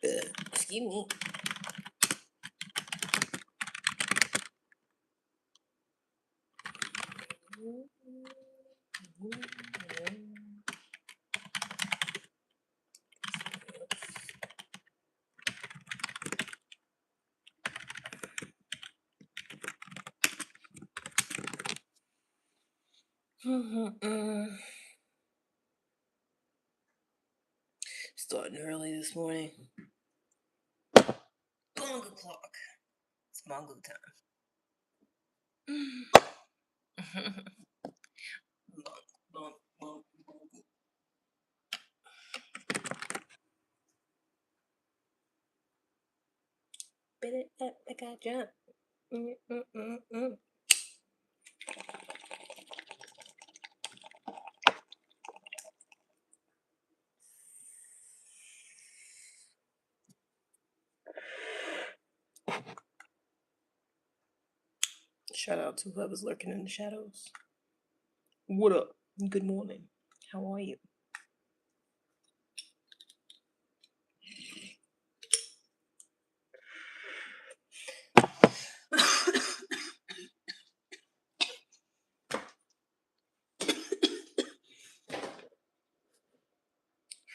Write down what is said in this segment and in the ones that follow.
that. Excuse me. Starting early this morning. Bongo clock. It's Mongo time. Bongo, bongo, bongo. Better up like I jump. Shout out to whoever's lurking in the shadows. What up? Good morning. How are you?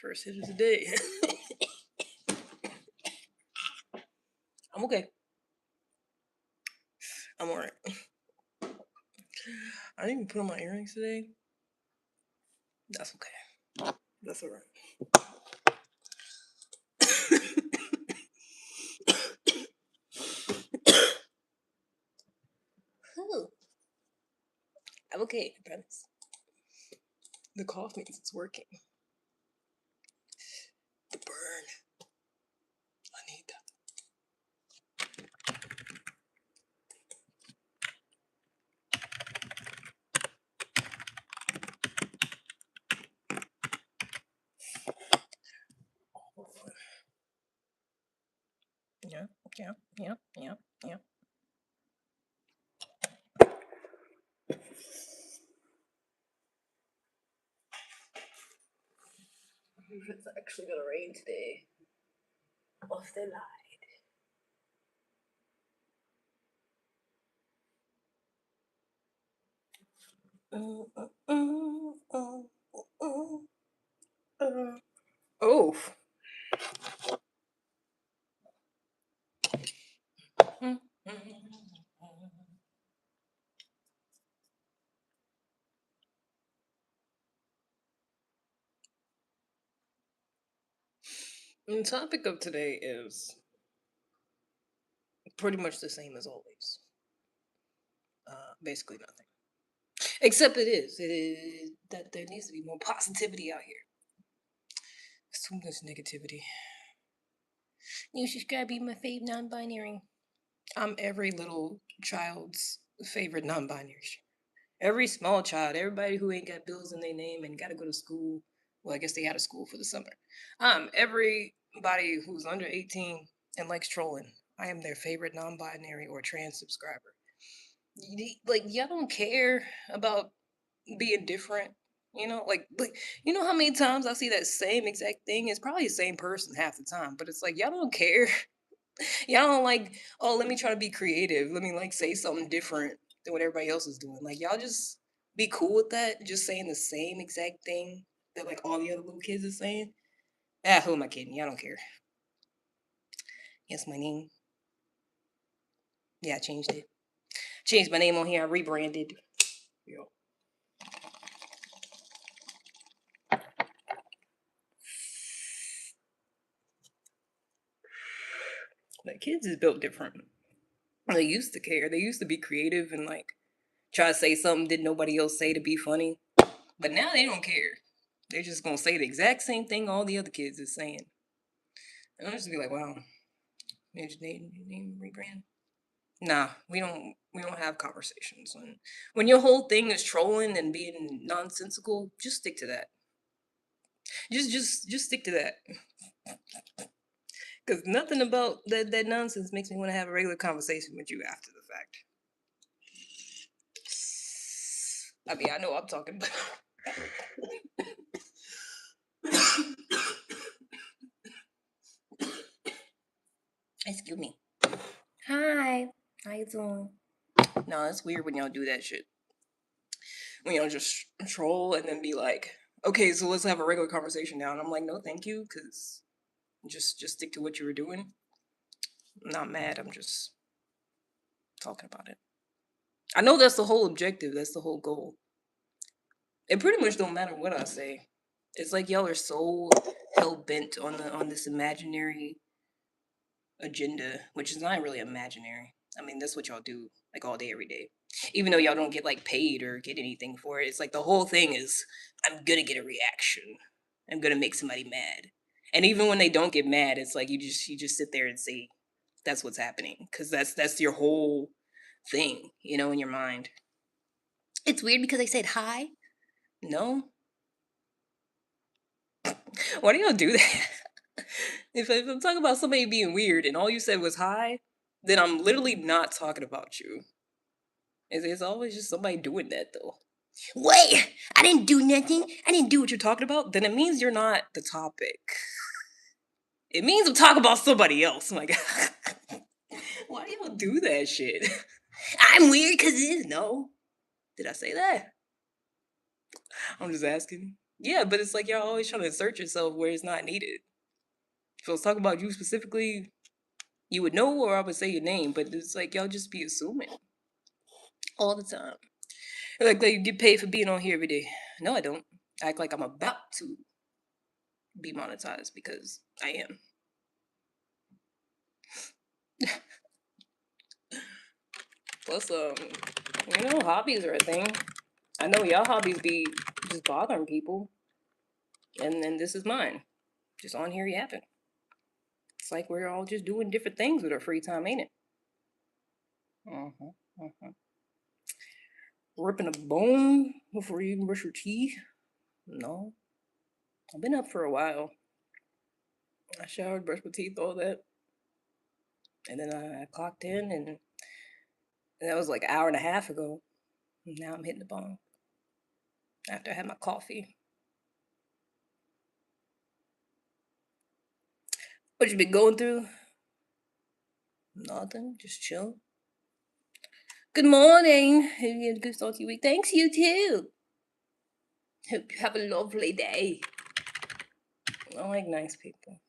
First hit of the day. I'm okay. I'm alright. I didn't even put on my earrings today. That's okay. That's alright. I'm okay, I promise. The cough means it's working. The burn. I need that. Yeah. If it's actually gonna rain today. Off the light. Oh. The topic of today is pretty much the same as always. Basically nothing. Except it is that there needs to be more positivity out here. There's too much negativity. You subscribe, be my fave non-binary. I'm every little child's favorite non-binary. Every small child, everybody who ain't got bills in their name and gotta go to school. Well, I guess they out of school for the summer. Everybody who's under 18 and likes trolling. I am their favorite non-binary or trans subscriber. Like y'all don't care about being different. Like you know how many times I see that same exact thing? It's probably the same person half the time, but it's like y'all don't care. Y'all don't like, oh, let me try to be creative. Let me like say something different than what everybody else is doing. Like y'all just be cool with that, just saying the same exact thing that like all the other little kids are saying. Who am I kidding? Y'all don't care. Yes, my name. Yeah, I changed it. Changed my name on here. I rebranded. Yo. Like kids is built different. They used to care. They used to be creative and like try to say something that nobody else say to be funny. But now they don't care. They're just gonna say the exact same thing all the other kids is saying. And I'll just be like, wow, name rebrand. Nah, we don't have conversations. When your whole thing is trolling and being nonsensical, just stick to that. Just stick to that. Cause nothing about that nonsense makes me want to have a regular conversation with you after the fact. I mean, I know I'm talking, but excuse me. Hi, how you doing? No, it's weird when y'all do that shit. When y'all just troll and then be like, okay, so let's have a regular conversation now. And I'm like, no, thank you, because just stick to what you were doing. I'm not mad. I'm just talking about it. I know that's the whole objective. That's the whole goal. It pretty much don't matter what I say. It's like y'all are so hell bent on this imaginary agenda, which is not really imaginary. I mean, that's what y'all do like all day, every day. Even though y'all don't get like paid or get anything for it, it's like the whole thing is I'm gonna get a reaction. I'm gonna make somebody mad. And even when they don't get mad, it's like you just sit there and say that's what's happening because that's your whole thing, in your mind. It's weird because I said hi. No, why do y'all do that? If I'm talking about somebody being weird and all you said was hi, then I'm literally not talking about you. It's always just somebody doing that though. Wait, I didn't do nothing. I didn't do what you're talking about. Then it means you're not the topic. It means I'm talking about somebody else. My God. Why do y'all do that shit? I'm weird because it is. No. Did I say that? I'm just asking. Yeah, but it's like y'all always trying to insert yourself where it's not needed. If I was talking about you specifically, you would know or I would say your name, but it's like y'all just be assuming all the time. Like you get paid for being on here every day. No, I don't. I act like I'm about to be monetized because I am. Plus, hobbies are a thing. I know y'all hobbies be just bothering people, and then this is mine, just on here yapping. It's like we're all just doing different things with our free time, ain't it? Uh-huh, uh-huh. Ripping a bone before you even brush your teeth? No. I've been up for a while. I showered, brushed my teeth, all that. And then I clocked in, and that was like an hour and a half ago. And now I'm hitting the bone after I had my coffee. What you been going through? Nothing, just chill. Good morning. Hope you had a good start to your week. Thanks, you too. Hope you have a lovely day. I like nice people.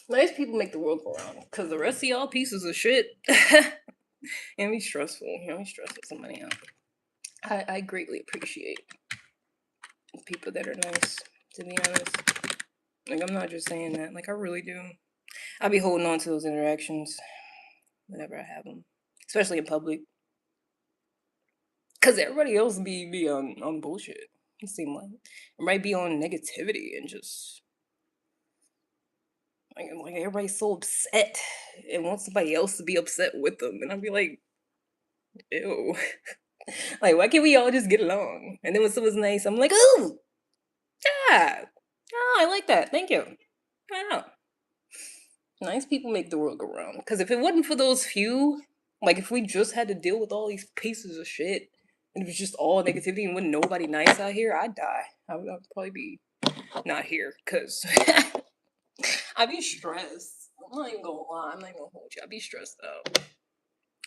Nice people make the world go round. Because the rest of y'all pieces of shit. And be stressful. Be stressing somebody out. I greatly appreciate people that are nice, to be honest. Like, I'm not just saying that. Like, I really do. I be holding on to those interactions whenever I have them. Especially in public. Because everybody else be on bullshit. It seems like. It might be on negativity and just like everybody's so upset and wants somebody else to be upset with them, and I'd be like, ew. Like, why can't we all just get along? And then when someone's nice, I'm like, ooh, yeah, oh, I like that. Thank you. I don't know. Nice people make the world go round. Because if it wasn't for those few, like if we just had to deal with all these pieces of shit, and it was just all negativity and wasn't nobody nice out here, I'd die. I'd probably be not here because I'd be stressed. I'm not even gonna lie. I'm not even gonna hold you. I'd be stressed out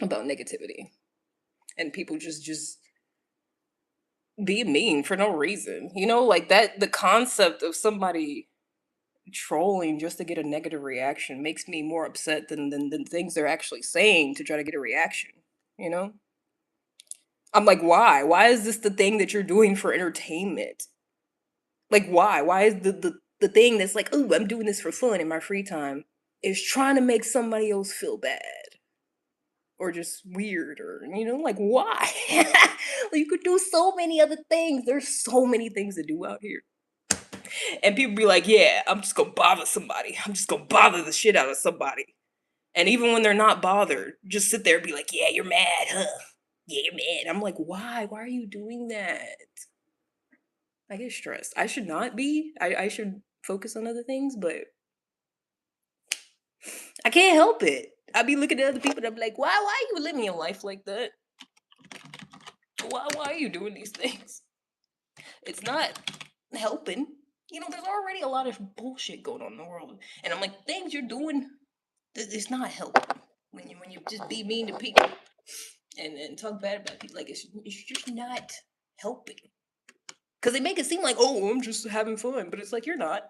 about negativity and people just being mean for no reason. Like that. The concept of somebody trolling just to get a negative reaction makes me more upset than things they're actually saying to try to get a reaction. You know. I'm like, why? Why is this the thing that you're doing for entertainment? Like, why? Why is the thing that's like, oh, I'm doing this for fun in my free time? is trying to make somebody else feel bad or just weird or like why? You could do so many other things. There's so many things to do out here. And people be like, "Yeah, I'm just gonna bother somebody. I'm just gonna bother the shit out of somebody." And even when they're not bothered, just sit there and be like, "Yeah, you're mad, huh? Yeah, you're mad." I'm like, "Why? Why are you doing that?" I get stressed. I should not be. I should focus on other things, but I can't help it. I be looking at other people and I'm like, why are you living your life like that? Why are you doing these things? It's not helping. There's already a lot of bullshit going on in the world. And I'm like, things you're doing, it's not helping. When you just be mean to people and talk bad about people, like it's just not helping. Because they make it seem like, oh, I'm just having fun, but it's like you're not.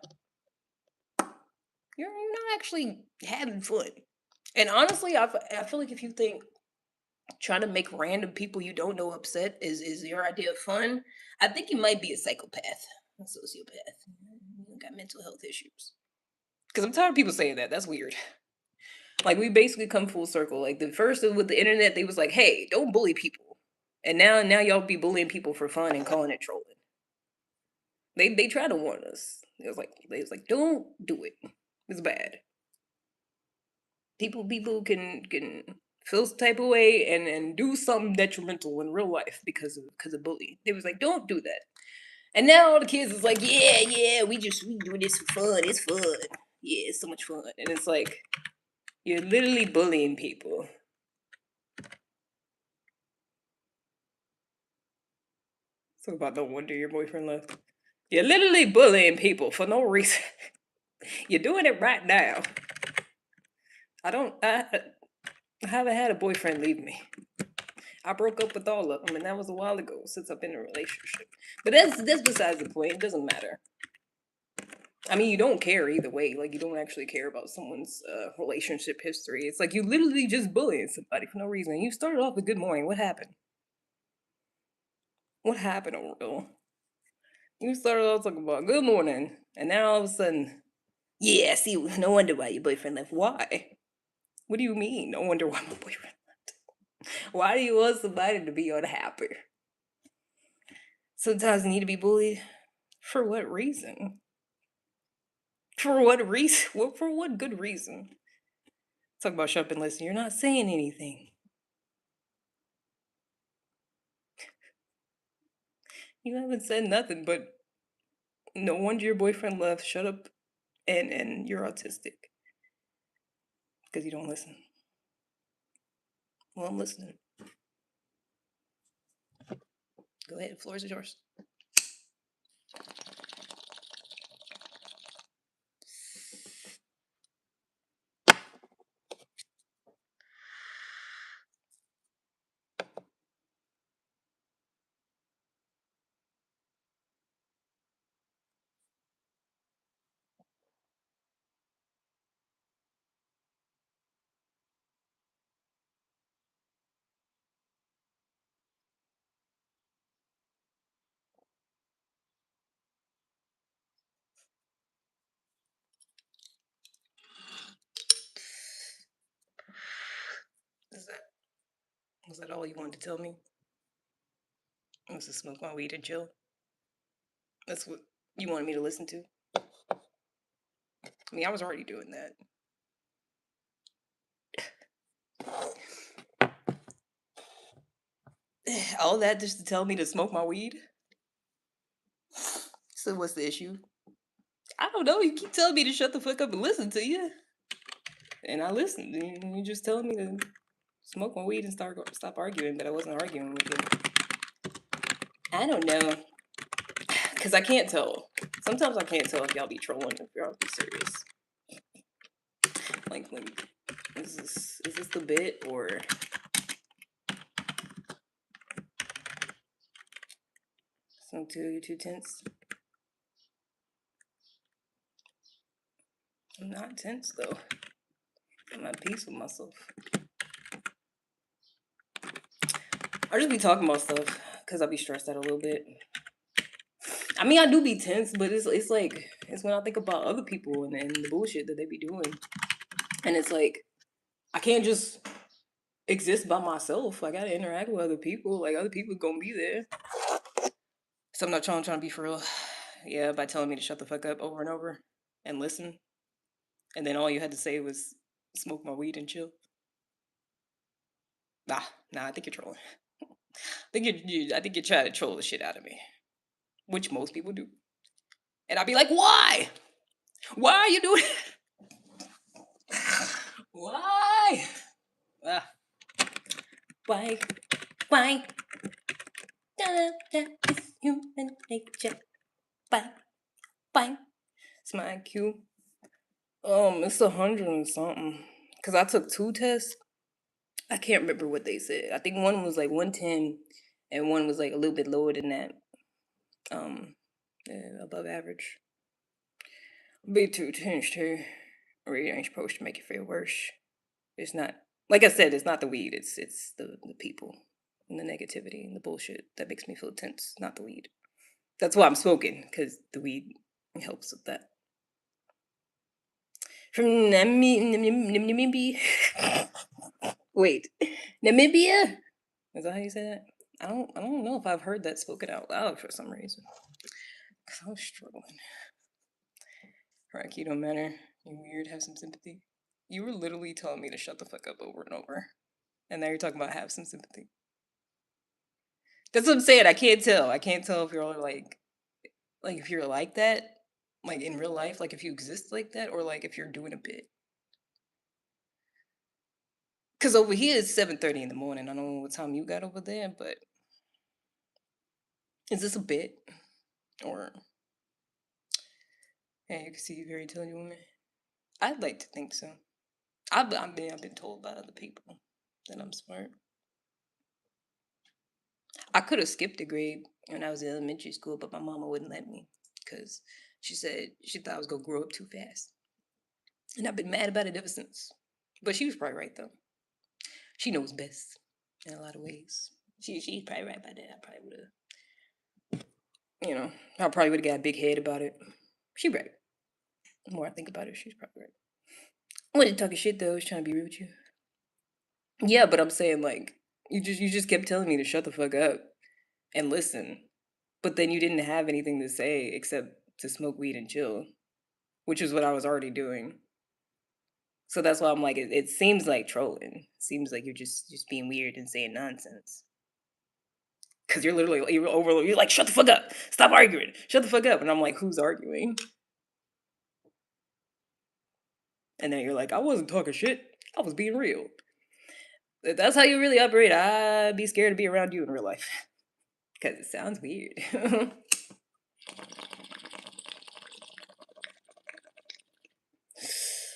You're not actually having fun. And honestly, I feel like if you think trying to make random people you don't know upset is your idea of fun, I think you might be a psychopath, a sociopath. You got mental health issues. Because I'm tired of people saying that. That's weird. Like we basically come full circle. Like the first with the internet, they was like, "Hey, don't bully people," and now y'all be bullying people for fun and calling it trolling. They try to warn us. It was like, don't do it. It's bad. People can feel some type of way and do something detrimental in real life because of bullying. They was like, don't do that. And now all the kids is like, yeah, we do this for fun. It's fun. Yeah, it's so much fun. And it's like you're literally bullying people. So about no wonder your boyfriend left. You're literally bullying people for no reason. You're doing it right now. I haven't had a boyfriend leave me. I broke up with all of them, and that was a while ago since I've been in a relationship. But that's besides the point. It doesn't matter. I mean, you don't care either way. Like you don't actually care about someone's relationship history. It's like you literally just bullying somebody for no reason. You started off with good morning. What happened? What happened, Aurel? You started off talking about good morning, and now all of a sudden, yeah. See, no wonder why your boyfriend left. Why? What do you mean? No wonder why my boyfriend left. Why do you want somebody to be unhappy? Sometimes you need to be bullied. For what reason? For what reason? For what good reason? Talk about shut up and listen. You're not saying anything. You haven't said nothing, but no wonder your boyfriend left. Shut up, and you're autistic because you don't listen. Well, I'm listening. Go ahead. The floor is yours. Is that was that all you wanted to tell me? Was to smoke my weed and chill? That's what you wanted me to listen to? I mean, I was already doing that. All that just to tell me to smoke my weed? So what's the issue? I don't know. You keep telling me to shut the fuck up and listen to you, and I listened. And you just telling me to smoke my weed and stop arguing, but I wasn't arguing with you. I don't know, cause I can't tell. Sometimes I can't tell if y'all be trolling if y'all be serious. Like, is this the bit or some too tense? I'm not tense though. I'm at peace with myself. I just be talking about stuff because I be stressed out a little bit. I mean, I do be tense, but it's like it's when I think about other people and the bullshit that they be doing. And it's like, I can't just exist by myself. I gotta interact with other people. Like, other people gonna be there. So I'm not trying to be for real. Yeah, by telling me to shut the fuck up over and over and listen. And then all you had to say was smoke my weed and chill. Nah, I think you're trolling. I think you're trying to troll the shit out of me, which most people do. And I'd be like, why? Why are you doing? Why? Ah, why? Why? It's human nature. Why? Why? It's my IQ. It's 100 and something. Cause I took two tests. I can't remember what they said. I think one was like 110, and one was like a little bit lower than that. Above average. Be too tense too. Really ain't supposed to make you feel worse. It's not, like I said, it's not the weed. It's the people and the negativity and the bullshit that makes me feel tense, not the weed. That's why I'm smoking, because the weed helps with that. From Namibia. Wait, Namibia? Is that how you say that? I don't know if I've heard that spoken out loud for some reason. Cause I was struggling. Alright, don't matter. You weird, have some sympathy. You were literally telling me to shut the fuck up over and over. And now you're talking about have some sympathy. That's what I'm saying. I can't tell. I can't tell if you're all like if you're like that, like in real life, like if you exist like that, or like if you're doing a bit. Cause over here it's 7:30 in the morning. I don't know what time you got over there, but is this a bit? Or yeah, you can see you're very intelligent woman. I'd like to think so. I've been told by other people that I'm smart. I could have skipped a grade when I was in elementary school, but my mama wouldn't let me because she said she thought I was gonna grow up too fast, and I've been mad about it ever since. But she was probably right though. She knows best in a lot of ways. She's probably right about that. I probably would have, I probably would have got a big head about it. She right. The more I think about it, she's probably right. I wasn't talking shit though. I was trying to be rude with you. Yeah, but I'm saying like you just kept telling me to shut the fuck up and listen, but then you didn't have anything to say except to smoke weed and chill, which is what I was already doing. So that's why I'm like, it seems like trolling. It seems like you're just being weird and saying nonsense. Cause you're like, shut the fuck up, stop arguing, shut the fuck up, and I'm like, who's arguing? And then you're like, I wasn't talking shit, I was being real. If that's how you really operate, I'd be scared to be around you in real life. Cause it sounds weird.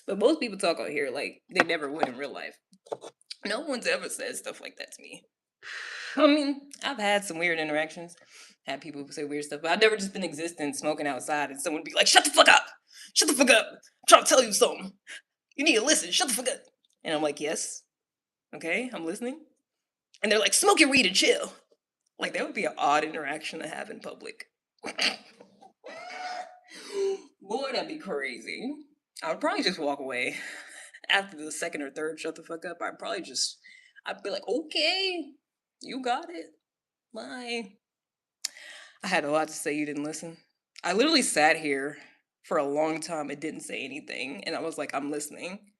But most people talk out here like they never would in real life. No one's ever said stuff like that to me. I mean, I've had some weird interactions, had people say weird stuff, but I've never just been existing, smoking outside, and someone would be like, "Shut the fuck up! Shut the fuck up! I'm trying to tell you something. You need to listen. Shut the fuck up." And I'm like, "Yes, okay, I'm listening." And they're like, "Smoke your weed and chill." Like that would be an odd interaction to have in public. Boy, that'd be crazy. I would probably just walk away after the second or third. Shut the fuck up. I'd be like, "Okay, you got it. Bye." I had a lot to say, you didn't listen. I literally sat here for a long time and didn't say anything, and I was like, "I'm listening."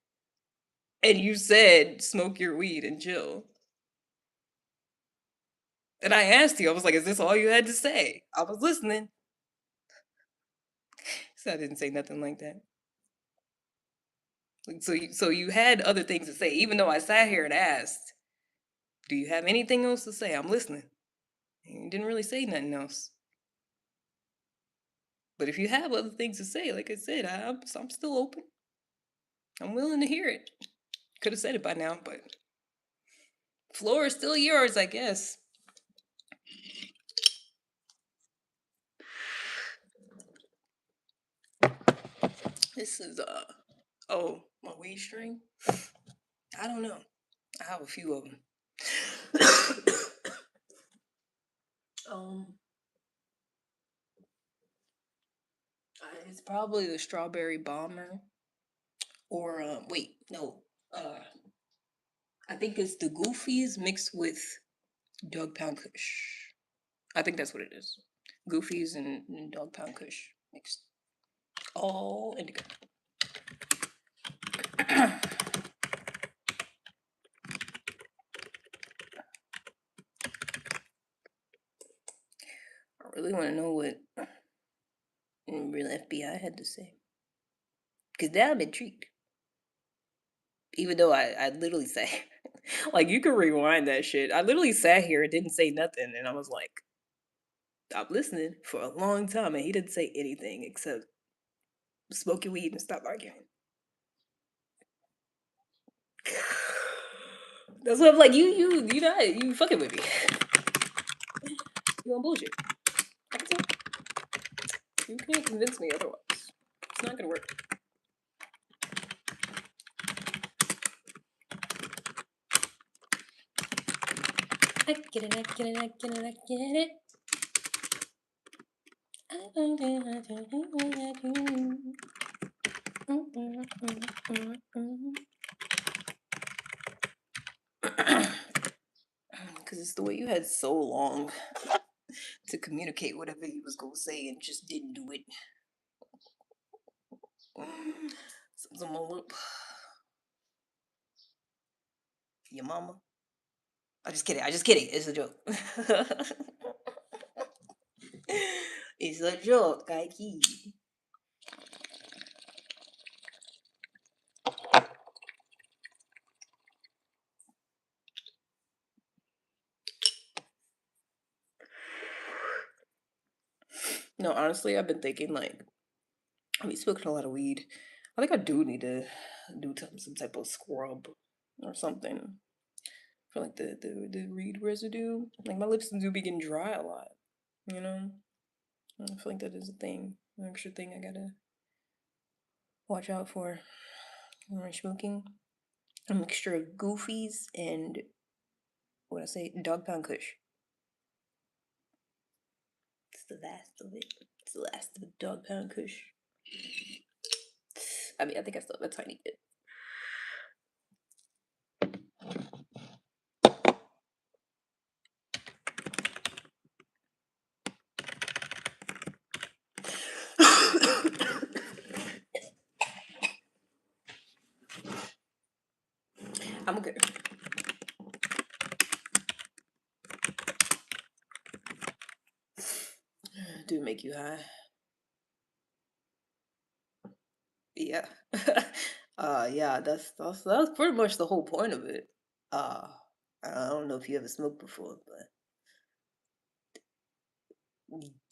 And you said, "Smoke your weed and chill." And I asked you, I was like, "Is this all you had to say?" I was listening. So I didn't say nothing like that. Like, so you had other things to say, even though I sat here and asked, "Do you have anything else to say?" I'm listening. And you didn't really say nothing else. But if you have other things to say, like I said, I'm still open. I'm willing to hear it. Could have said it by now, but floor is still yours, I guess. This is oh, my weed string. I don't know. I have a few of them. um, it's probably the strawberry bomber or wait, no, I think it's the Goofies mixed with Dog Pound Kush. I think that's what it is. Goofies and Dog Pound Kush mixed all indica. I really want to know what real FBI had to say. Because now I'm intrigued. Even though I literally sat like you can rewind that shit. I literally sat here and didn't say nothing and I was like, I'm listening for a long time and he didn't say anything except smoke your weed and stop arguing. That's what I'm like, you know, you fucking with me. You on bullshit. I can tell. You can't convince me otherwise. It's not gonna work. I get it, I get it, I get it, I get it. Because it's the way you had so long to communicate whatever you was gonna say and just didn't do it. Something's on my lip. Your mama. I'm just kidding. I just kidding. It's a joke. It's a joke, Kaiki. No, honestly, I've been thinking like smoking a lot of weed. I think I do need to do some type of scrub or something for like the weed residue. Like my lips do be getting dry a lot, you know. I feel like that is a thing, an extra thing I gotta watch out for when I'm smoking. A mixture of goofies and what I say, dog pound kush. It's the last of it. It's the last of the dog pound kush. I mean, I think I still have a tiny bit. I'm okay. Do it make you high? Yeah. Yeah, that's pretty much the whole point of it. Uh I don't know if you ever smoked before, but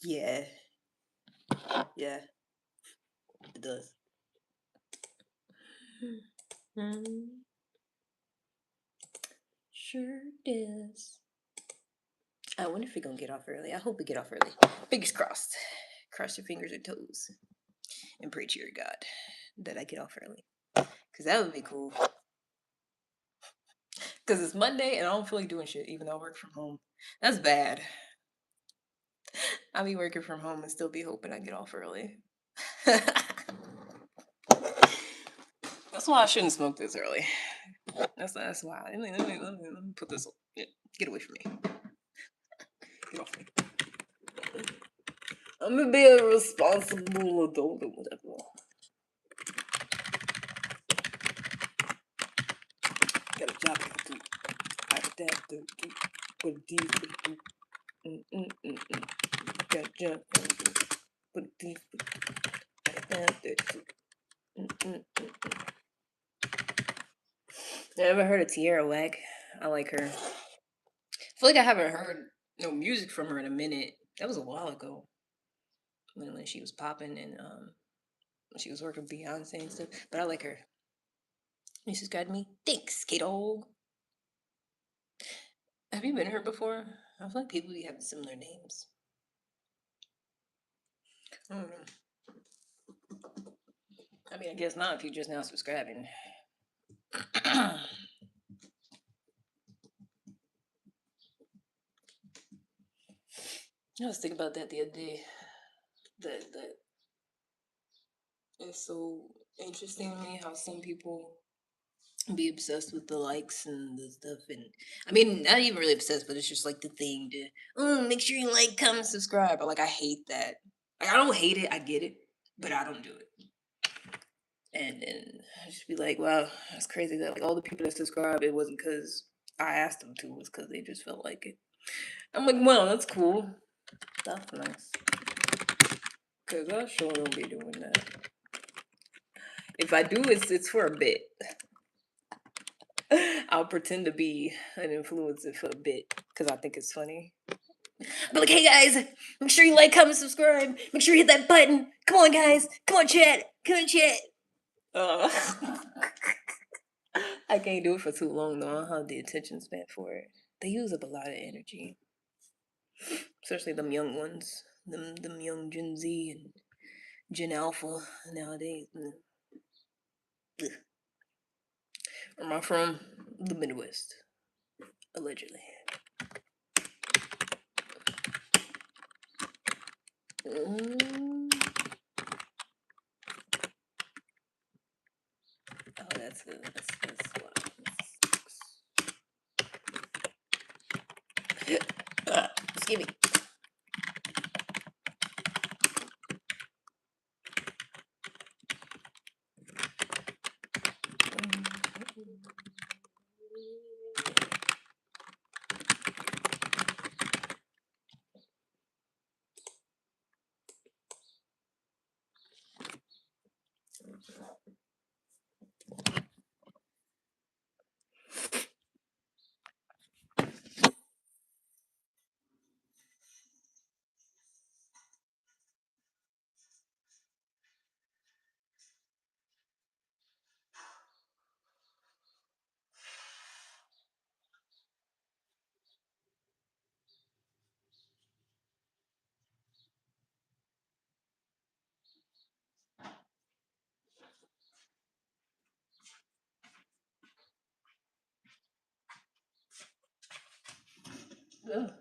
yeah, yeah, it does. Mm, sure does. I wonder if we're gonna get off early. I hope we get off early. Fingers crossed. Cross your fingers and toes and pray to your God that I get off early. Cause that would be cool. Cause it's Monday and I don't feel like doing shit, even though I work from home. That's bad. I'll be working from home and still be hoping I get off early. That's why I shouldn't smoke this early. That's why. Let me put this. Yeah, get away from me. Get off me. I'm gonna be a responsible adult or whatever. Got a job to do. I got that to do. What a deed to do. Got a job to do. What a deed to do. I got that to do. I ever heard of Tierra Whack? I like her. I feel like I haven't heard no music from her in a minute. That was a while ago when she was popping and when she was working with Beyonce and stuff. But I like her. You subscribe to me? Thanks, kiddo. Have you been here before? I feel like people be having similar names. I don't know. I mean, I guess not if you're just now subscribing. I was thinking about that the other day. That it's so interesting to me how some people be obsessed with the likes and the stuff. And I mean, not even really obsessed, but it's just like the thing to, make sure you like, comment, subscribe. But like, I hate that. Like, I don't hate it. I get it, but I don't do it. And I just be like, wow, that's crazy that like all the people that subscribe, it wasn't because I asked them to, it was because they just felt like it. I'm like, well, that's cool. That's nice. Cause I sure don't be doing that. If I do, it's for a bit. I'll pretend to be an influencer for a bit because I think it's funny. But like, hey guys, make sure you like, comment, subscribe. Make sure you hit that button. Come on, guys. Come on, chat. Come on, chat. Uh, I can't do it for too long though. I don't have the attention span for it. They use up a lot of energy, especially them young ones, them young Gen Z and Gen Alpha nowadays. Ugh. Where am I from? The Midwest, allegedly. Mm. Oh, that's good. That's wow. Excuse me. Ugh.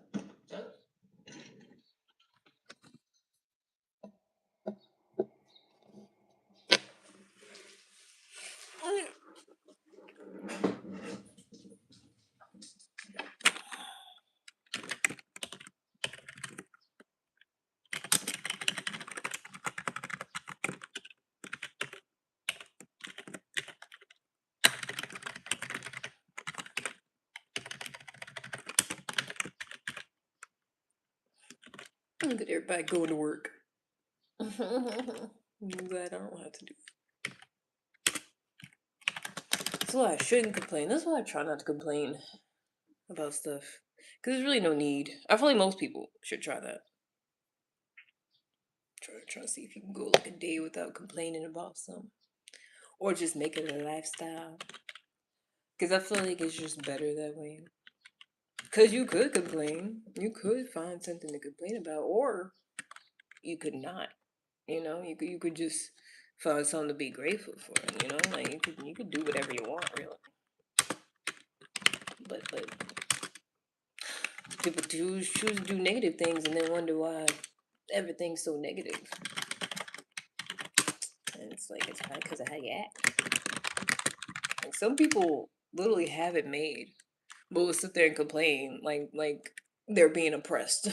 Look at everybody going to work. I'm glad I don't have to do it. That's why I shouldn't complain. That's why I try not to complain about stuff. Because there's really no need. I feel like most people should try that. Try to see if you can go like a day without complaining about something. Or just make it a lifestyle. Because I feel like it's just better that way. Because you could complain. You could find something to complain about. Or you could not. You could just find something to be grateful for. Like you could do whatever you want, really. But people choose to do negative things and then wonder why everything's so negative. And it's like it's probably because of how you act. Like some people literally have it made, but will sit there and complain like they're being oppressed.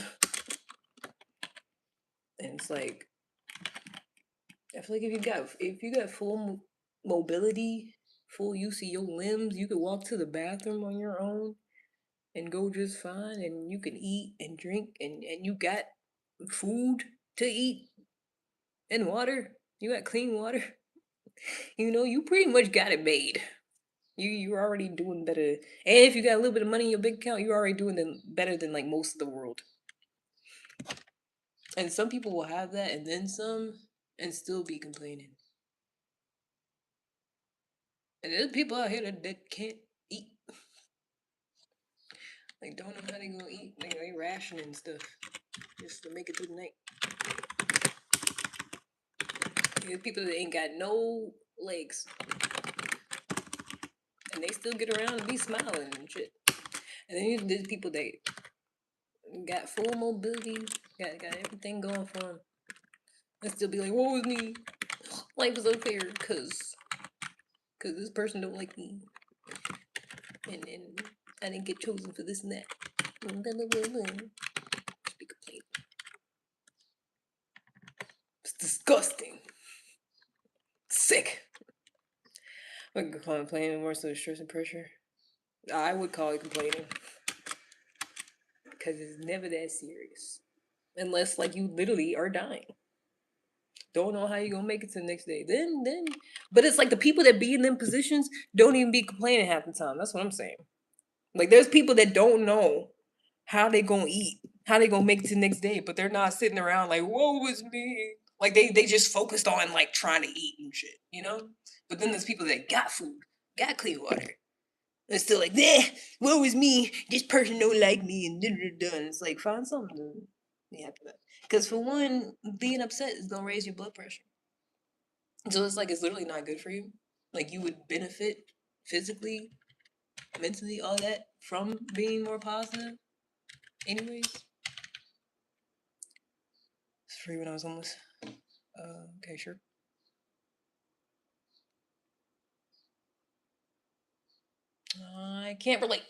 And it's like I feel like if you got full mobility, full use of your limbs, you could walk to the bathroom on your own and go just fine, and you can eat and drink, and you got food to eat and water. You got clean water. You pretty much got it made. You're already doing better. And if you got a little bit of money in your bank account, you're already doing better than like most of the world. And some people will have that and then some and still be complaining. And there's people out here that can't eat. Like don't know how they gonna eat. They rationing stuff just to make it through the night. There's people that ain't got no legs. And they still get around and be smiling and shit. And then there's people that got full mobility, got everything going for them, and still be like, "Woe is me." life is unfair because this person don't like me, and I didn't get chosen for this and that. Blah, blah, blah, blah, blah. Just be complaining. It's disgusting. Sick. I could call it complaining more so stress and pressure. I would call it complaining because it's never that serious, unless like you literally are dying. Don't know how you're gonna make it to the next day. Then, but it's like the people that be in them positions don't even be complaining half the time. That's what I'm saying. Like there's people that don't know how they gonna eat, how they gonna make it to the next day, but they're not sitting around like, "Woe is me." Like they just focused on like trying to eat and shit, you know. But then there's people that got food, got clean water. They're still like, "Nah, woe is me. This person don't like me," and done. It's like find something to be happy about. Because for one, being upset is gonna raise your blood pressure. So it's like it's literally not good for you. Like you would benefit physically, mentally, all that from being more positive. Anyways, it's free when I was homeless. Okay, sure. I can't relate.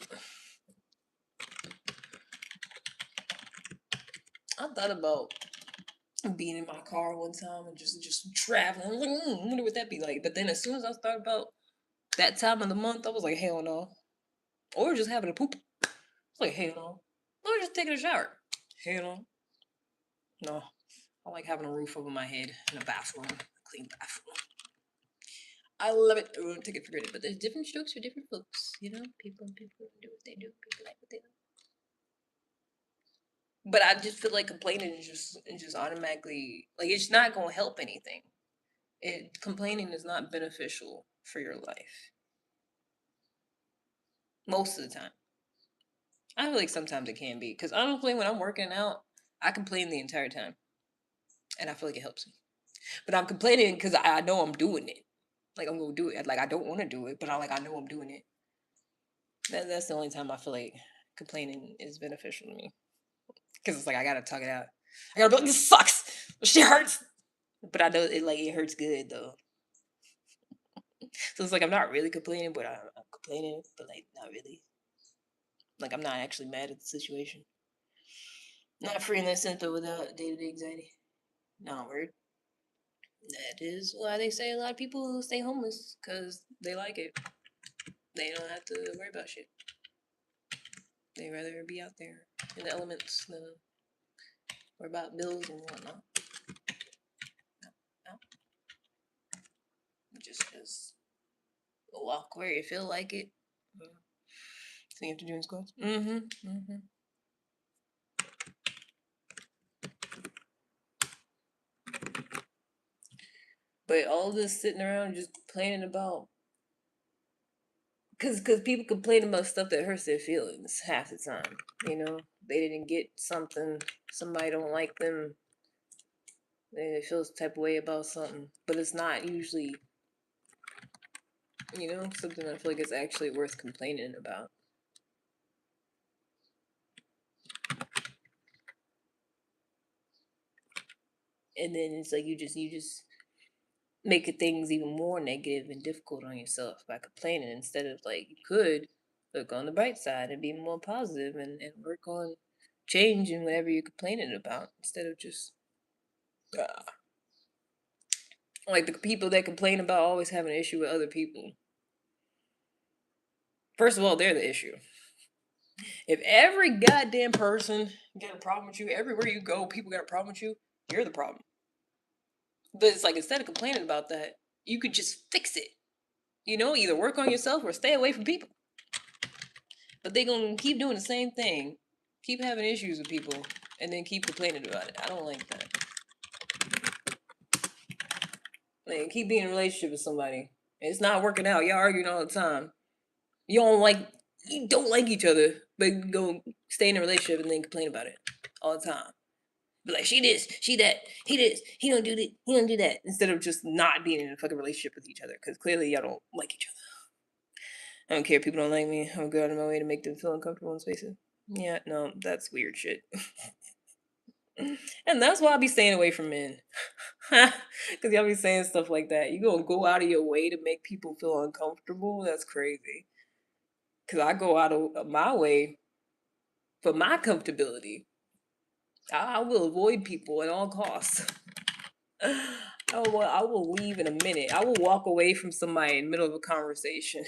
I thought about being in my car one time and just traveling. I was like, I wonder what that'd be like. But then as soon as I thought about that time of the month, I was like, hell no. Or just having a poop. It's like, hell no. Or just taking a shower. Hell no. No. I like having a roof over my head and a bathroom, a clean bathroom. I love it. I won't take it for granted. But there's different strokes for different folks. You know, people do what they do. People like what they do. But I just feel like complaining is just automatically like it's not gonna help anything. Complaining is not beneficial for your life most of the time. I feel like sometimes it can be because honestly, when I'm working out, I complain the entire time, and I feel like it helps me. But I'm complaining because I know I'm doing it. Like I'm gonna do it. Like I don't want to do it, but I know I'm doing it. That's the only time I feel like complaining is beneficial to me because it's like I gotta talk it out. I gotta be like, this sucks. This shit hurts. But I know it hurts good though. So it's like I'm not really complaining, but I'm complaining, but like not really. Like I'm not actually mad at the situation. Not free in that sense, but without day to day anxiety. No word. That is why they say a lot of people stay homeless because they like it. They don't have to worry about shit. They rather be out there in the elements than worry about bills and whatnot. No, just walk where you feel like it. So you have to do in squats. But all this sitting around just complaining about, cause people complain about stuff that hurts their feelings half the time. You know, they didn't get something, somebody don't like them, they feel some type of way about something, but it's not usually, something I feel like it's actually worth complaining about. And then it's like you just make things even more negative and difficult on yourself by complaining instead of like you could look on the bright side and be more positive and work on changing whatever you're complaining about instead of just like the people that complain about always having an issue with other people. First of all, they're the issue. If every goddamn person got a problem with you, everywhere you go, people got a problem with you, you're the problem. But it's like instead of complaining about that, you could just fix it. Either work on yourself or stay away from people. But they gonna keep doing the same thing, keep having issues with people, and then keep complaining about it. I don't like that. Like keep being in a relationship with somebody. It's not working out. Y'all arguing all the time. You don't like each other, but go stay in a relationship and then complain about it all the time. Be like, she this, she that, he this, he don't do that, he don't do that. Instead of just not being in a fucking relationship with each other. Because clearly y'all don't like each other. I don't care if people don't like me. I'm going out of my way to make them feel uncomfortable in spaces. Yeah, no, that's weird shit. And that's why I be staying away from men. Because y'all be saying stuff like that. You gonna go out of your way to make people feel uncomfortable? That's crazy. Because I go out of my way for my comfortability. I will avoid people at all costs. I will leave in a minute. I will walk away from somebody in the middle of a conversation.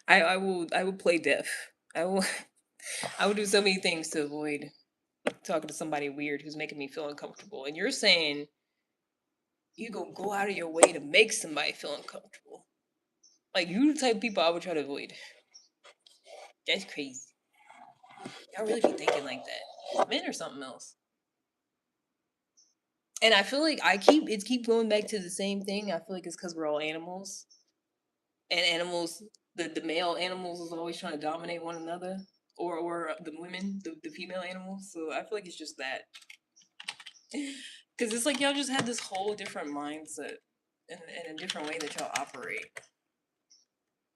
I will play deaf. I will I will do so many things to avoid talking to somebody weird who's making me feel uncomfortable. And you're saying you gonna go out of your way to make somebody feel uncomfortable. Like you the type of people I would try to avoid. That's crazy. Y'all really be thinking like that. Men or something else. And I feel like I keep going back to the same thing. I feel like it's because we're all animals. And animals, the male animals is always trying to dominate one another. Or the women, the female animals. So I feel like it's just that. Because it's like y'all just had this whole different mindset and a different way that y'all operate.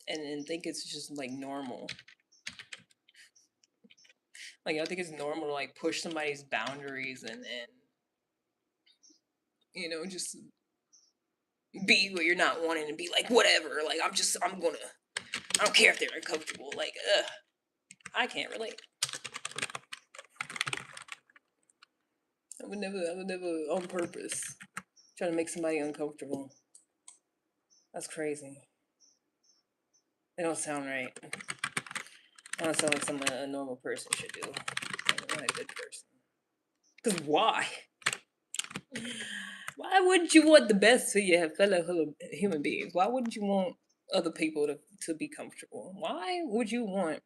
And think it's just like normal. Like I think it's normal to like push somebody's boundaries and just be what you're not wanting and be like whatever. Like I don't care if they're uncomfortable. Like I can't relate. I would never on purpose try to make somebody uncomfortable. That's crazy. They don't sound right. I don't sound like something a normal person should do. I'm not a good person. Cause why? Why wouldn't you want the best for your fellow human beings? Why wouldn't you want other people to be comfortable? Why would you want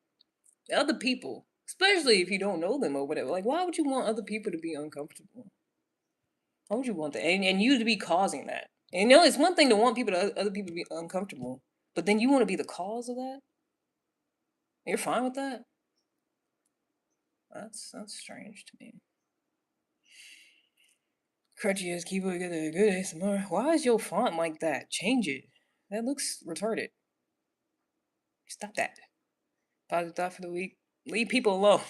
other people, especially if you don't know them or whatever? Like, why would you want other people to be uncomfortable? Why would you want that? And you to be causing that? And it's one thing to want other people to be uncomfortable, but then you want to be the cause of that. You're fine with that? That's strange to me. Crutchy ass keyboard got a good ASMR. Why is your font like that? Change it. That looks retarded. Stop that. Positive thought for the week. Leave people alone.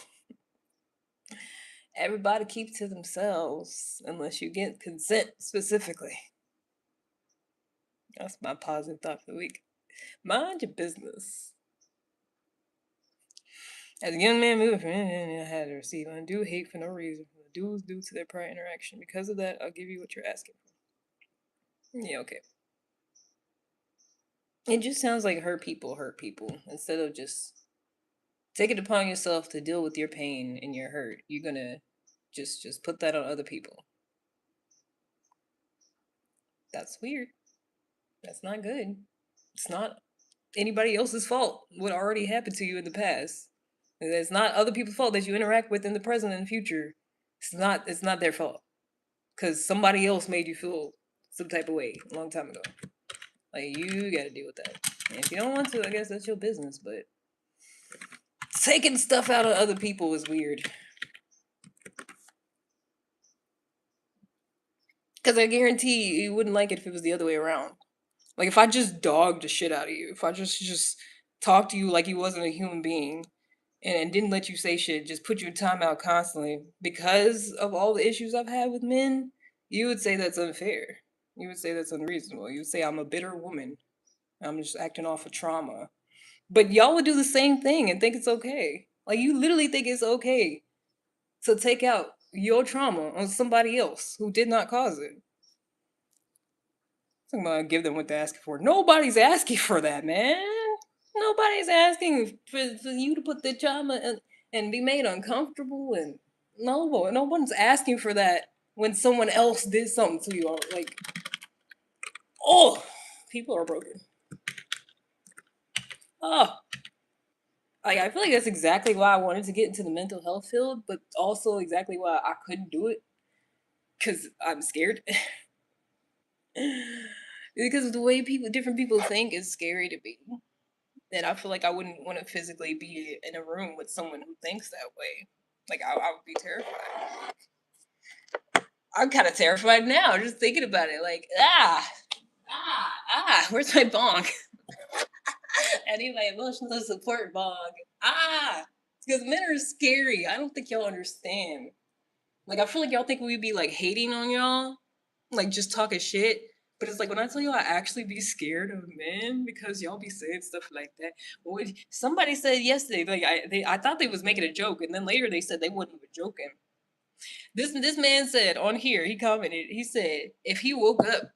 Everybody keep to themselves unless you get consent specifically. That's my positive thought for the week. Mind your business. As a young man moving from Indiana, I had to receive undue hate for no reason from the dudes due to their prior interaction. Because of that, I'll give you what you're asking for. Yeah, okay. It just sounds like hurt people instead of just take it upon yourself to deal with your pain and your hurt. You're gonna just put that on other people. That's weird. That's not good. It's not anybody else's fault what already happened to you in the past. It's not other people's fault that you interact with in the present and future. It's not their fault. Cause somebody else made you feel some type of way a long time ago. Like you gotta deal with that. And if you don't want to, I guess that's your business, but taking stuff out of other people is weird. Cause I guarantee you wouldn't like it if it was the other way around. Like if I just dogged the shit out of you, if I just talked to you like you wasn't a human being and didn't let you say shit, just put you in timeout constantly because of all the issues I've had with men, you would say that's unfair. You would say that's unreasonable. You would say I'm a bitter woman. I'm just acting off of trauma. But y'all would do the same thing and think it's okay. Like you literally think it's okay to take out your trauma on somebody else who did not cause it. I'm gonna give them what they're asking for. Nobody's asking for that, man. Nobody's asking for you to put the trauma and be made uncomfortable and no one's asking for that when someone else did something to you. Like, oh, people are broken. Oh, like I feel like that's exactly why I wanted to get into the mental health field, but also exactly why I couldn't do it because I'm scared. Because of the way different people think is scary to me. And I feel like I wouldn't want to physically be in a room with someone who thinks that way. Like I would be terrified. I'm kind of terrified now just thinking about it. Like where's my bong? I need my emotional support bong. Ah. Because men are scary. I don't think y'all understand. Like, I feel like y'all think we be like hating on y'all, like just talking shit. But it's like when I tell you I actually be scared of men because y'all be saying stuff like that. Somebody said yesterday, like I thought they was making a joke, and then later they said they wasn't even joking. This man said on here, he commented, he said if he woke up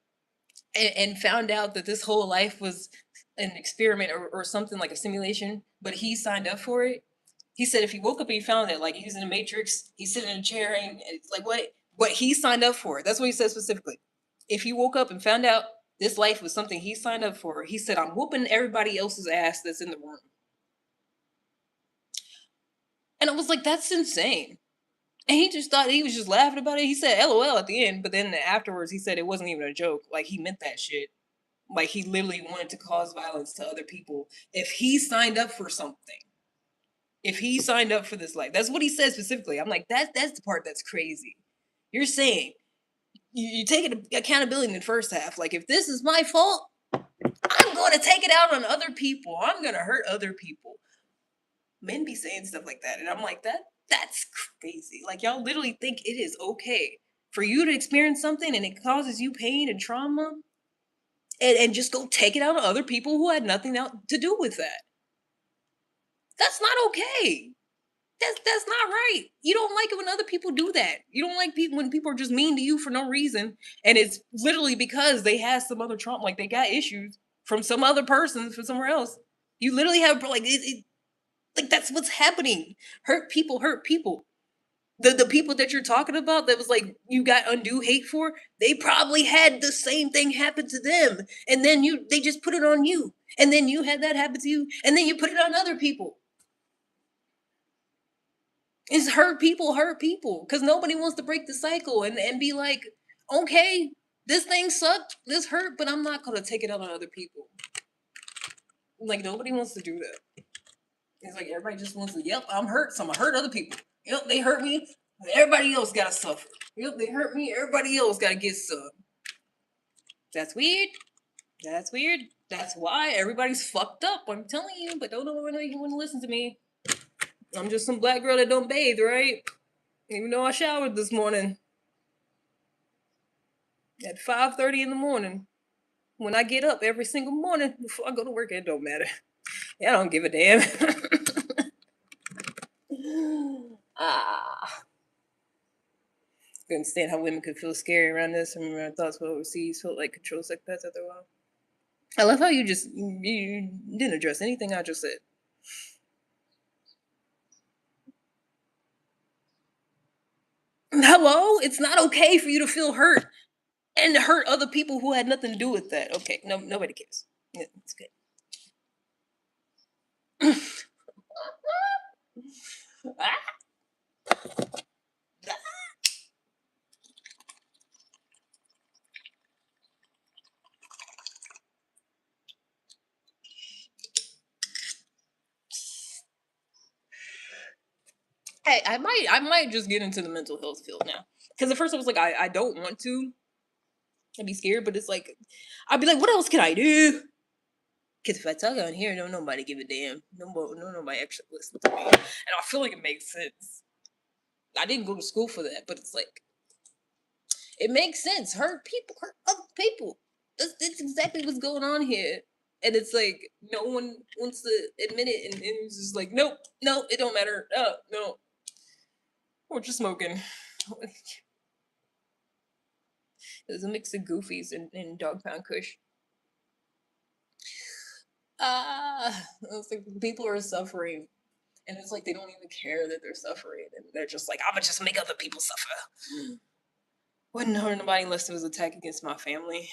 and found out that this whole life was an experiment or something like a simulation, but he signed up for it. He said if he woke up and he found it, like he's in a matrix, he's sitting in a chair, and it's like what? But he signed up for it. That's what he said specifically. If he woke up and found out this life was something he signed up for, he said, "I'm whooping everybody else's ass that's in the room." And I was like, "That's insane." And he just thought he was just laughing about it. He said LOL at the end, but then afterwards he said it wasn't even a joke. Like he meant that shit. Like he literally wanted to cause violence to other people if he signed up for something. If he signed up for this life. That's what he said specifically. I'm like, that's the part that's crazy. You're saying you taking accountability in the first half. Like if this is my fault, I'm going to take it out on other people. I'm going to hurt other people. Men be saying stuff like that, and I'm like, that's crazy. Like y'all literally think it is okay for you to experience something and it causes you pain and trauma, and just go take it out on other people who had nothing to do with that. That's not okay. That's not right. You don't like it when other people do that. You don't like people when people are just mean to you for no reason, and it's literally because they had some other trauma, like they got issues from some other person from somewhere else. You literally have like like that's what's happening. Hurt people hurt people. The people that you're talking about that was like you got undue hate for, they probably had the same thing happen to them, and then they just put it on you, and then you had that happen to you, and then you put it on other people. It's hurt people, because nobody wants to break the cycle and be like, okay, this thing sucked, this hurt, but I'm not gonna take it out on other people. Like nobody wants to do that. It's like everybody just wants to, yep, I'm hurt, so I'm gonna hurt other people. Yep, they hurt me, everybody else gotta suffer. Yep, they hurt me, everybody else gotta get some. That's weird. That's weird. That's why everybody's fucked up. I'm telling you, but don't know when you want to listen to me. I'm just some black girl that don't bathe, right? Even though I showered this morning at 5:30 in the morning. When I get up every single morning before I go to work, it don't matter. I don't give a damn. ah. Couldn't stand how women could feel scary around this. I remember I thoughts about overseas felt like control sex pets after a while. I love how you didn't address anything I just said. Hello? It's not okay for you to feel hurt and to hurt other people who had nothing to do with that. Okay, no, nobody cares. Yeah, it's good. Hey, I might just get into the mental health field now. Because at first I was like, I don't want to. I'd be scared, but it's like I'd be like, what else can I do? Because if I talk on here, don't nobody give a damn. Nobody actually listen to me. And I feel like it makes sense. I didn't go to school for that, but it's like it makes sense. Hurt people, hurt other people. That's exactly what's going on here. And it's like no one wants to admit it, and it's just like, nope, no, it don't matter. No, we're just smoking. There's a mix of goofies and dog pound kush. It's like people are suffering, and it's like they don't even care that they're suffering, and they're just like, I'm gonna just make other people suffer. Wouldn't hurt nobody unless it was an attack against my family.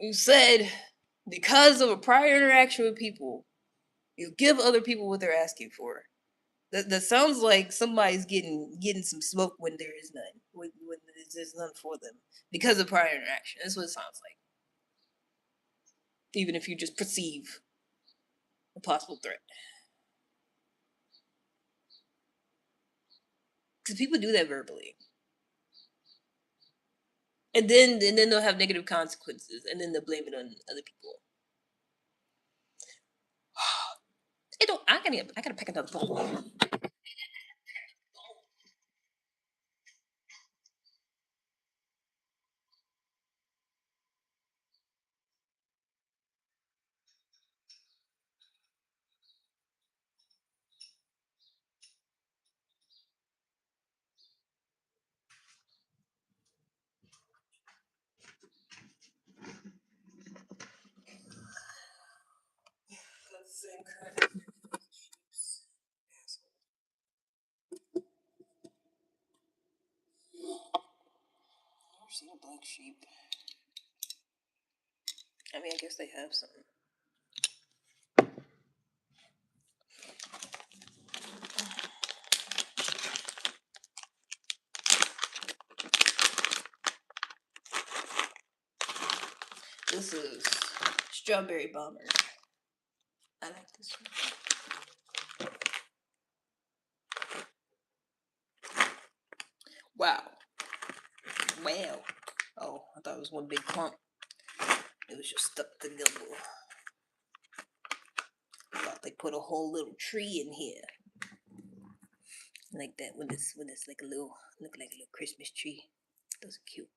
You said because of a prior interaction with people, you give other people what they're asking for. That sounds like somebody's getting some smoke when there is none. When there's none for them because of prior interaction. That's what it sounds like. Even if you just perceive a possible threat, because people do that verbally, and then they'll have negative consequences, and then they'll blame it on other people. I don't. I gotta pick another bowl. Never seen a black sheep. I mean, I guess they have some. This is strawberry bomber. I like this one. Wow. Wow. Oh, I thought it was one big clump. It was just stuck together. I thought they put a whole little tree in here. Like that when it's like a little look like a little Christmas tree. Those are cute.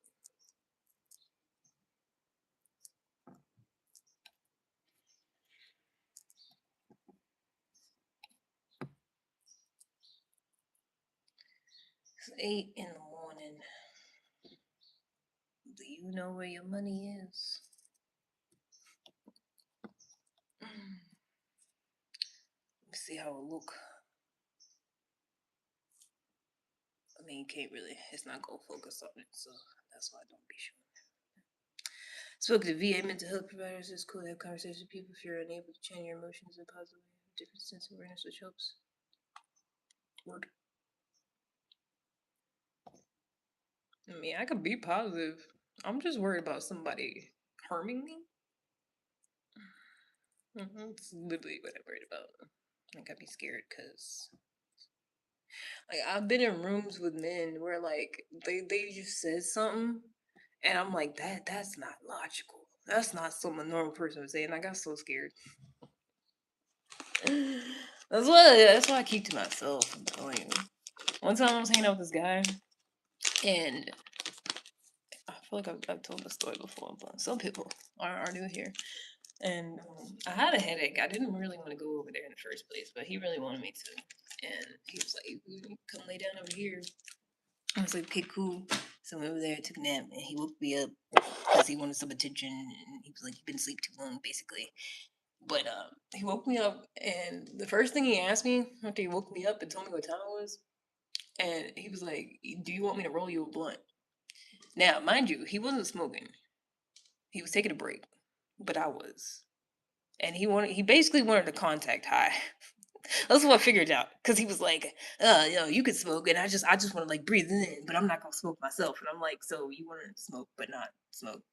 It's 8 in the morning. Do you know where your money is? Let me see how it look. I mean, you can't really. It's not gonna focus on it, so that's why I don't be sure. Spoke to VA mental health providers. It's cool to have conversations with people if you're unable to change your emotions in a positive way. Different sense of awareness, which helps. Work. I mean, I could be positive. I'm just worried about somebody harming me. It's literally what I'm worried about. Like, I'd be scared because, like, I've been in rooms with men where, like, they just said something, and I'm like, that's not logical. That's not something a normal person would say, and I got so scared. That's why I keep to myself. I'm telling you. One time I was hanging out with this guy, and I feel like I've told the story before, but some people are new here. And I had a headache. I didn't really want to go over there in the first place, but he really wanted me to. And he was like, "Come lay down over here." I was like, "Okay, cool." So I went over there, took a nap, and he woke me up because he wanted some attention. And he was like, "You've been asleep too long," basically. But he woke me up, and the first thing he asked me after he woke me up and told me what time it was, and he was like, "Do you want me to roll you a blunt?" Now, mind you, he wasn't smoking. He was taking a break, but I was. And he basically wanted a contact high. That's what I figured out. Cause he was like, you could smoke. And I just want to like breathe in, but I'm not gonna smoke myself. And I'm like, so you want to smoke, but not smoke.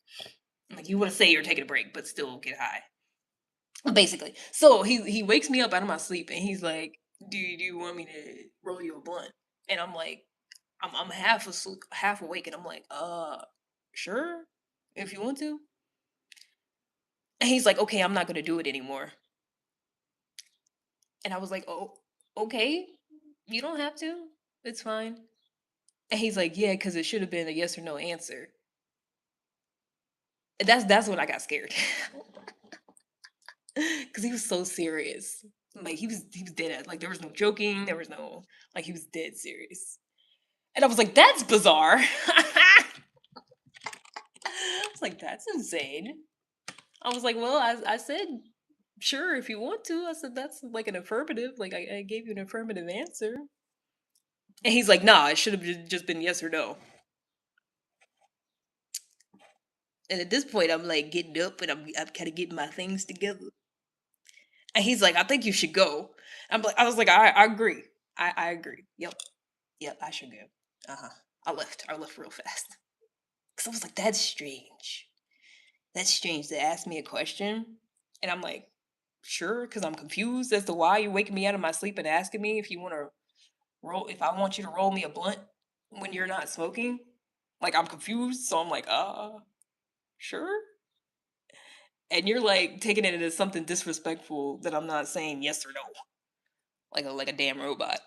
Like you want to say you're taking a break, but still get high. Basically. So he wakes me up out of my sleep and he's like, do you want me to roll you a blunt? And I'm like, I'm half asleep, half awake, and I'm like, sure, if you want to. And he's like, okay, I'm not gonna do it anymore. And I was like, oh, okay, you don't have to. It's fine. And he's like, yeah, because it should have been a yes or no answer. And that's when I got scared. Because he was so serious. Like he was dead at, like there was no joking, there was no, like he was dead serious. And I was like, that's bizarre. I was like, that's insane. I was like, well, I said sure if you want to. I said that's like an affirmative. Like I gave you an affirmative answer. And he's like, nah, it should have just been yes or no. And at this point, I'm like getting up and I'm kind of getting my things together. And he's like, I think you should go. I was like, I agree. I agree. Yep, I should go. Uh huh. I left real fast. Cause I was like, that's strange. That's strange to ask me a question. And I'm like, sure, because I'm confused as to why you're waking me out of my sleep and asking me if you want to if I want you to roll me a blunt when you're not smoking. Like, I'm confused, so I'm like, sure?" And you're, like, taking it as something disrespectful that I'm not saying yes or no, like a damn robot.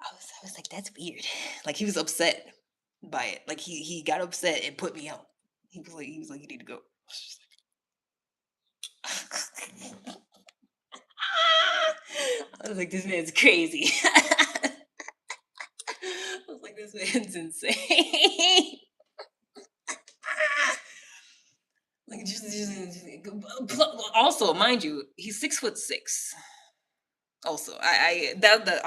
I was like, "That's weird." Like, he was upset by it. Like, he got upset and put me out. He was like, "You need to go." I was like, "This man's crazy." I was like, "This man's insane." Like, also, mind you, he's 6'6". Also, I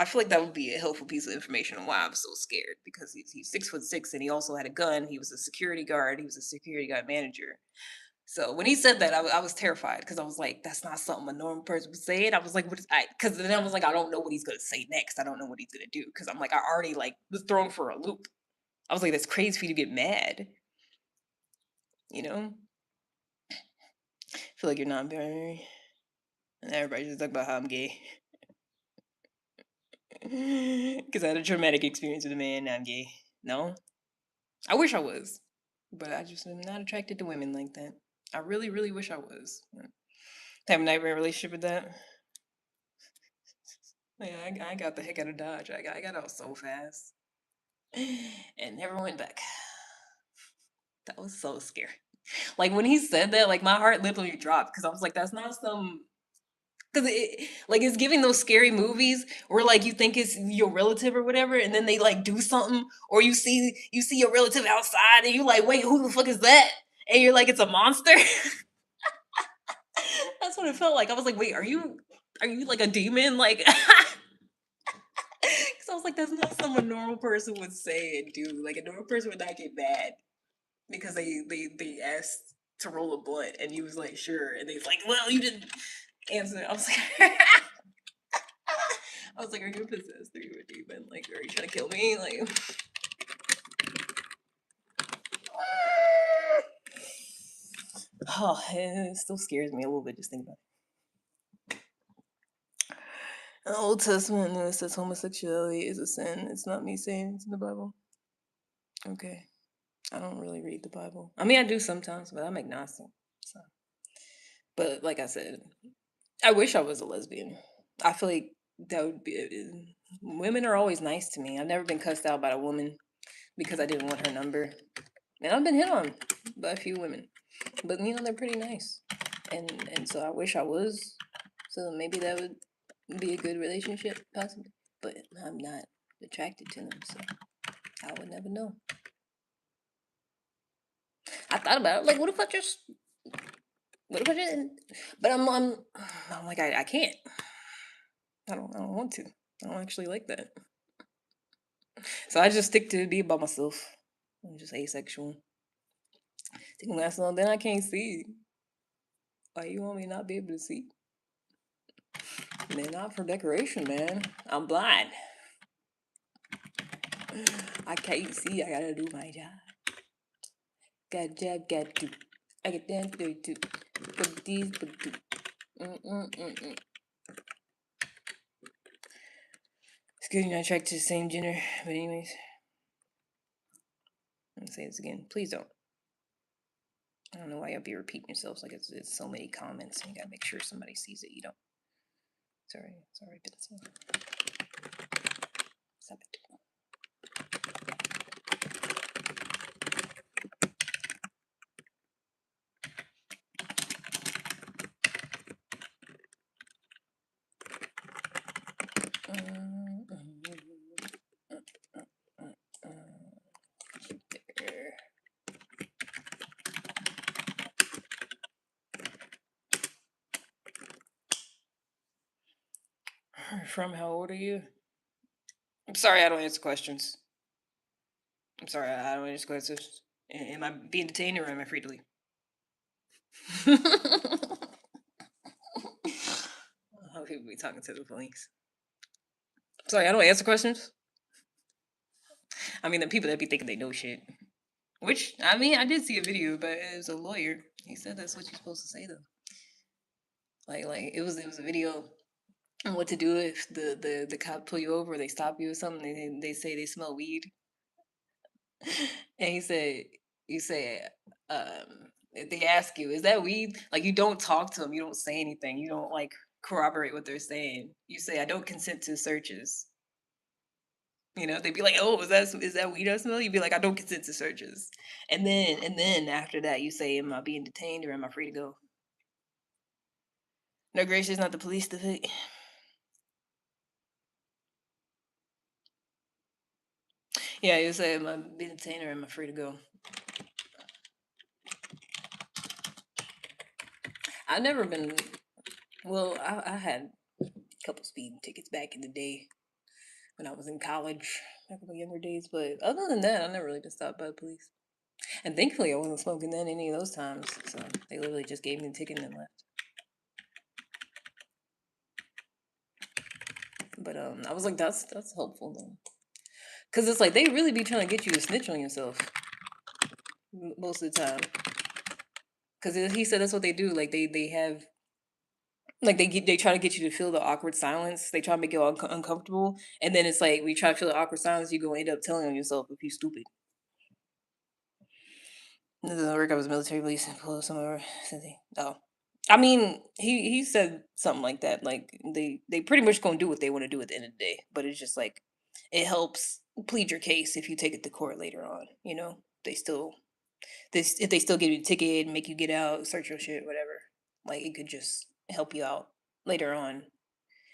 feel like that would be a helpful piece of information on why I'm so scared, because he's 6'6", and he also had a gun. He was a security guard. He was a security guard manager. So when he said that, I was terrified, because I was like, that's not something a normal person would say. And I was like, what is I? Because then I was like, I don't know what he's gonna say next. I don't know what he's gonna do, because I'm like, I already like was thrown for a loop. I was like, that's crazy for you to get mad. You know, I feel like you're non-binary, and everybody's just talking about how I'm gay. Because I had a traumatic experience with a man. Now I'm gay. No, I wish I was, but I just am not attracted to women like that. I really, really wish I was. Have a nightmare relationship with that. Yeah, I got the heck out of Dodge. I got out so fast and never went back. That was so scary. Like when he said that, like my heart literally dropped, because I was like, that's not some. Because like it's giving those scary movies where like you think it's your relative or whatever, and then they like do something, or you see your relative outside, and you like, wait, who the fuck is that? And you're like, it's a monster. That's what it felt like. I was like, wait, are you like a demon? Like, because I was like, that's not something a normal person would say and do. Like a normal person would not get mad because they asked to roll a blunt, and he was like, sure, and they was like, well, you didn't answer. I was like, I was like, are you possessed? Are you a demon? Like, are you trying to kill me? Like, oh, it still scares me a little bit just thinking about it. The Old Testament it says homosexuality is a sin. It's not me saying it's in the Bible. Okay. I don't really read the Bible. I mean, I do sometimes, but I'm agnostic. So, but like I said, I wish I was a lesbian. I feel like that would be. Women are always nice to me. I've never been cussed out by a woman because I didn't want her number, and I've been hit on by a few women, but they're pretty nice, and so I wish I was. So maybe that would be a good relationship, possibly. But I'm not attracted to them, so I would never know. I thought about it, like, what if I didn't? But I'm like, I can't. I don't want to. I don't actually like that. So I just stick to be by myself. I'm just asexual. Taking that long, then I can't see. Why you want me to not be able to see? They're not for decoration, man. I'm blind. I can't see. I gotta do my job. Got job, got to. I get dance, do too. But these, but do. Mm-mm-mm-mm. It's good you're not attracted to the same gender. But anyways, I'm gonna say this again. Please don't. I don't know why y'all be repeating yourselves. Like it's so many comments, and you gotta make sure somebody sees it. You don't. Sorry, Benson. Stop it. There. From how old are you? I'm sorry, I don't answer questions. I'm sorry, I don't answer questions. Am I being detained or am I free to leave? How people be talking to the police? Sorry, I don't answer questions. I mean, the people that be thinking they know shit. Which I mean, I did see a video, but it was a lawyer. He said that's what you're supposed to say though. Like it was a video on what to do if the cop pull you over, or they stop you or something. They say they smell weed. And you say, if they ask you, "Is that weed?" Like, you don't talk to them, you don't say anything, you don't, like, corroborate what they're saying. You say, "I don't consent to searches." You know, they'd be like, "Oh, is that weed I smell?" You'd be like, "I don't consent to searches." And then after that, you say, "Am I being detained or am I free to go?" No gracious, not the police to pick. Yeah, you say, "Am I being detained or am I free to go?" I've never been. Well, I had a couple speeding tickets back in the day when I was in college, back in my younger days. But other than that, I've never really been stopped by the police. And thankfully, I wasn't smoking then any of those times. So they literally just gave me the ticket and then left. But I was like, that's helpful though, because it's like they really be trying to get you to snitch on yourself most of the time. Because he said that's what they do. Like they have like they try to get you to feel the awkward silence. They try to make you all uncomfortable, and then it's like when you try to feel the awkward silence, you go end up telling on yourself if you stupid. It doesn't work. I was military police and pull somewhere. Oh, I mean, he said something like that. Like they pretty much gonna do what they want to do at the end of the day. But it's just like it helps plead your case if you take it to court later on. You know, this if they still give you a ticket, make you get out, search your shit, whatever. Like it could just help you out later on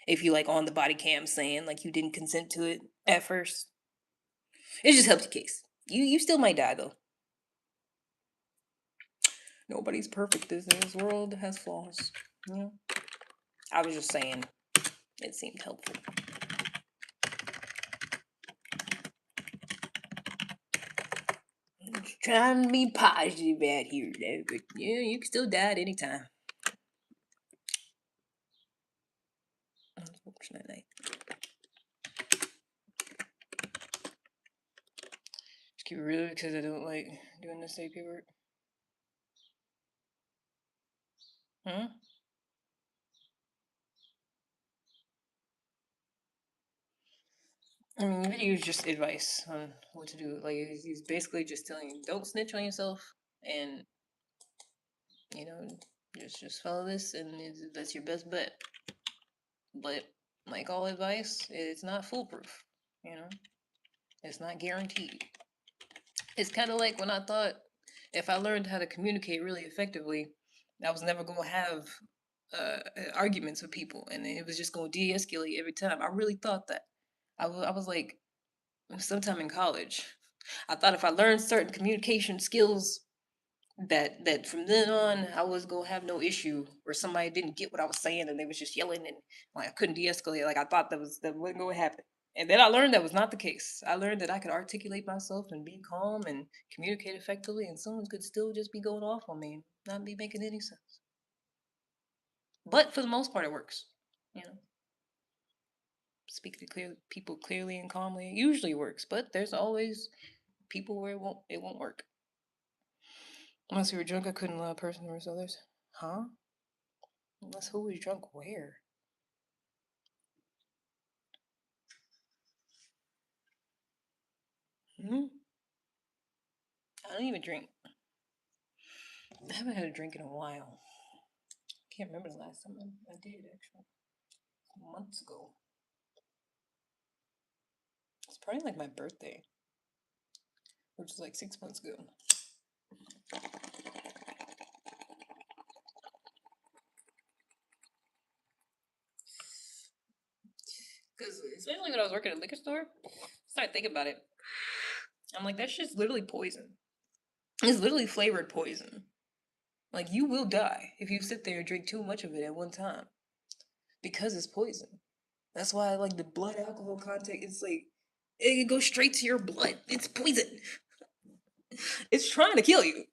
if you like on the body cam saying like you didn't consent to it at first. It just helps your case. You still might die though. Nobody's perfect. This world has flaws. You know? I was just saying it seemed helpful. I'm just trying to be positive out here, though, but yeah, you can still die at any time. Unfortunate night. Just keep it real because I don't like doing the same paperwork. Huh? I mean, the video is just advice on what to do. Like he's basically just telling you don't snitch on yourself, and you know just follow this, and that's your best bet. But like all advice, it's not foolproof. You know, it's not guaranteed. It's kind of like when I thought if I learned how to communicate really effectively, I was never going to have arguments with people, and it was just going to de-escalate every time. I really thought that. I was like, sometime in college, I thought if I learned certain communication skills, that from then on I was gonna have no issue where somebody didn't get what I was saying and they was just yelling and like I couldn't de-escalate. Like I thought that wasn't gonna happen. And then I learned that was not the case. I learned that I could articulate myself and be calm and communicate effectively, and someone could still just be going off on me and not be making any sense. But for the most part, it works. You know, speak to clear people clearly and calmly it usually works. But there's always people where it won't work. Unless we were drunk, I couldn't allow a person versus others. Huh? Unless who was drunk where? Hmm? I don't even drink. I haven't had a drink in a while. Can't remember the last time I did actually. Months ago. It's probably like my birthday, which is like 6 months ago. Because especially when I was working at a liquor store, I started thinking about it. I'm like, that shit's literally poison. It's literally flavored poison. Like you will die if you sit there and drink too much of it at one time because it's poison. That's why like the blood alcohol content is like it goes straight to your blood. It's poison. It's trying to kill you.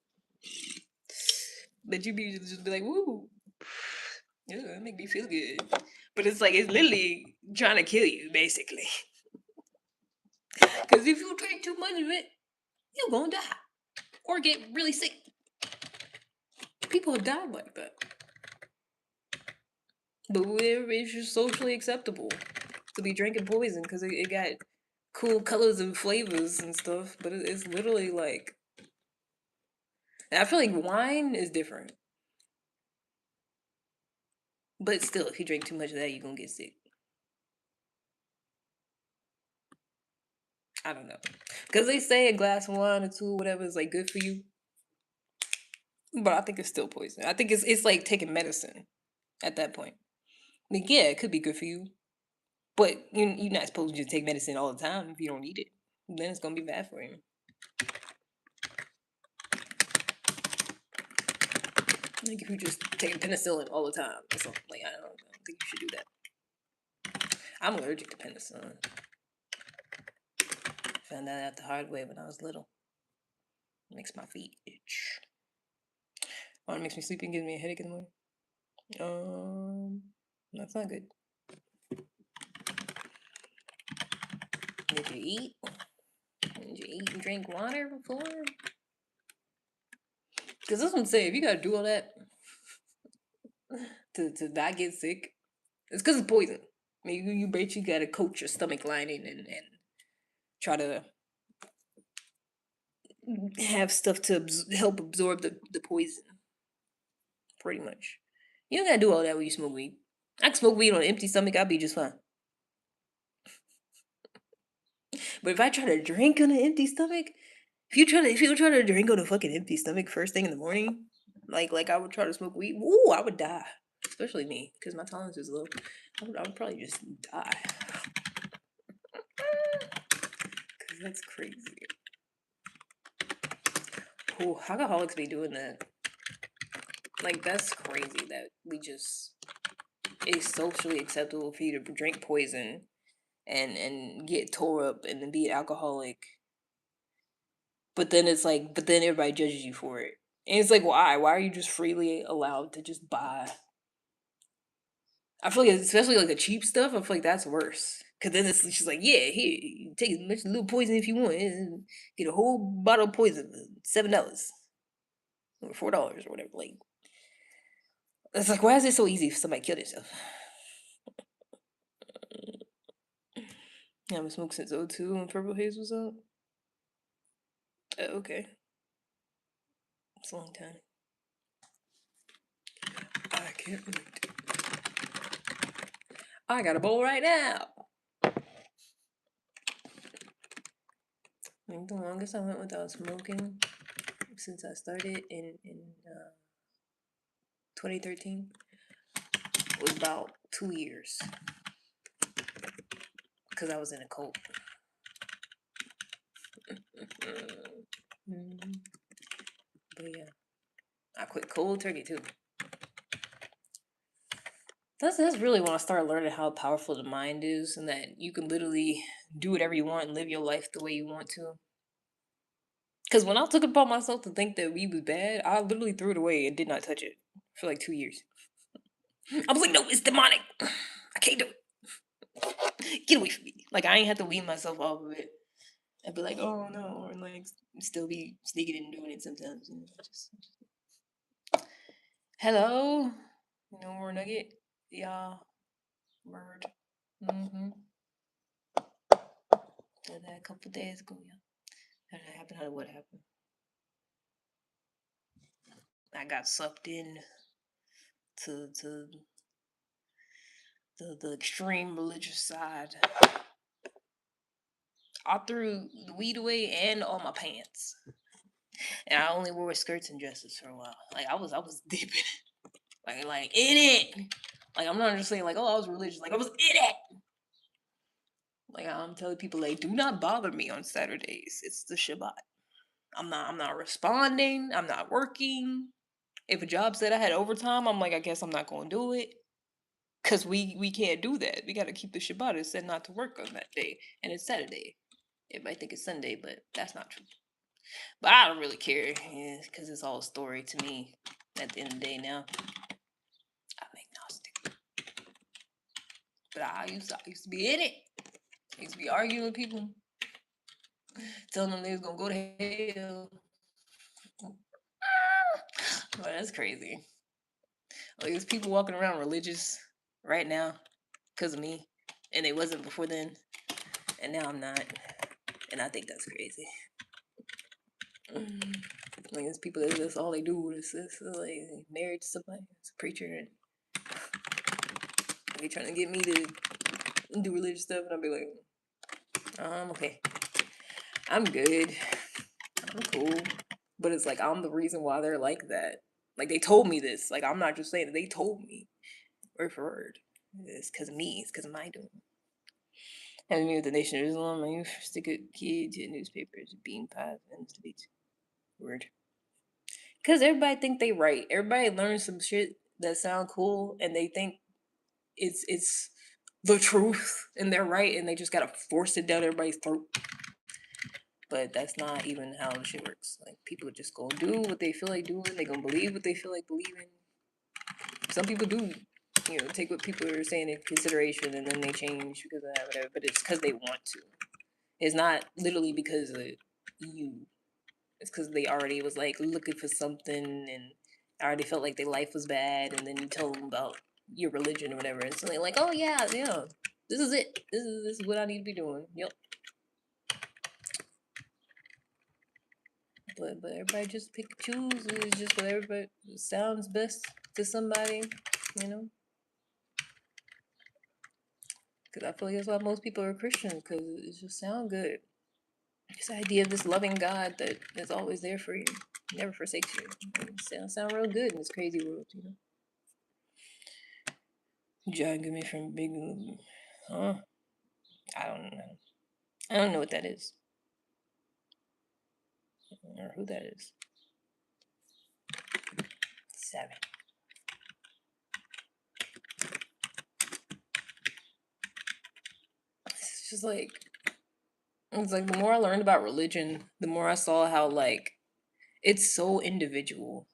But you be just be like, woo, yeah, that make me feel good. But it's like it's literally trying to kill you, basically. Because if you drink too much of it, you're gonna die or get really sick. People have died like that. But it's just socially acceptable to be drinking poison because it got cool colors and flavors and stuff, but it's literally like I feel like wine is different, but still, if you drink too much of that, you're gonna get sick. I don't know, because they say a glass of wine or two, whatever, is like good for you, but I think it's still poison. I think it's like taking medicine at that point. Like, yeah, it could be good for you, but you're not supposed to just take medicine all the time if you don't need it. Then it's gonna be bad for you. Like if you just take penicillin all the time or something. Like I don't think you should do that. I'm allergic to penicillin. Found that out the hard way when I was little. It makes my feet itch. Or it makes me sleepy and gives me a headache in the morning. That's not good. Did you eat? Did you eat and drink water before? Because that's what I'm saying. If you gotta do all that to not get sick, it's because it's poison. I mean, you basically gotta coat your stomach lining and try to have stuff to help absorb the poison. Pretty much. You don't gotta do all that when you smoke weed. I can smoke weed on an empty stomach, I'll be just fine. But if I try to drink on an empty stomach, if you try to drink on a fucking empty stomach first thing in the morning, like I would try to smoke weed, ooh, I would die. Especially me, because my tolerance is low. I would probably just die. Cause that's crazy. Ooh, alcoholics be doing that. Like that's crazy that it's socially acceptable for you to drink poison and get tore up and then be an alcoholic. But then it's like, but then everybody judges you for it. And it's like, why? Why are you just freely allowed to just buy? I feel like, especially like the cheap stuff, I feel like that's worse. Cause then it's just like, yeah, here, you take as much little poison if you want, and get a whole bottle of poison for $7 or $4 or whatever. Like, it's like, why is it so easy for somebody to kill themselves? Yeah, I've been smoking since '02 when Purple Haze was out. Okay, it's a long time. I can't wait. I got a bowl right now. I think the longest I went without smoking since I started in 2013 was about 2 years because I was in a cult. Mm, but yeah, I quit cold turkey too. That's really when I started learning how powerful the mind is, and that you can literally do whatever you want and live your life the way you want to. Because when I took it upon myself to think that weed was bad, I literally threw it away and did not touch it for like 2 years. I was like, no, it's demonic. I can't do it. Get away from me. Like I ain't have to wean myself off of it. I'd be like, oh no, or like still be sneaking and doing it sometimes. Hello, no more nugget. Yeah, word. Mm-hmm. Did that a couple days ago. Yeah. How did that happen? What happened? I got sucked in to the extreme religious side. I threw the weed away and all my pants, and I only wore skirts and dresses for a while. Like I was dipping, like in it. Like I'm not just saying like, oh, I was religious. Like I was in it. Like I'm telling people, like, do not bother me on Saturdays. It's the Shabbat. I'm not responding. I'm not working. If a job said I had overtime, I'm like, I guess I'm not gonna do it. Cause we can't do that. We gotta keep the Shabbat. It said not to work on that day. And it's Saturday. Everybody think it's Sunday, but that's not true. But I don't really care. Yeah, cause it's all a story to me at the end of the day now. I'm agnostic. But I used to be in it. I used to be arguing with people, telling them they was gonna go to hell. But that's crazy. Like there's people walking around religious right now because of me, and they wasn't before then. and now I'm not, and I think that's crazy. Like, there's people that's all they do is like married to somebody, it's a preacher, and they trying to get me to do religious stuff, and I'll be like, okay, I'm good, I'm cool. But it's like I'm the reason why they're like that. Like they told me this. Like I'm not just saying it. They told me word for word. It's because of me. It's because of my doing. Having me with the Nation of Islam, my youth, stick a kid to newspapers, bean pies, and debates. Word. Because everybody think they right. Everybody learns some shit that sound cool, and they think it's the truth, and they're right, and they just gotta force it down everybody's throat. But that's not even how the shit works. Like people just gonna do what they feel like doing. They gonna believe what they feel like believing. Some people do, take what people are saying in consideration, and then they change because of that, whatever. But it's because they want to. It's not literally because of you. It's because they already was like looking for something, and already felt like their life was bad, and then you tell them about your religion or whatever, and so they're like, oh yeah, this is it. This is what I need to be doing. Yep. But everybody just pick and choose. It's just whatever sounds best to somebody, you know. Because I feel like that's why most people are Christian, because it just sounds good. This idea of this loving God that is always there for you, never forsakes you. It sound real good in this crazy world, you know. John give me from Big, huh? I don't know. I don't know what that is, or who that is. Seven. It's just like, it's like the more I learned about religion, the more I saw how like it's so individual,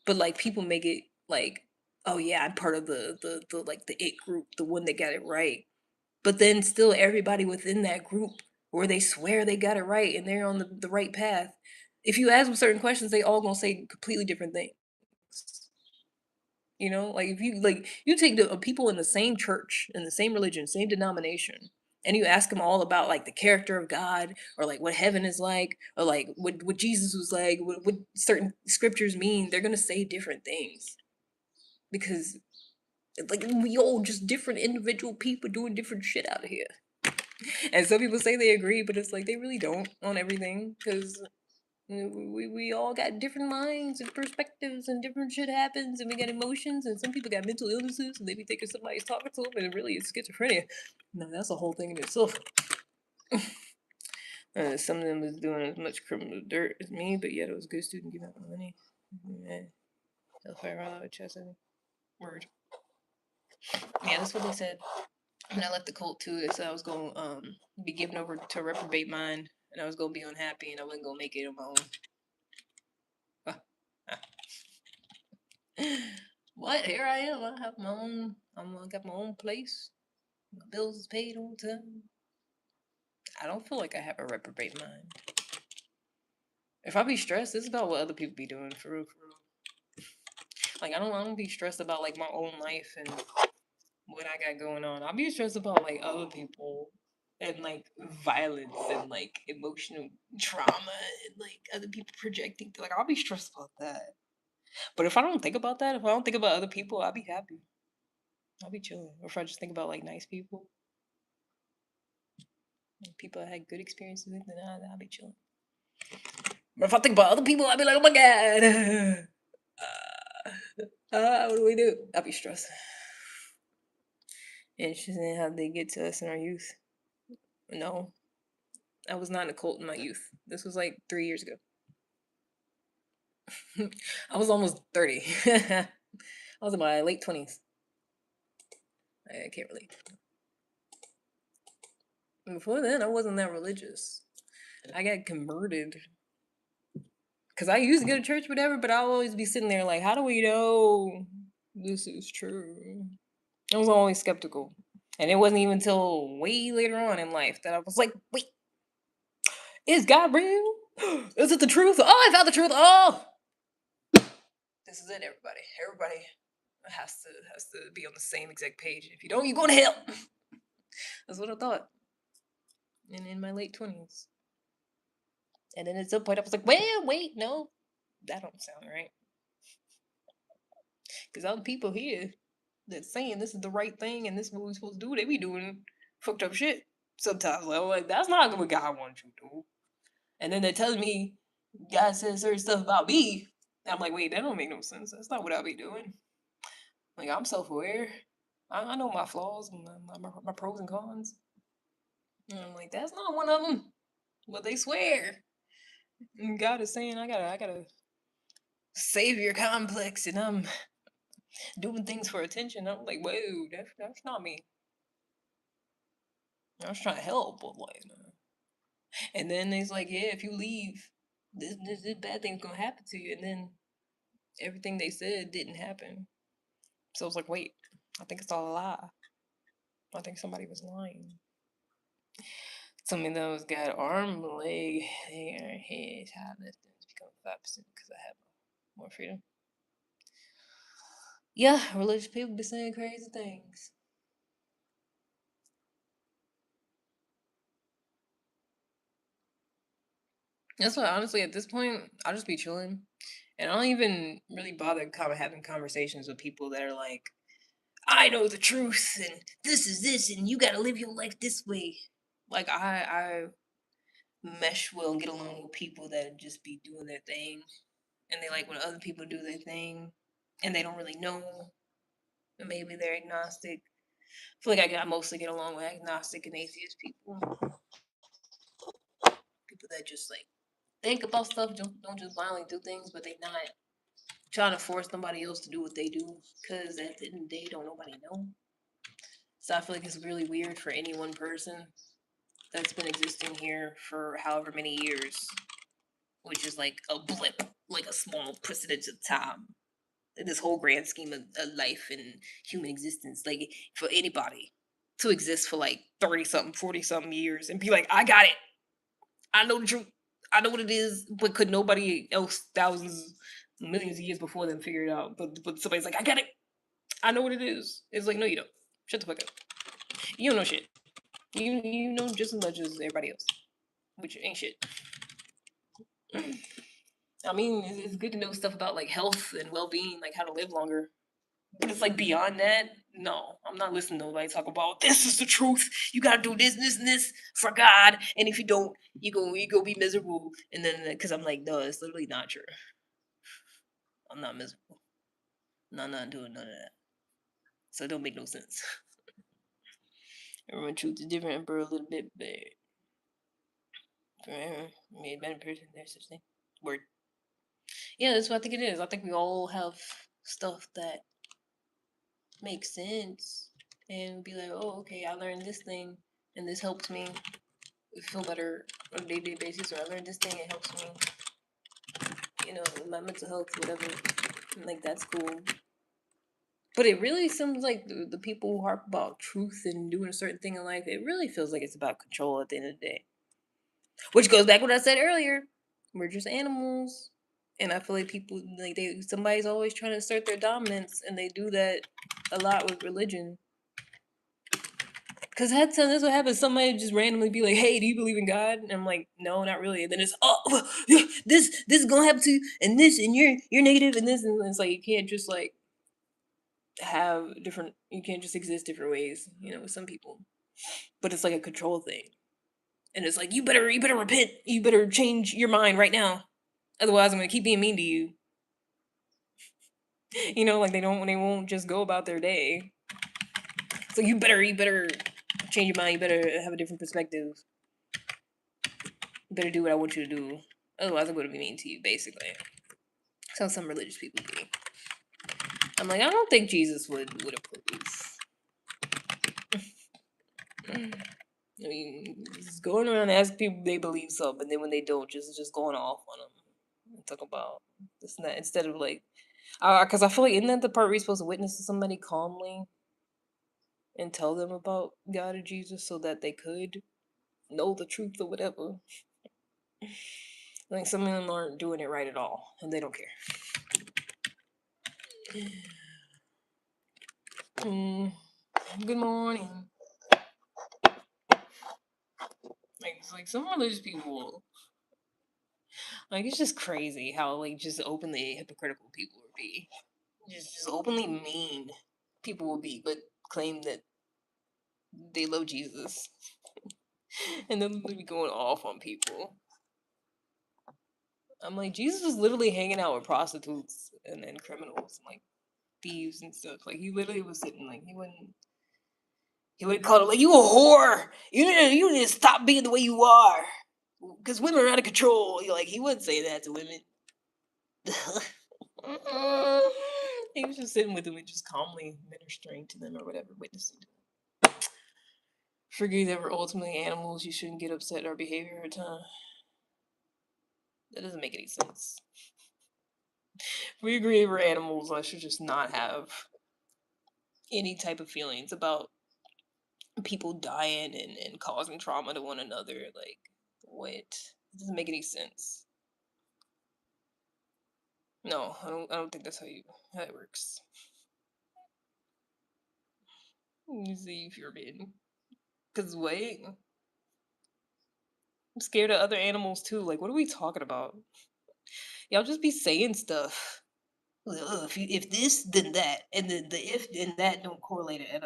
but like people make it like, oh yeah, I'm part of the like the it group, the one that got it right. But then still everybody within that group where they swear they got it right and they're on the right path. If you ask them certain questions, they all gonna say completely different things. Like if you like you take the people in the same church, in the same religion, same denomination, and you ask them all about like the character of God, or like what heaven is like, or like what Jesus was like, what certain scriptures mean, they're gonna say different things because like we all just different individual people doing different shit out of here. And some people say they agree, but it's like they really don't on everything because we all got different minds and perspectives, and different shit happens, and we got emotions, and some people got mental illnesses, and they be thinking somebody's talking to them, and it really is schizophrenia. No, that's a whole thing in itself. Some of them was doing as much criminal dirt as me, but yet it was a good student giving out money. Yeah. Hellfire all out chest, I think. Word. Yeah, that's what they said. When I left the cult too, they said I was gonna be given over to a reprobate mind, and I was gonna be unhappy, and I wasn't gonna make it on my own. What? Here I am. I have my own. I got my own place. My bills is paid on time. I don't feel like I have a reprobate mind. If I be stressed, it's about what other people be doing for real. For real. Like I don't be stressed about like my own life and what I got going on. I'll be stressed about like other people and like violence and like emotional trauma and like other people projecting. Like I'll be stressed about that. But if I don't think about that, if I don't think about other people, I'll be happy. I'll be chilling. Or if I just think about like nice people, like, people I had good experiences with, then I'll be chilling. But if I think about other people, I'll be like, oh my god. What do we do? I'll be stressed. Interesting how they get to us in our youth. No, I was not in a cult in my youth. This was like 3 years ago. I was almost 30. I was in my late 20s. I can't relate. Before then, I wasn't that religious. I got converted. Because I used to go to church, whatever, but I'll always be sitting there like, how do we know this is true? I was always skeptical. And it wasn't even until way later on in life that I was like, wait, is God real? Is it the truth? Oh, I found the truth. Oh, this is it, everybody. Everybody has to be on the same exact page. If you don't, you go to hell. That's what I thought. and in my late 20s. And then at some point I was like, well, wait, no, that don't sound right. Because other people here that's saying this is the right thing and this is what we're supposed to do, they be doing fucked up shit sometimes. Like, I'm like, that's not what God wants you to do. And then they're telling me God says certain stuff about me. And I'm like, wait, that don't make no sense. That's not what I be doing. Like, I'm self aware. I know my flaws and my pros and cons. And I'm like, that's not one of them. But they swear. And God is saying I got a savior complex and I'm doing things for attention. I'm like, whoa, that's not me. I was trying to help, but like, and then he's like, yeah, if you leave, this bad thing's gonna happen to you. And then everything they said didn't happen. So I was like, wait, I think it's all a lie. I think somebody was lying. Something that was got arm, leg, hair, head, high lifting become 5% because I have more freedom. Yeah, religious people be saying crazy things. That's why, honestly, at this point, I'll just be chilling. And I don't even really bother kind of having conversations with people that are like, I know the truth, and this, and you gotta live your life this way. Like, I mesh well and get along with people that just be doing their thing. And they like when other people do their thing, and they don't really know. And maybe they're agnostic. I feel like I mostly get along with agnostic and atheist people. People that just like think about stuff, don't just blindly do things, but they not trying to force somebody else to do what they do because at the end of the day, don't nobody know. So I feel like it's really weird for any one person that's been existing here for however many years, which is like a blip, like a small percentage of time in this whole grand scheme of life and human existence. Like for anybody to exist for like 30 something, 40 something years and be like, I got it. I know the truth. I know what it is, but could nobody else thousands, millions of years before them figure it out? But somebody's like, I got it. I know what it is. It's like, no, you don't. Shut the fuck up. You don't know shit. You know just as much as everybody else, which ain't shit. I mean, it's good to know stuff about like health and well being, like how to live longer. But it's like beyond that, no, I'm not listening to nobody talk about this is the truth. You gotta do this, and this for God, and if you don't, you go be miserable. And then because I'm like, no, it's literally not true. I'm not miserable. No, I'm not doing none of that. So it don't make no sense. Everyone truth is different, bro. A little bit, but made a better person. There's such thing. Word. Yeah, that's what I think it is. I think we all have stuff that makes sense, and be like, oh, okay, I learned this thing, and this helped me feel better on a day-to-day basis, or I learned this thing, it helps me, my mental health, whatever. Like that's cool. But it really seems like the people who harp about truth and doing a certain thing in life, it really feels like it's about control at the end of the day. Which goes back to what I said earlier. We're just animals. And I feel like people like somebody's always trying to assert their dominance, and they do that a lot with religion. Cause that's what happens. Somebody just randomly be like, "Hey, do you believe in God?" And I'm like, "No, not really." And then it's, "Oh, this is gonna happen to you, and this, and you're negative, and this," and it's like you can't just like have different. You can't just exist different ways, with some people. But it's like a control thing, and it's like you better repent. You better change your mind right now, otherwise I'm gonna keep being mean to you. Like they won't just go about their day. So you better change your mind. You better have a different perspective. You better do what I want you to do. Otherwise, I'm going to be mean to you, basically. So some religious people be. I'm like, I don't think Jesus would approve. I mean, just going around asking people they believe something, and then when they don't, just going off on them and talk about this and that instead of like, because I feel like isn't that the part where you're supposed to witness to somebody calmly and tell them about God or Jesus so that they could know the truth or whatever. Like some of them aren't doing it right at all, and they don't care. Good morning. Like it's like some religious people, like it's just crazy how like just openly hypocritical people would be. Just openly mean people will be, but claim that they love Jesus. And then they be going off on people. I'm like, Jesus was literally hanging out with prostitutes and criminals, and, like thieves and stuff. Like he literally was sitting like he wouldn't call it like you a whore. You need to stop being the way you are. Because women are out of control. Like he wouldn't say that to women. He was just sitting with them and just calmly ministering to them or whatever, witnessing to them. Forget that we're ultimately animals. You shouldn't get upset at our behavior every time. That doesn't make any sense. If we agree we're animals, I should just not have any type of feelings about people dying and causing trauma to one another. Like, what? It doesn't make any sense. No, I don't think that's how it works. You see if you're being. Cause wait, I'm scared of other animals too. Like, what are we talking about? Y'all just be saying stuff. If this, then that, and then the if and that don't correlate at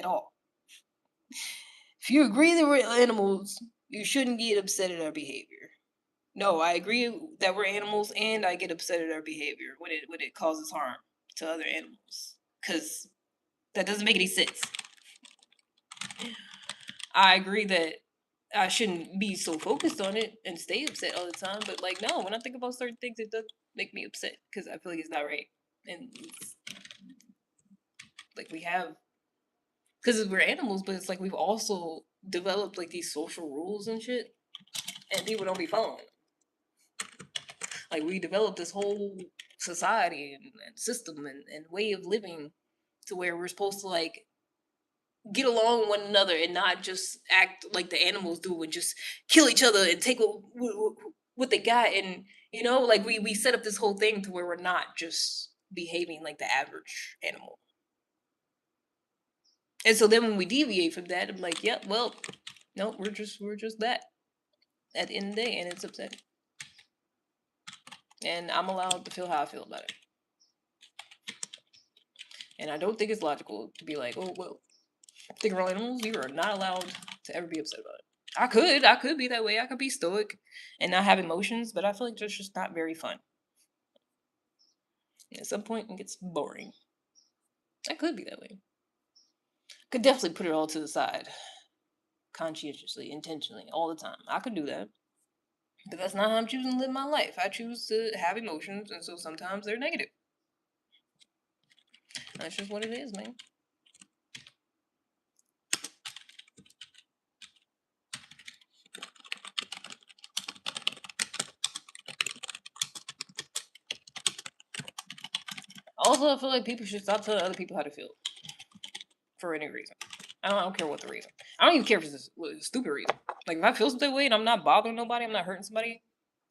all. If you agree that we're animals, you shouldn't get upset at our behavior. No, I agree that we're animals, and I get upset at our behavior when it causes harm to other animals. Cause that doesn't make any sense. I agree that I shouldn't be so focused on it and stay upset all the time. But like, no, when I think about certain things, it does make me upset because I feel like it's not right. And it's, like we have, because we're animals, but it's like we've also developed like these social rules and shit, and people don't be following. Like we developed this whole society and system and way of living to where we're supposed to like get along with one another and not just act like the animals do and just kill each other and take what they got. And like we set up this whole thing to where we're not just behaving like the average animal. And so then when we deviate from that, I'm like, yep, well, no, we're just that at the end of the day, and it's upsetting. And I'm allowed to feel how I feel about it. And I don't think it's logical to be like, oh well, think we're all animals. You are not allowed to ever be upset about it. I could be that way. I could be stoic and not have emotions, but I feel like that's just not very fun. At some point, it gets boring. I could be that way. Could definitely put it all to the side, conscientiously, intentionally, all the time. I could do that. But that's not how I'm choosing to live my life. I choose to have emotions, and so sometimes they're negative. That's just what it is, man. Also, I feel like people should stop telling other people how to feel for any reason. I don't care what the reason. I don't even care if it's a stupid reason. Like if I feel some way and I'm not bothering nobody, I'm not hurting somebody.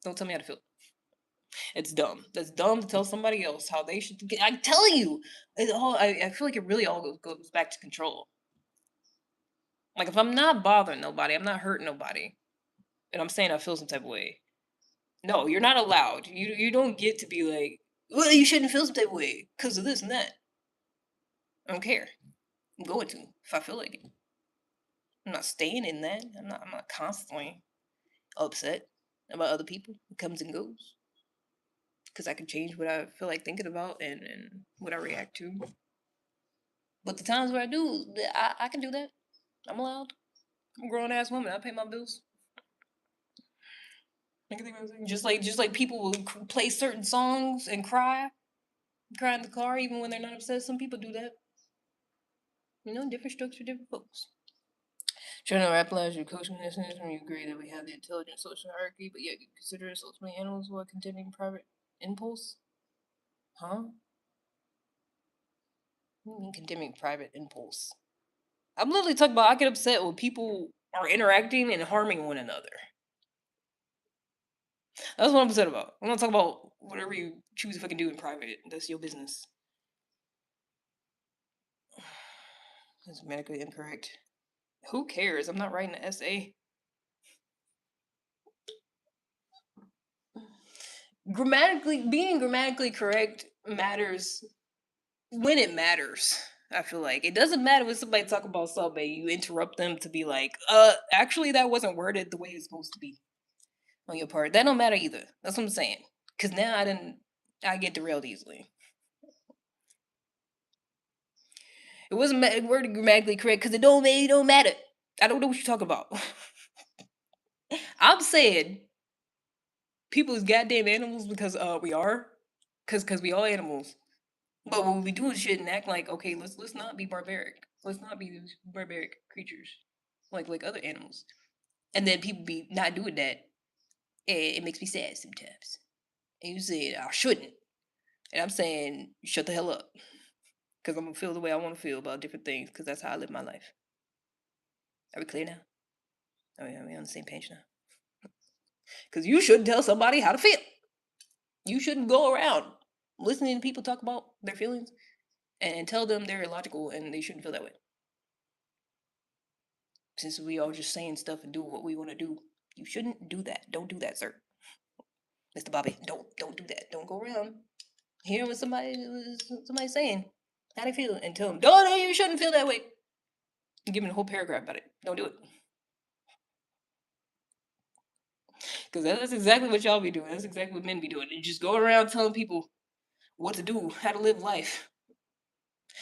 Don't tell me how to feel. It's dumb. That's dumb to tell somebody else how they should. I'm telling you, I feel like it really all goes back to control. Like if I'm not bothering nobody, I'm not hurting nobody, and I'm saying I feel some type of way. No, you're not allowed. You don't get to be like, well, you shouldn't feel some type of way because of this and that. I don't care. I'm going to if I feel like it. I'm not staying in that. I'm not constantly upset about other people. It comes and goes because I can change what I feel like thinking about and what I react to. But the times where I do, I can do that. I'm allowed. I'm a grown ass woman. I pay my bills. Just like people will play certain songs and cry in the car even when they're not upset. Some people do that. Different strokes for different folks. Trying to rapidly your coaching listeners when you agree that we have the intelligent social hierarchy, but yet you consider us ultimately animals who are contending private impulse? Huh? What do you mean condemning private impulse? I'm literally talking about I get upset when people are interacting and harming one another. That's what I'm upset about. I'm not talking about whatever you choose if I can do in private. That's your business. That's medically incorrect. Who cares? I'm not writing an essay. being grammatically correct matters when it matters. I feel like it doesn't matter when somebody talk about something, you interrupt them to be like, actually that wasn't worded the way it's supposed to be on your part. That don't matter either. That's what I'm saying. Cause now I get derailed easily. It wasn't worded grammatically correct because it don't matter. I don't know what you're talking about. I'm saying people is goddamn animals because we are. Cause we all animals. But when we do shit and act like, okay, let's not be barbaric. Let's not be these barbaric creatures like other animals. And then people be not doing that. It makes me sad sometimes. And you say I shouldn't. And I'm saying shut the hell up. Cause I'm gonna feel the way I want to feel about different things. Cause that's how I live my life. Are we clear now? Are we on the same page now? Cause you shouldn't tell somebody how to feel. You shouldn't go around listening to people talk about their feelings and tell them they're illogical and they shouldn't feel that way. Since we all just saying stuff and do what we want to do, you shouldn't do that. Don't do that, sir. Mr. Bobby, don't do that. Don't go around hearing what somebody's saying, how they feel, and tell them, no, you shouldn't feel that way. And give them a whole paragraph about it. Don't do it. Because that's exactly what y'all be doing. That's exactly what men be doing. They just go around telling people what to do, how to live life.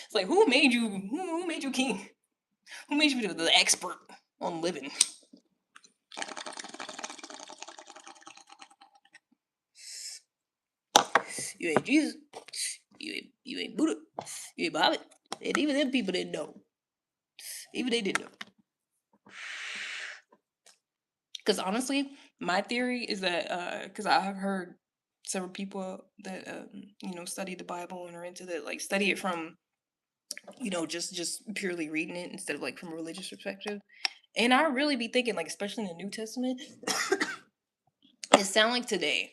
It's like, who made you? Who made you king? Who made you the expert on living? You ain't Jesus. You ain't Buddha. You ain't Muhammad. And even them people didn't know. Even they didn't know. Because honestly, my theory is that because I have heard several people that study the Bible and are into that, like study it from just purely reading it instead of like from a religious perspective. And I really be thinking like, especially in the New Testament, it sound like today,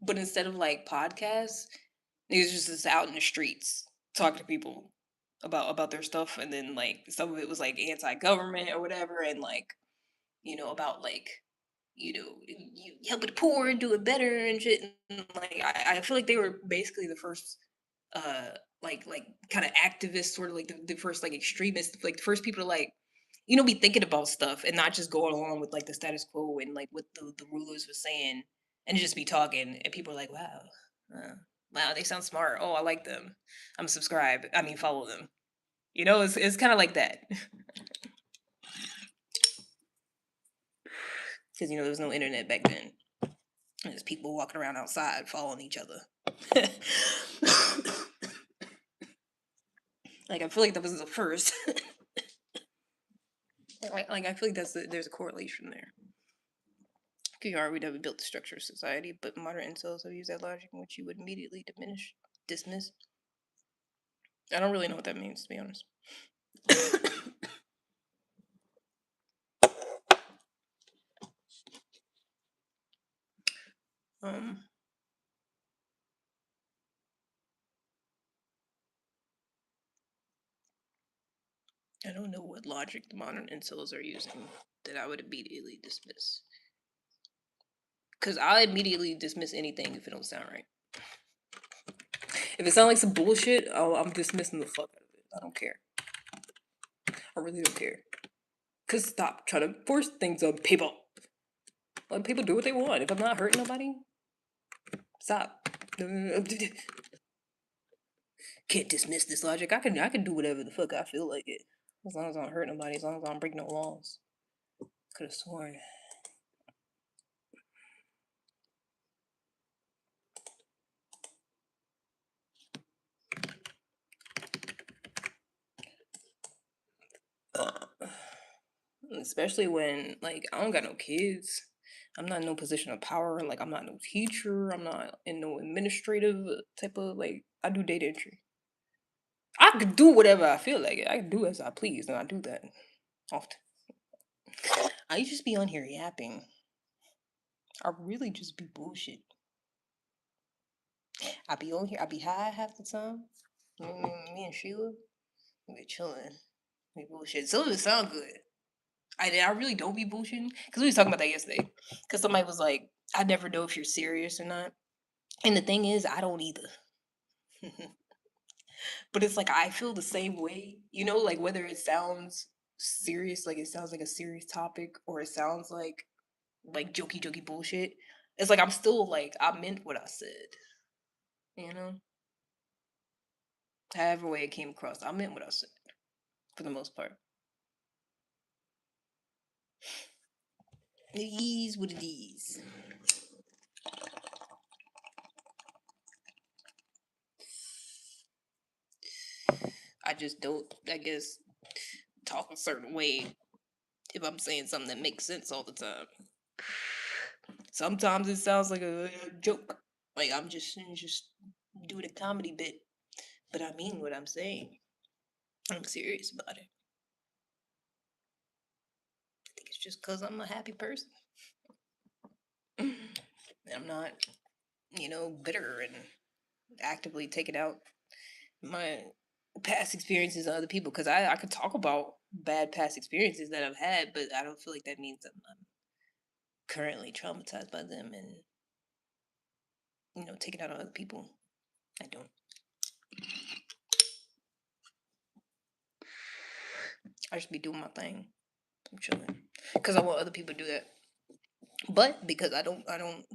but instead of like podcasts, niggas just out in the streets talking to people about their stuff, and then like some of it was like anti-government or whatever, and like about like you helping the poor and doing better and shit. And like I feel like they were basically the first uh like kind of activists, sort of like the first like extremists, like the first people to like be thinking about stuff and not just going along with like the status quo and like what the rulers were saying, and just be talking and people are like, wow, uh, wow, they sound smart, oh, I like them, I'm subscribe, I mean follow them. It's kind of like that. Because there was no internet back then. There's people walking around outside following each other. Like I feel like that was the first. Like I feel like there's a correlation there. QR would have built the structure of society, but modern incels have used that logic in which you would immediately dismiss. I don't really know what that means, to be honest. um, I don't know what logic the modern incels are using that I would immediately dismiss. Because I immediately dismiss anything if it don't sound right. If it sounds like some bullshit, I'm dismissing the fuck out of it. I don't care. I really don't care. Cause stop trying to force things on people. Let people do what they want. If I'm not hurting nobody, stop. Can't dismiss this logic. I can do whatever the fuck I feel like it. As long as I don't hurt nobody, as long as I don't break no laws. Could have sworn. Especially when like I don't got no kids. I'm not in no position of power. Like I'm not no teacher. I'm not in no administrative type of like I do data entry. I could do whatever I feel like it. I can do as I please, and I do that often. I just be on here yapping. I really just be bullshit. I be on here. I be high half the time. Me and Sheila, we be chilling. We bullshit. Some of it sound good. I really don't be bullshitting because we was talking about that yesterday. Because somebody was like, "I never know if you're serious or not." And the thing is, I don't either. But it's like I feel the same way, like whether it sounds serious, like it sounds like a serious topic, or it sounds like jokey jokey bullshit. It's like I'm still like I meant what I said, you know? However way it came across, I meant what I said for the most part. It is what it is. I just don't, I guess, talk a certain way if I'm saying something that makes sense all the time. Sometimes it sounds like a joke. Like I'm just doing a comedy bit, but I mean what I'm saying. I'm serious about it. I think it's just because I'm a happy person. And I'm not, bitter and actively taking out my past experiences on other people. Because I could talk about bad past experiences that I've had, but I don't feel like that means that I'm currently traumatized by them and, taking out on other people. I don't. I just be doing my thing. I'm chilling. Because I want other people to do that. But because I don't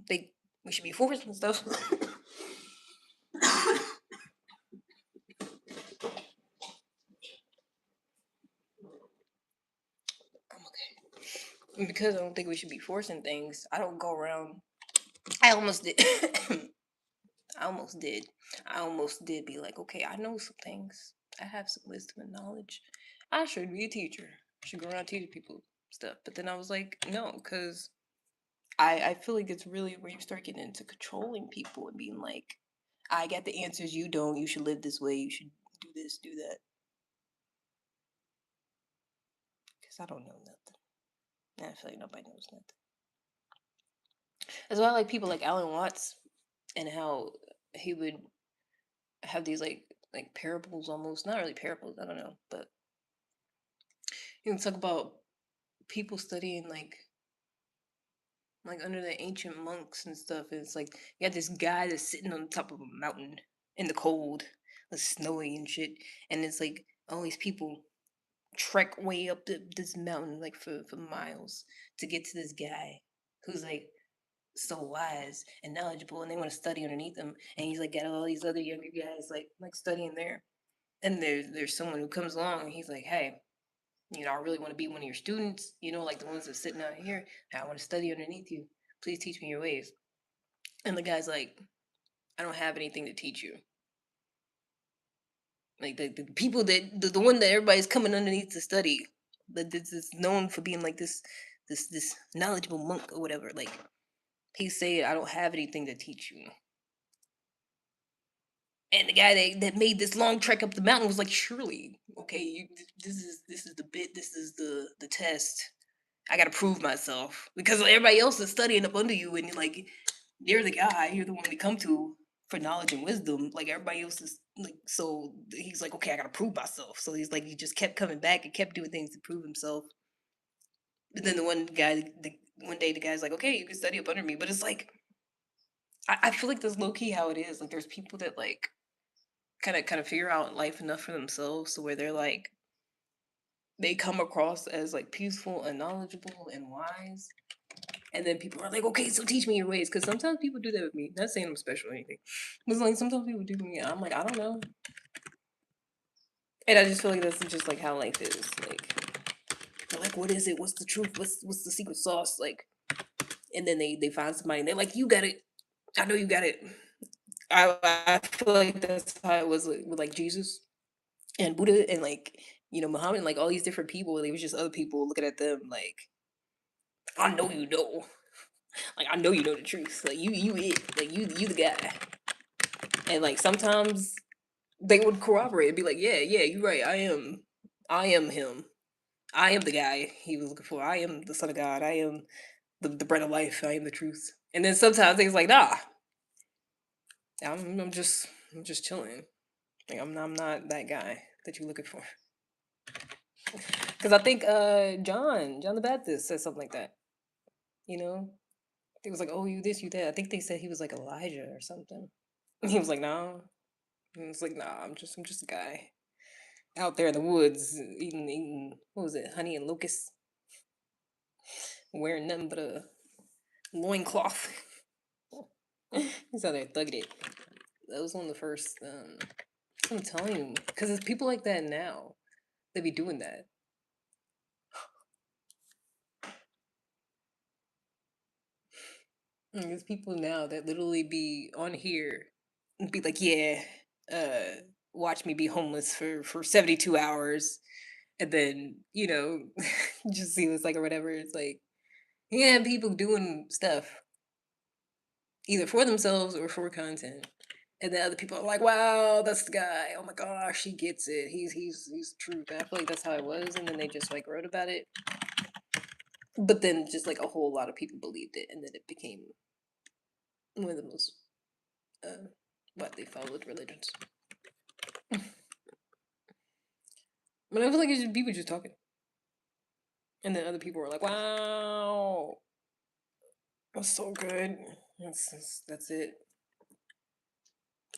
think we should be forcing stuff. I'm okay. Because I don't think we should be forcing things. I don't go around. I almost did. I almost did. I almost did be like, okay, I know some things. I have some wisdom and knowledge. I should be a teacher. I should go around teaching people stuff. But then I was like, no, because I feel like it's really where you start getting into controlling people and being like, I got the answers, you don't. You should live this way. You should do this, do that. Because I don't know nothing. And I feel like nobody knows nothing. That's why I like people like Alan Watts and how he would have these like parables almost. Not really parables, I don't know. But he would talk about people studying like under the ancient monks and stuff. And it's like you got this guy that's sitting on top of a mountain in the cold, it's snowy and shit. And it's like all these people trek way up this mountain like for miles to get to this guy who's like so wise and knowledgeable, and they want to study underneath him. And he's like got all these other younger guys like studying there. And there's someone who comes along and he's like, hey, I really want to be one of your students, like the ones that's sitting out here. I want to study underneath you. Please teach me your ways. And the guy's like, I don't have anything to teach you. Like the people that the one that everybody's coming underneath to study, that this is known for being like this knowledgeable monk or whatever. Like he said, I don't have anything to teach you. And the guy that made this long trek up the mountain was like, surely, okay, this is the bit, this is the test. I gotta prove myself because everybody else is studying up under you, and like you're the guy, you're the one we come to for knowledge and wisdom. Like everybody else is like, so he's like, okay, I gotta prove myself. So he's like, he just kept coming back and kept doing things to prove himself. But then one day the guy's like, okay, you can study up under me. But it's like, I feel like that's low key how it is. Like there's people that like kind of figure out life enough for themselves to where they're like they come across as like peaceful and knowledgeable and wise. And then people are like, okay, so teach me your ways. Because sometimes people do that with me. Not saying I'm special or anything. But it's like sometimes people do me. And I'm like, I don't know. And I just feel like that's just like how life is. Like, they're like, what is it? What's the truth? What's the secret sauce? Like, and then they find somebody and they're like, you got it. I know you got it. I feel like that's how it was with like Jesus and Buddha and like Muhammad and like all these different people. It was just other people looking at them like, I know you know. Like I know you know the truth. Like you it. Like you the guy. And like sometimes they would corroborate and be like, yeah, yeah, you're right. I am him. I am the guy he was looking for. I am the son of God. I am the bread of life. I am the truth. And then sometimes he's like, nah, I'm just chilling. Like I'm not that guy that you're looking for. Because I think John the Baptist said something like that. You know, They was like, "Oh, you this, you that." I think they said he was like Elijah or something. He was like, "No." He was like, "Nah, I'm just a guy out there in the woods eating what was it, honey and locusts, wearing nothing but a loincloth." He's out there thugging it. That was one of the first. I'm telling you, because it's people like that now that be doing that. There's people now that literally be on here and be like, "Yeah, uh, watch me be homeless for 72 hours," and then just see what's like or whatever. It's like, yeah, people doing stuff either for themselves or for content. And then other people are like, "Wow, that's the guy. Oh my gosh, he gets it. He's true." I feel like that's how it was, and then they just like wrote about it. But then just like a whole lot of people believed it, and then it became one of the most uh, widely followed religions. But I feel like it's just people just talking, and then other people were like, "Wow, that's so good." That's it.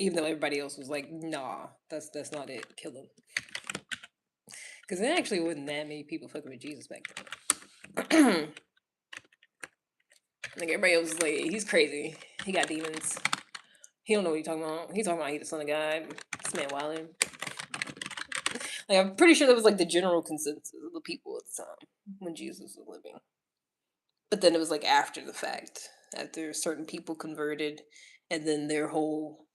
Even though everybody else was like, "Nah, that's not it. Kill him." Because there actually wasn't that many people fucking with Jesus back then. Like everybody else was like, "He's crazy. He got demons. He don't know what he's talking about. He's talking about he the son of God. This man wilding." Like I'm pretty sure that was like the general consensus of the people at the time when Jesus was living. But then it was like after the fact, after certain people converted, and then their whole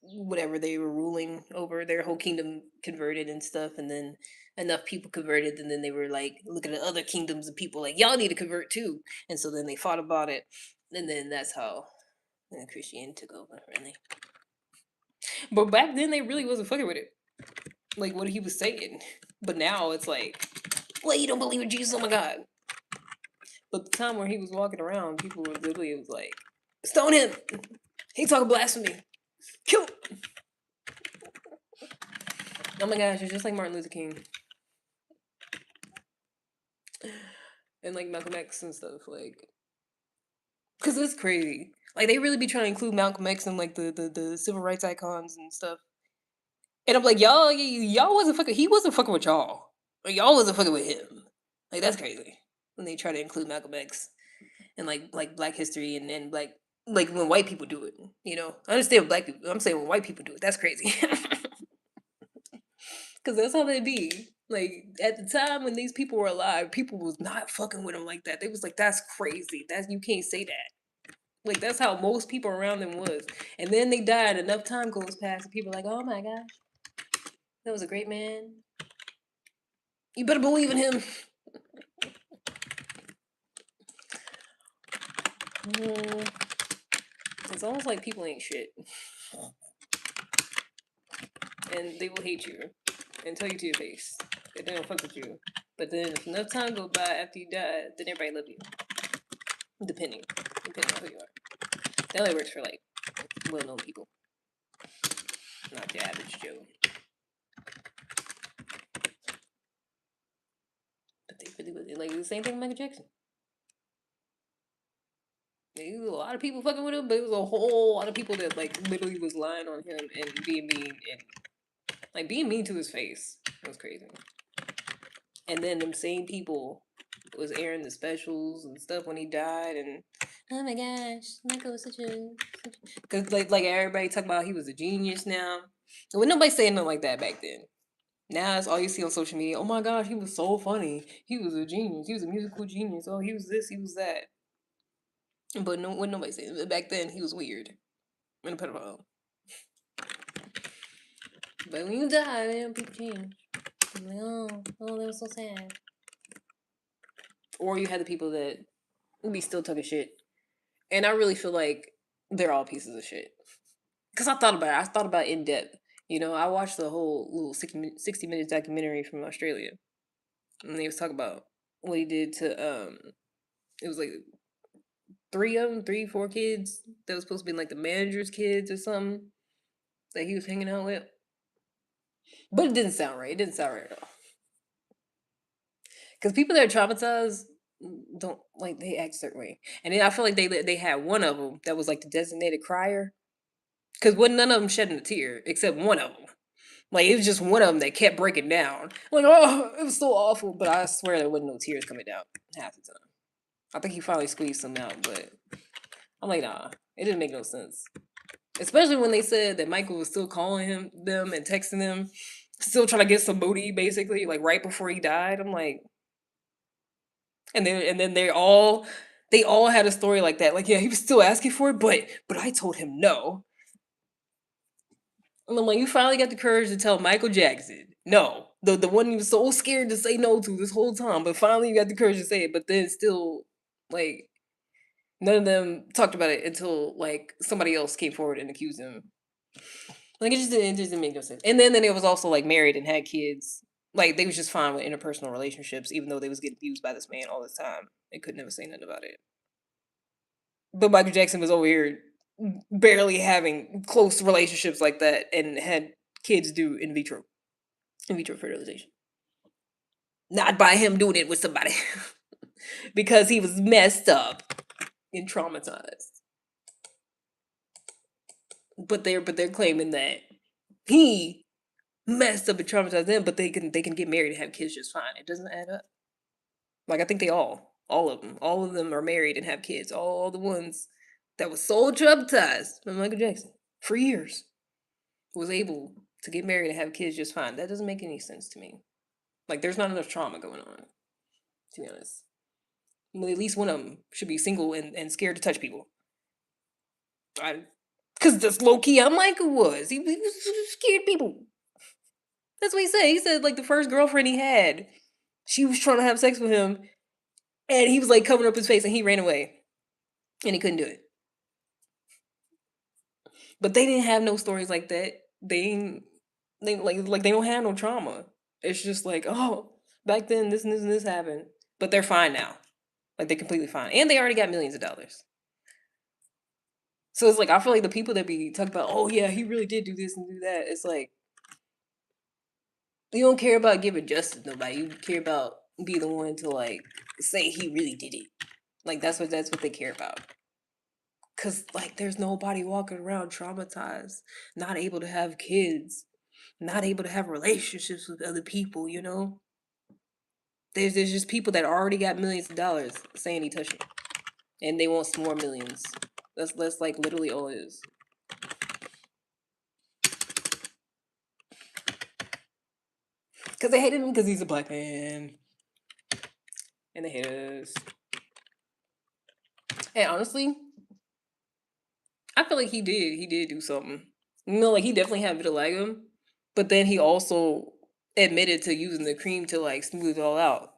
whatever they were ruling over, their whole kingdom converted and stuff, and then enough people converted, and then they were like looking at other kingdoms of people like y'all need to convert too, and so then they fought about it, and then that's how Christianity took over, really. But back then they really wasn't fucking with it, like what he was saying. But now it's like, well, you don't believe in Jesus? Oh my god! But the time where he was walking around, people were literally it was like, stone him. He talking blasphemy. Kill him. Oh my gosh, it's just like Martin Luther King and like Malcolm X and stuff. Like, cause it's crazy. Like they really be trying to include Malcolm X and like the civil rights icons and stuff. And I'm like, y'all wasn't fucking. He wasn't fucking with y'all. Like, y'all wasn't fucking with him. Like that's crazy. When they try to include Malcolm X and like Black history and like when white people do it. I understand black people. I'm saying when white people do it, that's crazy. Cause that's how they be. Like at the time when these people were alive, people was not fucking with them like that. They was like, "That's crazy. That's you can't say that." Like that's how most people around them was. And then they died. Enough time goes past, and people are like, "Oh my gosh, that was a great man. You better believe in him." Mm, it's almost like people ain't shit, and they will hate you and tell you to your face that they don't fuck with you. But then if enough time goes by after you die, then everybody love you. Depending on who you are. That only works for like well-known people, not the average Joe. But they really was like the same thing with Michael Jackson. There was a lot of people fucking with him, but it was a whole lot of people that like literally was lying on him and being mean and like being mean to his face. It was crazy. And then them same people was airing the specials and stuff when he died and oh my gosh, Michael was because like everybody talk about he was a genius now. And when nobody saying nothing like that back then. Now it's all you see on social media. Oh my gosh, he was so funny. He was a genius. He was a musical genius. Oh, he was this, he was that. But no, when nobody said back then, he was weird and a pedophile. But when you die, man, people change. I'm like, oh, that was so sad. Or you had the people that would be still talking shit, and I really feel like they're all pieces of shit. Cause I thought about it. I thought about it in depth. I watched the whole little 60 minutes documentary from Australia, and they was talking about what he did to it was like three of them, three, four kids that was supposed to be like the manager's kids or something that he was hanging out with. But it didn't sound right. It didn't sound right at all. Because people that are traumatized, don't like they act a certain way. And then I feel like they had one of them that was like the designated crier because wasn't none of them shedding a tear except one of them. Like it was just one of them that kept breaking down. Like oh, it was so awful, but I swear there wasn't no tears coming down half the time. I think he finally squeezed some out, but I'm like nah, it didn't make no sense. Especially when they said that Michael was still calling them and texting them, still trying to get some booty, basically, like right before he died. I'm like, and then they all had a story like that. Like, yeah, he was still asking for it, but I told him no. And I'm like, you finally got the courage to tell Michael Jackson no. The one you was so scared to say no to this whole time, but finally you got the courage to say it, but then still like none of them talked about it until like somebody else came forward and accused him. Like it just didn't make no sense. And then it was also like married and had kids. Like they was just fine with interpersonal relationships, even though they was getting abused by this man all the time. They could never say nothing about it. But Michael Jackson was over here barely having close relationships like that and had kids do in vitro fertilization. Not by him doing it with somebody. Because he was messed up and traumatized. But they're claiming that he messed up and traumatized them, but they can get married and have kids just fine. It doesn't add up. Like I think all of them are married and have kids. All the ones that was so traumatized by Michael Jackson for years was able to get married and have kids just fine. That doesn't make any sense to me. Like there's not enough trauma going on, to be honest. Well, at least one of them should be single and scared to touch people. Because that's low key how Michael was. He was scared of people. That's what he said. He said like the first girlfriend he had, she was trying to have sex with him, and he was like covering up his face, and he ran away, and he couldn't do it. But they didn't have no stories like that. They ain't, they like they don't have no trauma. It's just like oh, back then this and this and this happened, but they're fine now. Like they're completely fine, and they already got millions of dollars. So it's like I feel like the people that be talking about, oh yeah, he really did do this and do that. It's like you don't care about giving justice to nobody. You care about be the one to like say he really did it. Like that's what they care about. Cause like there's nobody walking around traumatized, not able to have kids, not able to have relationships with other people, you know? There's just people that already got millions of dollars saying he touched it. And they want some more millions. That's like literally all it is. Cause they hated him because he's a black man. And they hate us. And honestly, I feel like he did do something. You know, like he definitely had vitiligo, but then he also admitted to using the cream to like smooth it all out.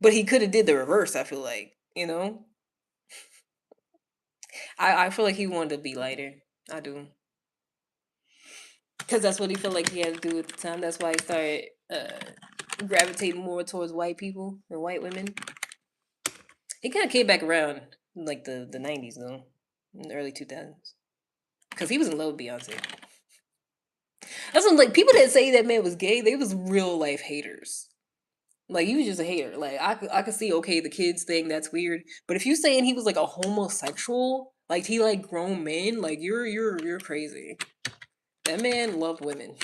But he could have did the reverse, I feel like, you know? I feel like he wanted to be lighter. I do. Because that's what he felt like he had to do at the time. That's why he started gravitating more towards white people and white women. He kind of came back around in like the 90s, though, in the early 2000s. Because he was in love with Beyonce. That's what, like, people that say that man was gay, they was real life haters. Like, he was just a hater. Like, I could see, okay, the kids thing, that's weird. But if you saying he was like a homosexual, like he like grown men, like you're crazy. That man loved women.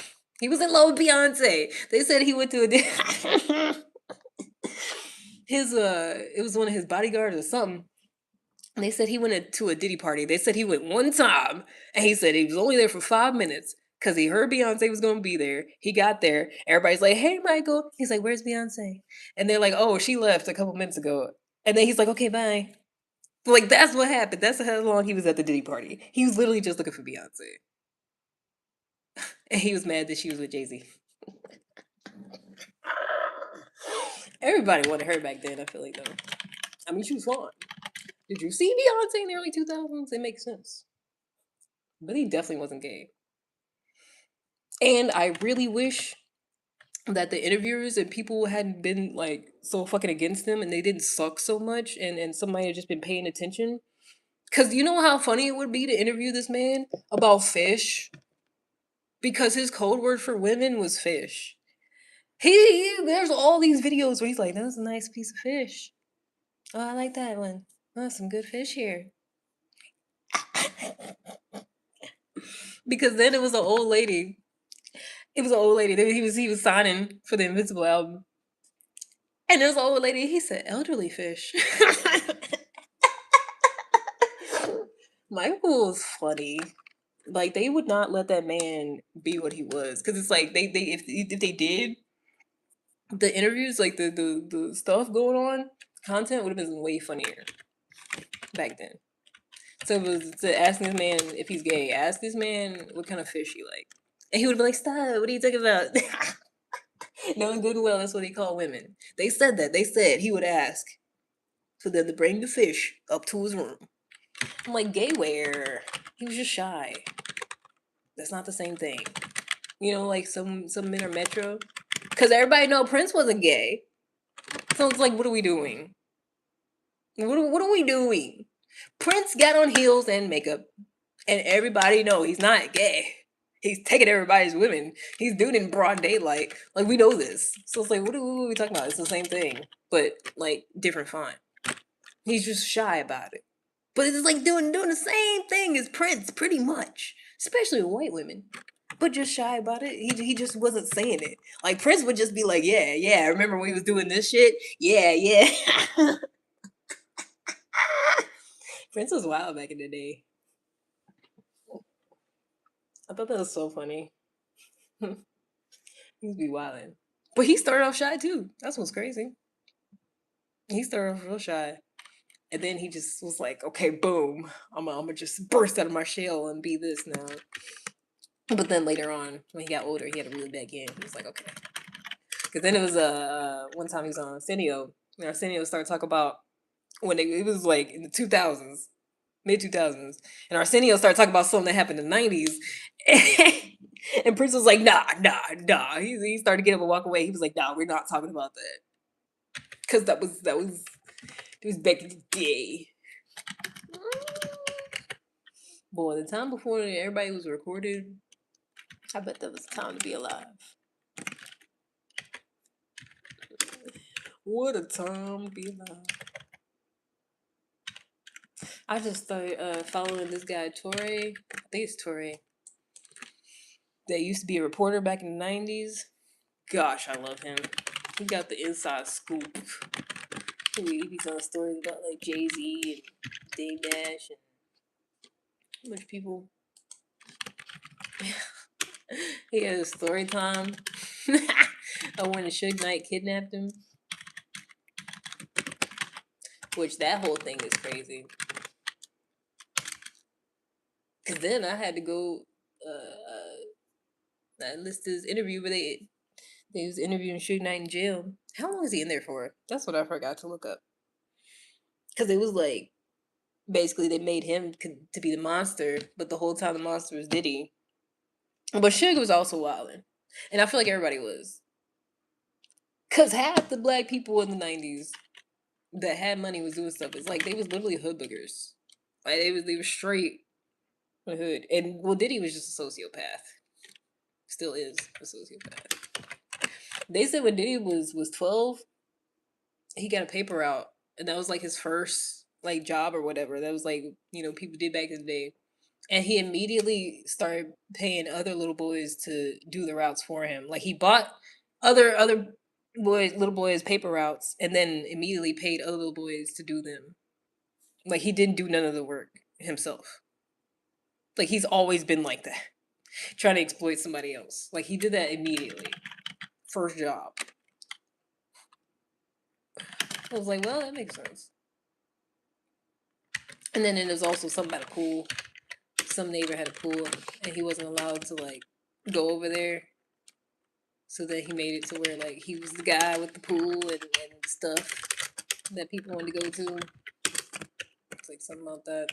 He was in love with Beyonce. They said he went to a his it was one of his bodyguards or something. And they said he went to a Diddy party. They said he went one time, and he said he was only there for 5 minutes because he heard Beyonce was going to be there. He got there. Everybody's like, "Hey, Michael." He's like, "Where's Beyonce?" And they're like, "Oh, she left a couple minutes ago." And then he's like, "Okay, bye." Like that's what happened. That's how long he was at the Diddy party. He was literally just looking for Beyonce, and he was mad that she was with Jay Z. Everybody wanted her back then. I feel like though. I mean, she was fine. Did you see Beyonce in the early 2000s? It makes sense. But he definitely wasn't gay. And I really wish that the interviewers and people hadn't been like so fucking against him and they didn't suck so much and somebody had just been paying attention. Cause you know how funny it would be to interview this man about fish? Because his code word for women was fish. There's all these videos where he's like, "That was a nice piece of fish. Oh, I like that one. Oh, some good fish here." Because then it was an old lady. It was an old lady. He was signing for the Invincible album, and there was an old lady. He said, "Elderly fish." Michael was funny. Like they would not let that man be what he was, because it's like they if they did the interviews, like the stuff going on, content would have been way funnier back then. So it was to ask this man if he's gay. Ask this man what kind of fish he like, and he would be like, "Stop! What are you talking about?" Knowing good and well that's what he called women. They said that. They said he would ask for them to bring the fish up to his room. I'm like, gay where? He was just shy. That's not the same thing. Like some men are metro. Because everybody know Prince wasn't gay. So it's like, what are we doing? What are we doing? Prince got on heels and makeup. And everybody know he's not gay. He's taking everybody's women. He's doing it in broad daylight. Like, we know this. So it's like, what are we talking about? It's the same thing. But, like, different font. He's just shy about it. But it's like doing the same thing as Prince, pretty much. Especially with white women. But just shy about it. He just wasn't saying it. Like, Prince would just be like, yeah, yeah, remember when he was doing this shit? Yeah, yeah. Prince was wild back in the day. I thought that was so funny. He'd be wilding. But he started off shy too. That's what's crazy. He started off real shy. And then he just was like, okay, boom. I'm gonna just burst out of my shell and be this now. But then later on, when he got older, he had a really bad game. He was like, okay. Because then it was one time he was on Arsenio. And Arsenio started talking about when it was like in the 2000s, mid 2000s. And Arsenio started talking about something that happened in the 90s. And Prince was like, nah, nah, nah. He started to get up and walk away. He was like, nah, we're not talking about that. Because it was back in the day. Boy, the time before everybody was recorded, I bet that was time to be alive. What a time to be alive. I just started following this guy, Torre. I think it's Torre. That used to be a reporter back in the 90s. Gosh, I love him. He got the inside scoop. He be telling stories about like Jay-Z and Dame Dash and a bunch of people. He had a story time of when the Suge Knight kidnapped him. Which that whole thing is crazy. Cause then I had to go I listed this interview where they was interviewing Suge Knight in jail. How long is he in there for? That's what I forgot to look up. Cause it was like basically they made him to be the monster, but the whole time the monster was Diddy. But Suge was also wilding, and I feel like everybody was. Cause half the black people in the 90s that had money was doing stuff. It's like they was literally hood boogers. Like they were straight from the hood. And well, Diddy was just a sociopath. Still is a sociopath. They said when Diddy was 12, he got a paper out, and that was like his first like job or whatever. That was like people did back in the day, and he immediately started paying other little boys to do the routes for him. Like he bought other little boys paper routes, and then immediately paid other little boys to do them. Like he didn't do none of the work himself. Like he's always been like that, trying to exploit somebody else. Like he did that immediately, first job. I was like, well, that makes sense. And then there's also something about a pool. Some neighbor had a pool, and he wasn't allowed to like go over there. So then he made it to where like he was the guy with the pool and stuff that people wanted to go to. It's like something about that.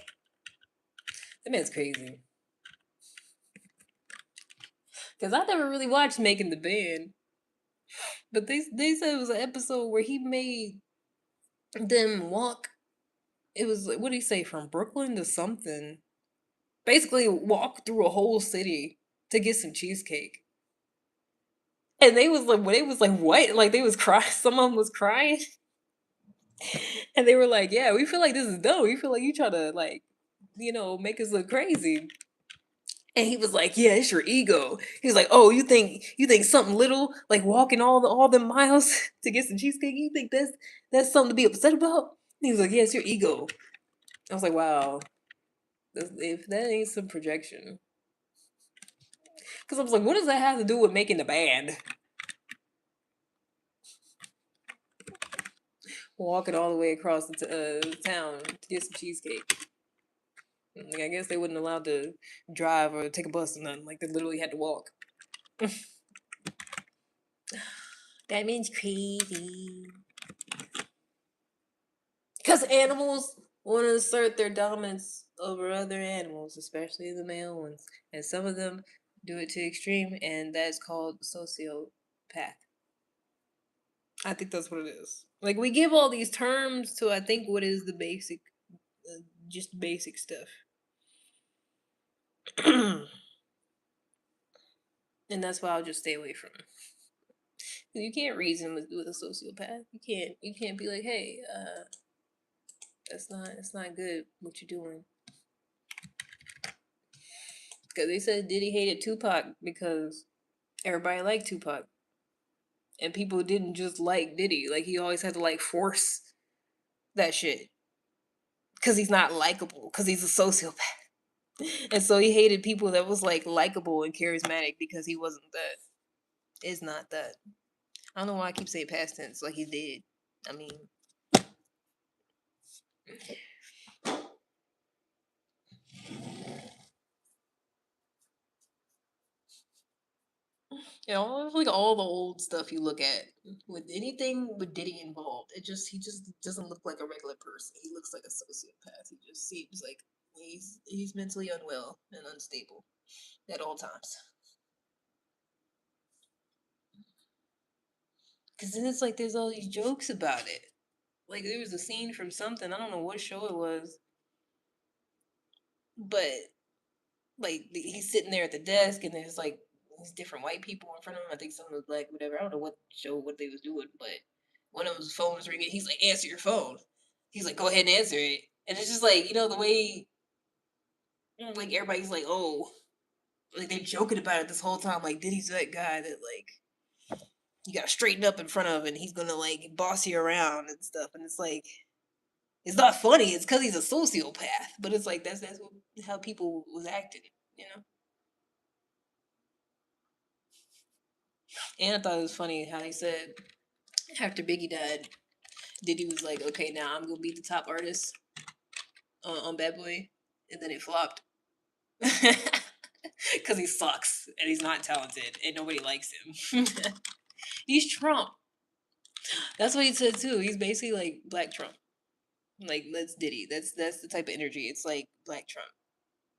That man's crazy. Because I never really watched Making the Band. But they said it was an episode where he made them walk. It was, what did he say, from Brooklyn to something? Basically, walk through a whole city to get some cheesecake. And they was like, they was like, what? Like they was crying. Some of them was crying, and they were like, yeah, we feel like this is dope. We feel like you try to like, make us look crazy. And he was like, "Yeah, it's your ego." He was like, "Oh, you think something little like walking all the miles to get some cheesecake? You think that's something to be upset about?" He was like, "Yeah, it's your ego." I was like, "Wow, if that ain't some projection." Because I was like, "What does that have to do with making the band?" Walking all the way across the town to get some cheesecake. Like, I guess they wasn't allowed to drive or take a bus or nothing. Like they literally had to walk. That means crazy. Because animals want to assert their dominance over other animals, especially the male ones. And some of them do it to extreme, and that's called sociopath. I think that's what it is. Like, we give all these terms to, I think, what is the basic, just basic stuff. And that's why I'll just stay away from it. You can't reason with a sociopath. You can't be like, hey, that's not good what you're doing. Because they said Diddy hated Tupac because everybody liked Tupac. And people didn't just like Diddy. Like he always had to like force that shit. Cause he's not likable. Cause he's a sociopath. And so he hated people that was like likable and charismatic because he wasn't that. It's not that. I don't know why I keep saying past tense like he did. I mean, like all the old stuff you look at with anything with Diddy involved, he just doesn't look like a regular person. He looks like a sociopath. He just seems like he's mentally unwell and unstable at all times. Cause then it's like there's all these jokes about it. Like there was a scene from something, I don't know what show it was, but like he's sitting there at the desk and there's like these different white people in front of him. I think some was black, whatever. I don't know what they was doing, but one of them's phone was ringing. He's like, answer your phone. He's like, go ahead and answer it. And it's just like, the way like everybody's like, oh, like they're joking about it this whole time. Like Diddy's that guy that like you gotta straighten up in front of and he's gonna like boss you around and stuff. And it's like it's not funny. It's because he's a sociopath. But it's like that's what, how people was acting, you know. And I thought it was funny how he said after Biggie died, Diddy was like, "Okay, now I'm gonna be the top artist on Bad Boy," and then it flopped because he sucks and he's not talented and nobody likes him. He's Trump. That's what he said too. He's basically like Black Trump. Like that's Diddy. That's the type of energy. It's like Black Trump.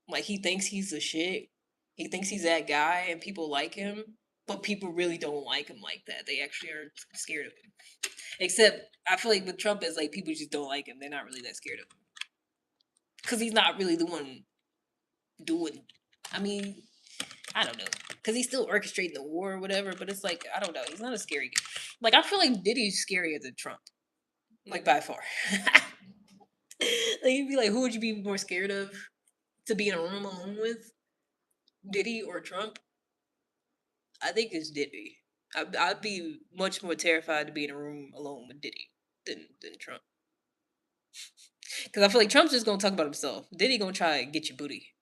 Like he thinks he's the shit. He thinks he's that guy and people like him, but people really don't like him like that. They actually are scared of him. Except I feel like with Trump it's like people just don't like him. They're not really that scared of him. Cuz he's not really the one doing I mean, I don't know. Cuz he's still orchestrating the war or whatever, but it's like I don't know. He's not a scary guy. Like I feel like Diddy's scarier than Trump. Like by far. Like you'd be like who would you be more scared of to be in a room alone with? Diddy or Trump? I think it's Diddy. I'd be much more terrified to be in a room alone with Diddy than Trump. Because I feel like Trump's just gonna talk about himself. Diddy gonna try and get your booty.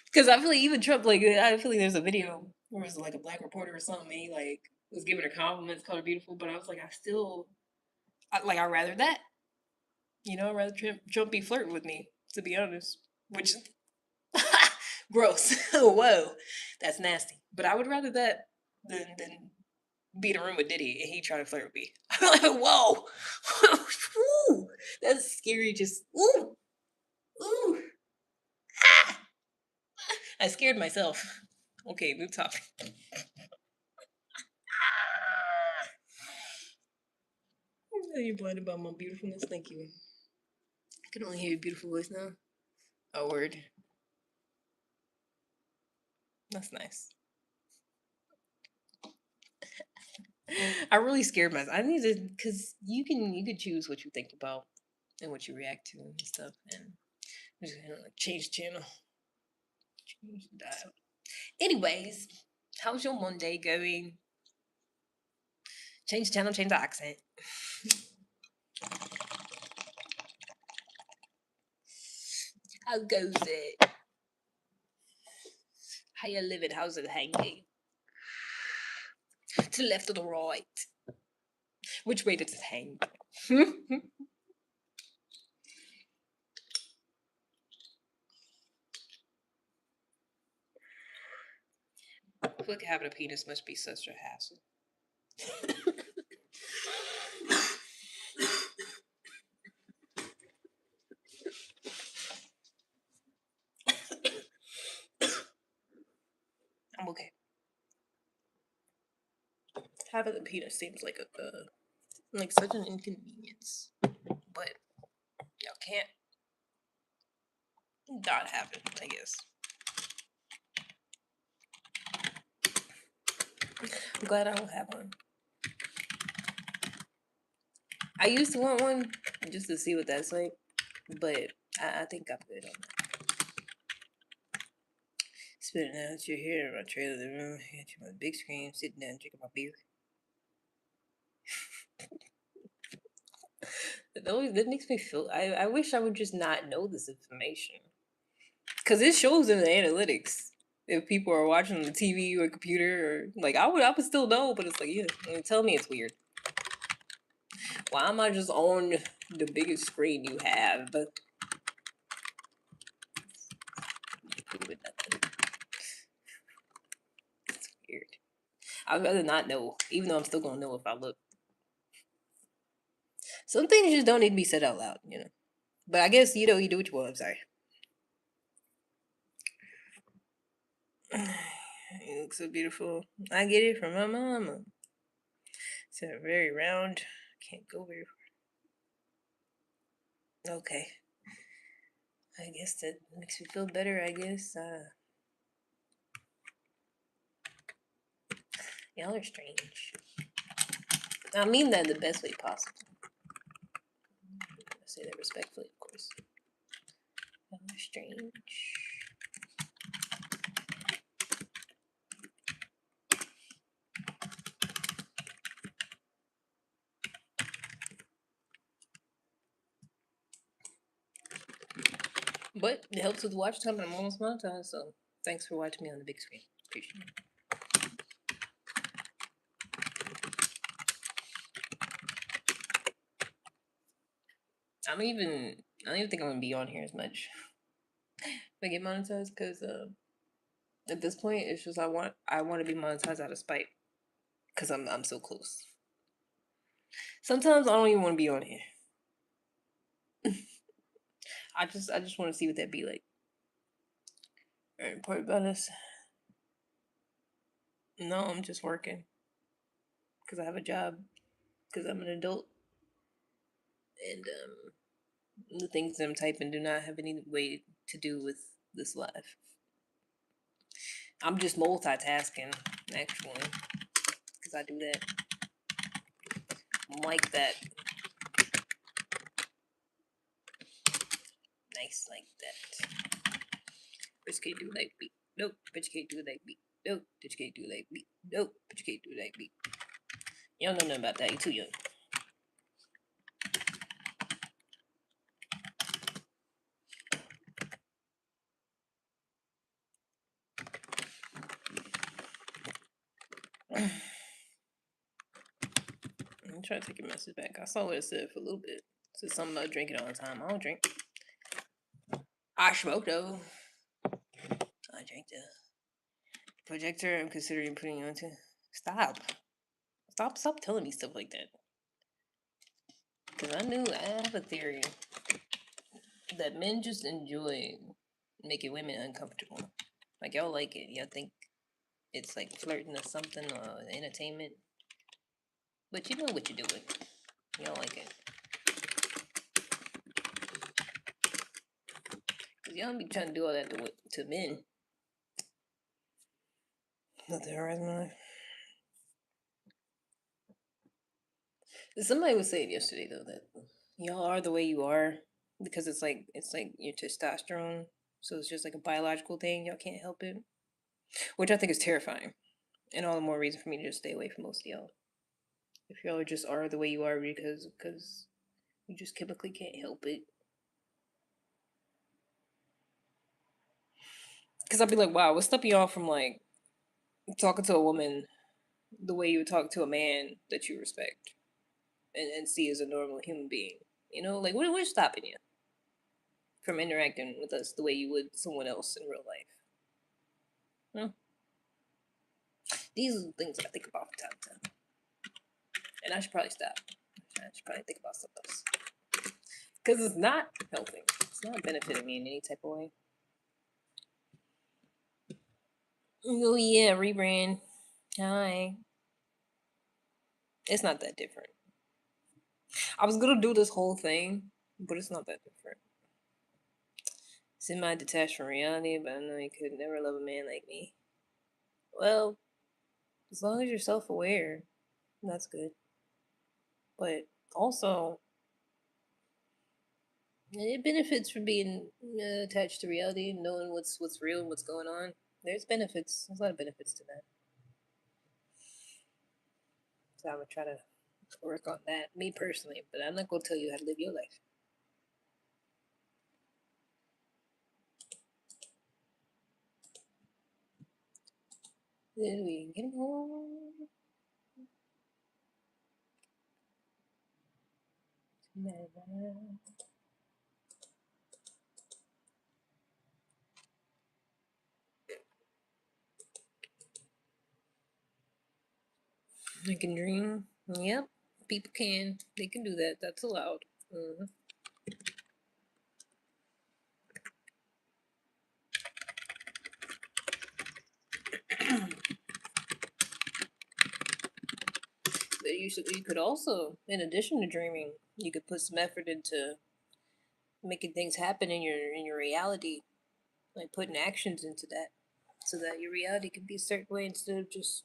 Because I feel like even Trump, like I feel like there's a video where it was like a black reporter or something. And he like was giving her compliments, called her beautiful. But I was like, I'd rather that. I'd rather Trump be flirting with me, to be honest. Which gross. Whoa, that's nasty. But I would rather that than be in a room with Diddy and he try to flirt with me. I'm like, whoa, ooh, that's scary. Just ooh, ooh, ah. I scared myself. Okay, move topic. You're blind about my beautifulness. Thank you. I can only hear your beautiful voice now. A word. That's nice. I really scared myself. I need to, because you can choose what you think about and what you react to and stuff, and I'm just gonna like change channel, change the dial. Anyways, how's your Monday going? Change channel, change the accent. How goes it? How you living? How's it hanging? To the left or the right? Which way does it hang? Look, having a penis must be such a hassle. I'm okay. Having a penis seems like such an inconvenience, but y'all can't not have it, I guess. I'm glad I don't have one. I used to want one just to see what that's like, but I think I'm good on that. Spitting out your hair in my trailer living room, got you on the big screen, sitting down drinking my beer. That makes me feel. I wish I would just not know this information because it shows in the analytics if people are watching on the TV or computer or like I would still know, but it's like yeah, tell me it's weird. Why am I just on the biggest screen you have? But it's weird. I'd rather not know, even though I'm still gonna know if I look. Some things just don't need to be said out loud, you know. But I guess you do what you want. I'm sorry. You look so beautiful. I get it from my mama. It's very round. Can't go very far. Okay. I guess that makes me feel better. I guess. Y'all are strange. I mean that in the best way possible. I say that respectfully, of course. Y'all are strange. But it helps with watch time, and I'm almost monetized. So thanks for watching me on the big screen. Appreciate it. I don't even think I'm gonna be on here as much if I get monetized because at this point it's just I want to be monetized out of spite because I'm so close. Sometimes I don't even want to be on here. I just want to see what that'd be like. Very important about this. No, I'm just working because I have a job because I'm an adult and the things that I'm typing do not have any way to do with this life. I'm just multitasking actually because I do that. I'm like that. Nice like that. Bitch can't do like me. Nope. Bitch can't do like me. Nope. Bitch can't do like me. Nope. Bitch can't do like me. You don't know nothing about that. You too young. I'm trying to take your message back. I saw what it said for a little bit. It said something about drinking all the time. I don't drink. I smoke though. I drink the projector. I'm considering putting it onto. Stop. Stop telling me stuff like that. Because I have a theory that men just enjoy making women uncomfortable. Like y'all like it. Y'all think it's like flirting or something or entertainment. But you know what you're doing. You don't like it. Because y'all be trying to do all that to men. Nothing horizon in my life. Somebody was saying yesterday though that y'all are the way you are because it's like your testosterone, so it's just like a biological thing. Y'all can't help it, which I think is terrifying, and all the more reason for me to just stay away from most of y'all. If y'all just are the way you are because you just chemically can't help it. Because I'd be like, wow, what's stopping y'all from like talking to a woman the way you would talk to a man that you respect and see as a normal human being? You know, like what's stopping you from interacting with us the way you would someone else in real life? No, these are the things that I think about from time to time, and I should probably stop. I should probably think about something else because it's not helping. It's not benefiting me in any type of way. Oh yeah, rebrand. Hi. It's not that different. I was gonna do this whole thing, but it's not that different. Semi detached from reality, but I know you could never love a man like me. Well, as long as you're self aware, that's good. But also, it benefits from being attached to reality and knowing what's real and what's going on. There's benefits. There's a lot of benefits to that. So I'm gonna try to work on that, me personally. But I'm not gonna tell you how to live your life. Then we get home. I can dream. Yep, people can. They can do that. That's allowed. Mhm. But you could also, in addition to dreaming, you could put some effort into making things happen in your reality, like putting actions into that, so that your reality can be a certain way instead of just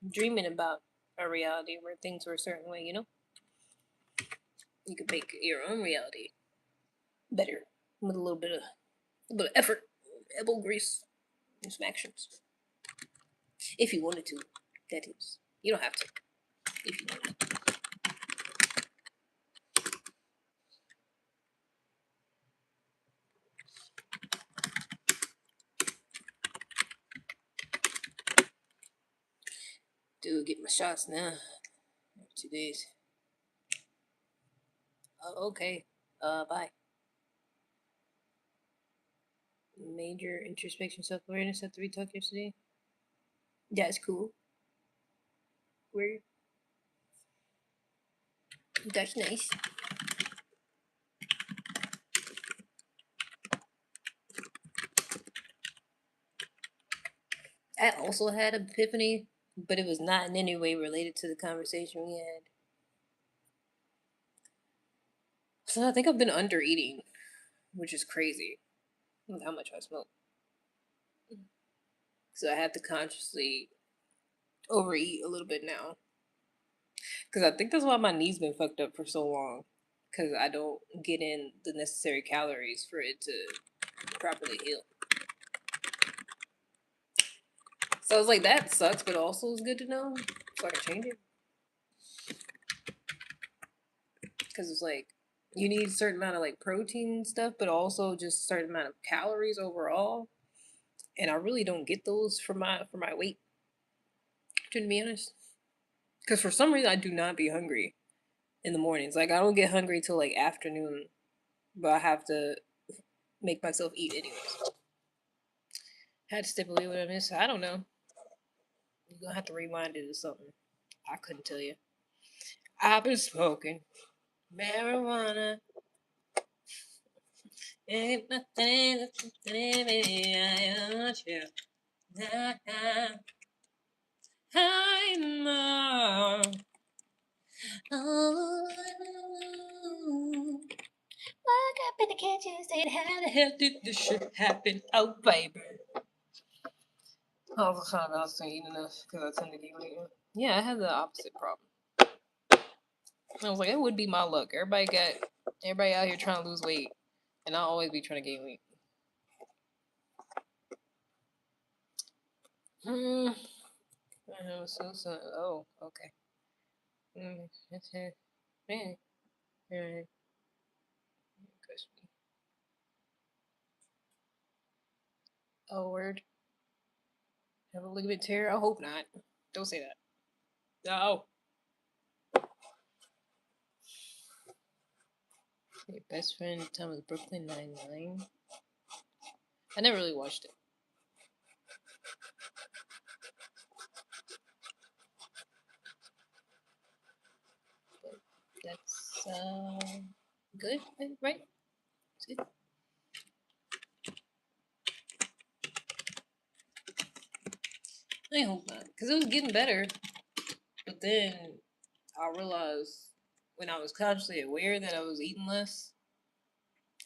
dreaming about a reality where things were a certain way. You know, you could make your own reality better with a little effort, elbow grease, and some actions. If you wanted to, that is. You don't have to. If you wanted. Dude, get my shots now. 2 days. Oh, okay. Bye. Major introspection, self awareness after we talked yesterday. That's cool. Where? That's nice. I also had an epiphany, but it was not in any way related to the conversation we had. So I think I've been under eating, which is crazy with how much I smoke. So I have to consciously overeat a little bit now. Because I think that's why my knees been fucked up for so long. Because I don't get in the necessary calories for it to properly heal. So I was like, that sucks, but also it's good to know. So I can change it. Because it's like, you need a certain amount of like protein and stuff, but also just a certain amount of calories overall. And I really don't get those for my weight, to be honest. Because for some reason I do not be hungry in the mornings. Like I don't get hungry till like afternoon, but I have to make myself eat anyways. Had to step away with this. I don't know. You're gonna have to rewind it or something. I couldn't tell you. I've been smoking marijuana. Ain't nothing that's in me. I want you. I know. Oh, what happened? Can't you say how the hell did this shit happen? Oh, baby. I was trying not to eat enough because I tend to gain weight. Yeah, I had the opposite problem. I was like, it would be my luck. Everybody out here trying to lose weight, and I'll always be trying to gain weight. Mm, I was so. Oh, okay. That's it. Man, alright. Oh, word. Have a ligament tear? I hope not. Don't say that. No. Your best friend at the time was Brooklyn Nine-Nine. I never really watched it. But that's good, right? It's good. I hope not, because it was getting better. But then I realized when I was consciously aware that I was eating less,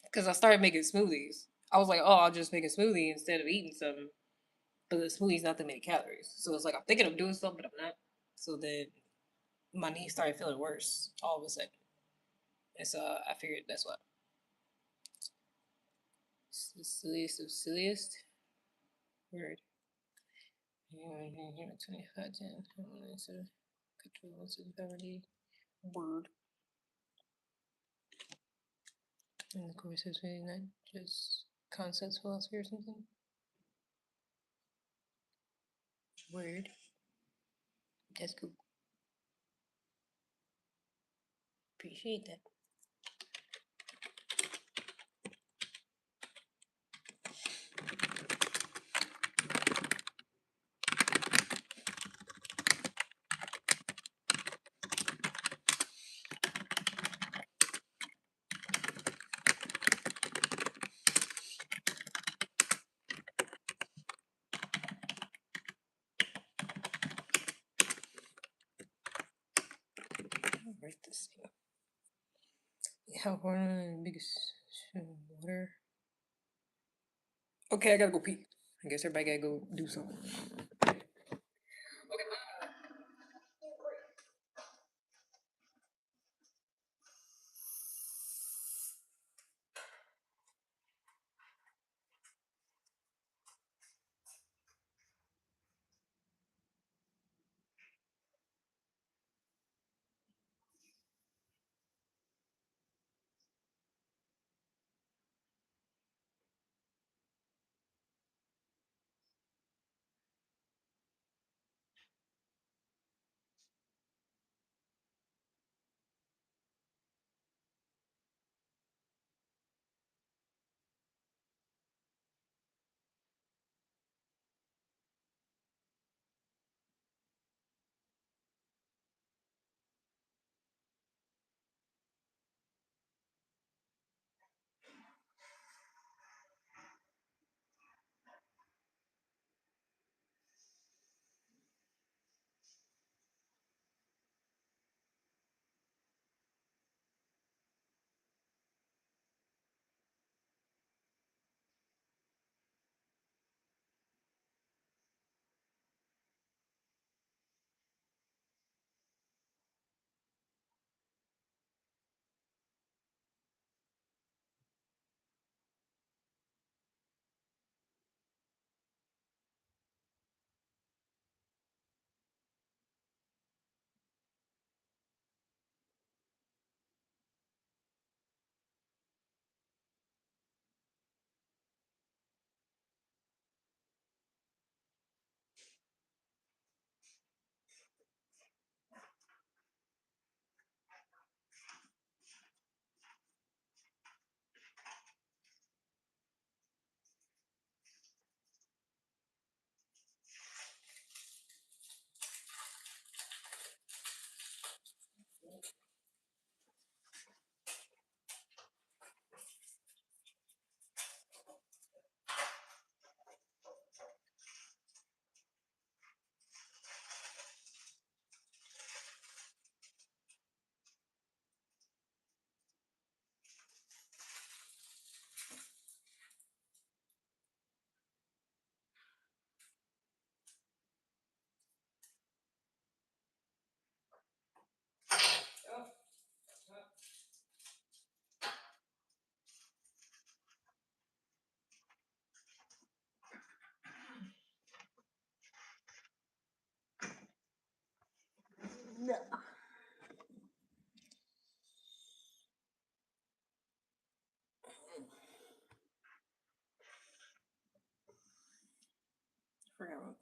because I started making smoothies. I was like, oh, I'll just make a smoothie instead of eating something. But the smoothie's not that many calories. So it's like I'm thinking of doing something, but I'm not. So then my knees started feeling worse all of a sudden. And so I figured that's what. It's the silliest of silliest. Word. 25, 10. Control 175 word. And the course is really not just concepts, philosophy, or something. Word. That's cool. Appreciate that. I'll write this thing. How one of the biggest water. Okay, I gotta go pee. I guess everybody gotta go do something.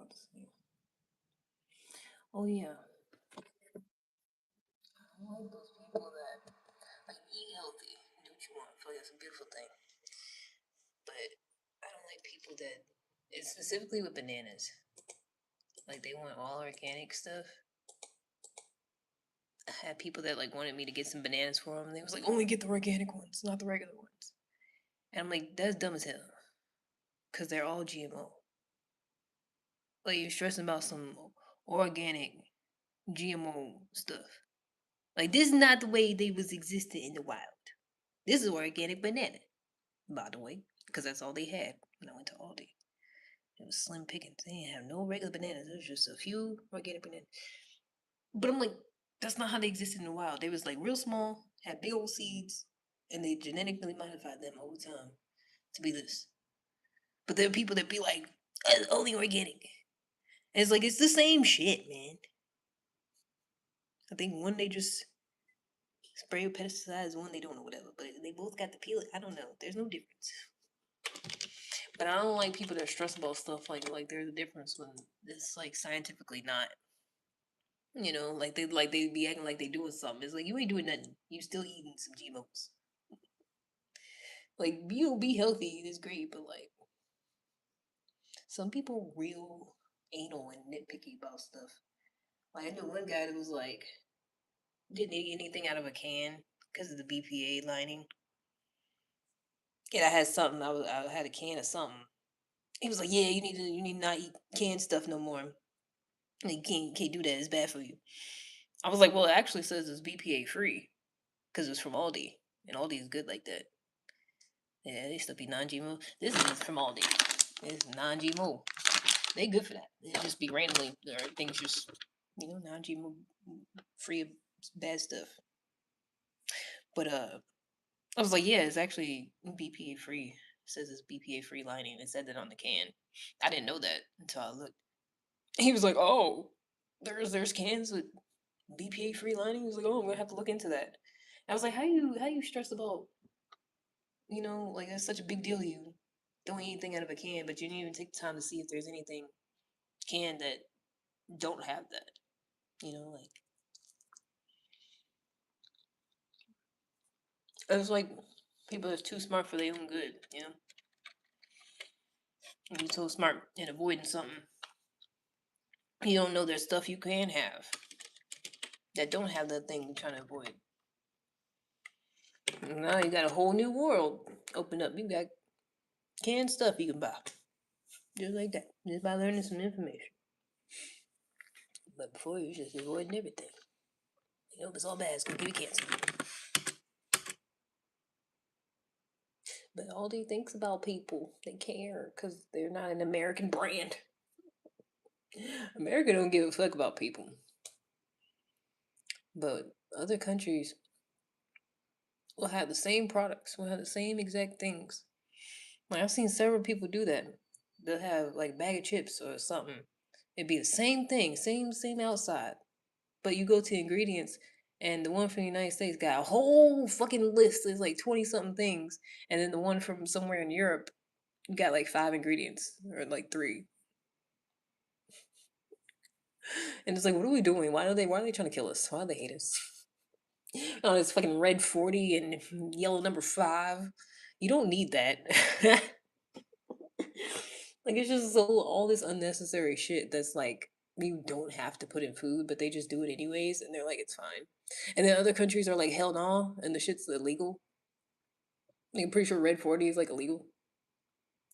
about to say? Oh yeah, I don't like those people that like eat healthy, do what you want. I feel like that's a beautiful thing. But I don't like people that, it's specifically with bananas. Like they want all organic stuff. I had people that like wanted me to get some bananas for them. They was like, only get the organic ones, not the regular ones. And I'm like, that's dumb as hell, cause they're all GMO. Like you're stressing about some organic GMO stuff. Like this is not the way they was existing in the wild. This is organic banana, by the way, because that's all they had when I went to Aldi. It was slim pickings. They didn't have no regular bananas. There was just a few organic bananas. But I'm like, that's not how they existed in the wild. They was like real small, had big old seeds, and they genetically modified them over time to be this. But there are people that be like, only organic. And it's like it's the same shit, man. I think one they just spray with pesticides, one they don't know whatever. But they both got the peel. I don't know. There's no difference. But I don't like people that stress about stuff like there's a difference when it's like scientifically not. You know, like they be acting like they doing something. It's like you ain't doing nothing. You still eating some GMOs. Like you be healthy, it's great, but like some people real anal and nitpicky about stuff. Like I know one guy that was like didn't eat anything out of a can because of the BPA lining. And I had something. I had a can of something. He was like, "Yeah, you need to not eat canned stuff no more. Like, you can't do that. It's bad for you." I was like, "Well, it actually says it's BPA free because it's from Aldi, and Aldi is good like that. Yeah, they still be non-GMO. This is from Aldi. It's non-GMO. They good for that. It just be randomly there are things just non-GMO free of bad stuff. But I was like, yeah, it's actually BPA free. It says it's BPA free lining. It said that on the can. I didn't know that until I looked. He was like, oh, there's cans with BPA free lining. He was like, oh, I'm gonna have to look into that. I was like, how you stress about like that's such a big deal to you. Don't eat anything out of a can, but you didn't even take the time to see if there's anything can that don't have that. Like it's like people that's too smart for their own good. And you're so smart in avoiding something, you don't know there's stuff you can have that don't have that thing you're trying to avoid. Now you got a whole new world open up. You got canned stuff you can buy. Just like that. Just by learning some information. But before you just avoiding everything. If it's all bad, it's gonna give you cancer. But Aldi thinks about people. They care because they're not an American brand. America don't give a fuck about people. But other countries will have the same products, will have the same exact things. Like I've seen several people do that. They'll have like bag of chips or something. It'd be the same thing, same outside. But you go to ingredients and the one from the United States got a whole fucking list. There's like 20 something things. And then the one from somewhere in Europe got like 5 ingredients or like 3. And it's like, what are we doing? Why are they trying to kill us? Why do they hate us? Oh, it's fucking red 40 and yellow number 5. You don't need that. Like it's just all this unnecessary shit that's like you don't have to put in food, but they just do it anyways, and they're like it's fine. And then other countries are like hell no, and the shit's illegal. Like, I'm pretty sure red 40 is like illegal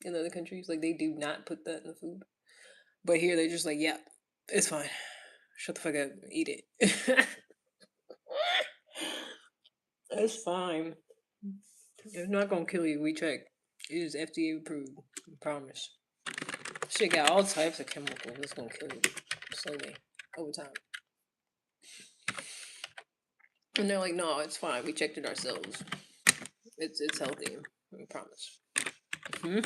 in other countries. Like they do not put that in the food, but here they're just like yeah, it's fine. Shut the fuck up, eat it. It's fine. It's not gonna kill you. We checked. It is FDA approved. I promise. Shit got all types of chemicals. It's gonna kill you slowly over time. And they're like, no, it's fine. We checked it ourselves. It's healthy. I promise. Hmm.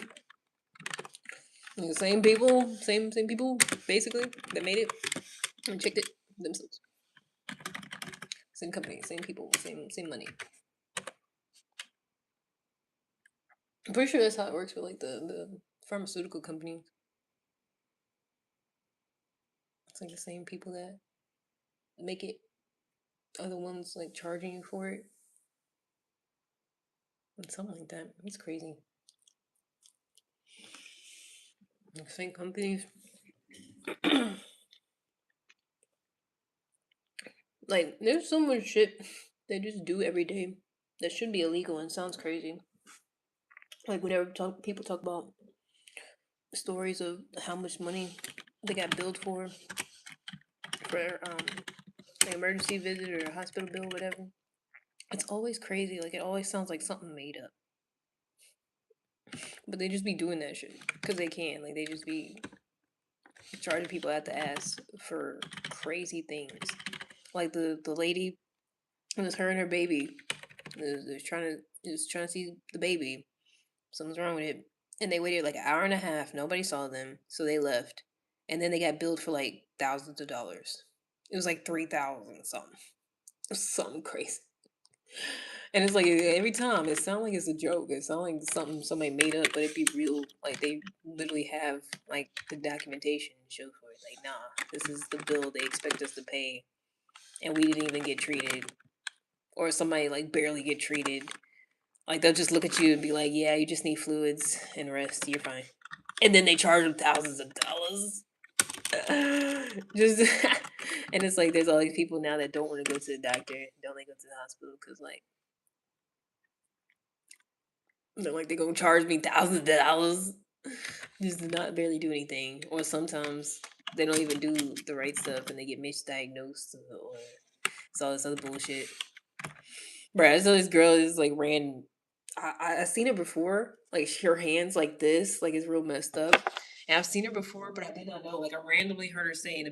The same people, same people, basically that made it and checked it themselves. Same company, same people, same money. I'm pretty sure that's how it works with like the pharmaceutical companies. It's like the same people that make it are the ones like charging you for it. And something like that. It's crazy. Like same companies. Like there's so much shit they just do every day that should be illegal and sounds crazy. Like whenever people talk about stories of how much money they got billed for an emergency visit or a hospital bill, whatever. It's always crazy. Like it always sounds like something made up. But they just be doing that shit because they can. Like they just be charging people at the ass for crazy things. Like the lady, it was her and her baby. Was trying to see the baby. Something's wrong with it, and they waited like an hour and a half. Nobody saw them, so they left, and then they got billed for like thousands of dollars. It was like 3,000 something. It was something crazy. And it's like every time it sounds like it's a joke. It sounds like something somebody made up, but it be real. Like they literally have like the documentation to show for it. Like, nah, this is the bill they expect us to pay, and we didn't even get treated, or somebody like barely get treated. Like they'll just look at you and be like, "Yeah, you just need fluids and rest. You're fine." And then they charge them thousands of dollars. Just and it's like there's all these people now that don't want to go to the doctor, don't want to go to the hospital because like they're like they're gonna charge me thousands of dollars just to not barely do anything, or sometimes they don't even do the right stuff and they get misdiagnosed or it's all this other bullshit. Bruh, I saw this girl is like ran. I seen her before. Like her hands like this, like it's real messed up. And I've seen her before, but I did not know. Like I randomly heard her say in the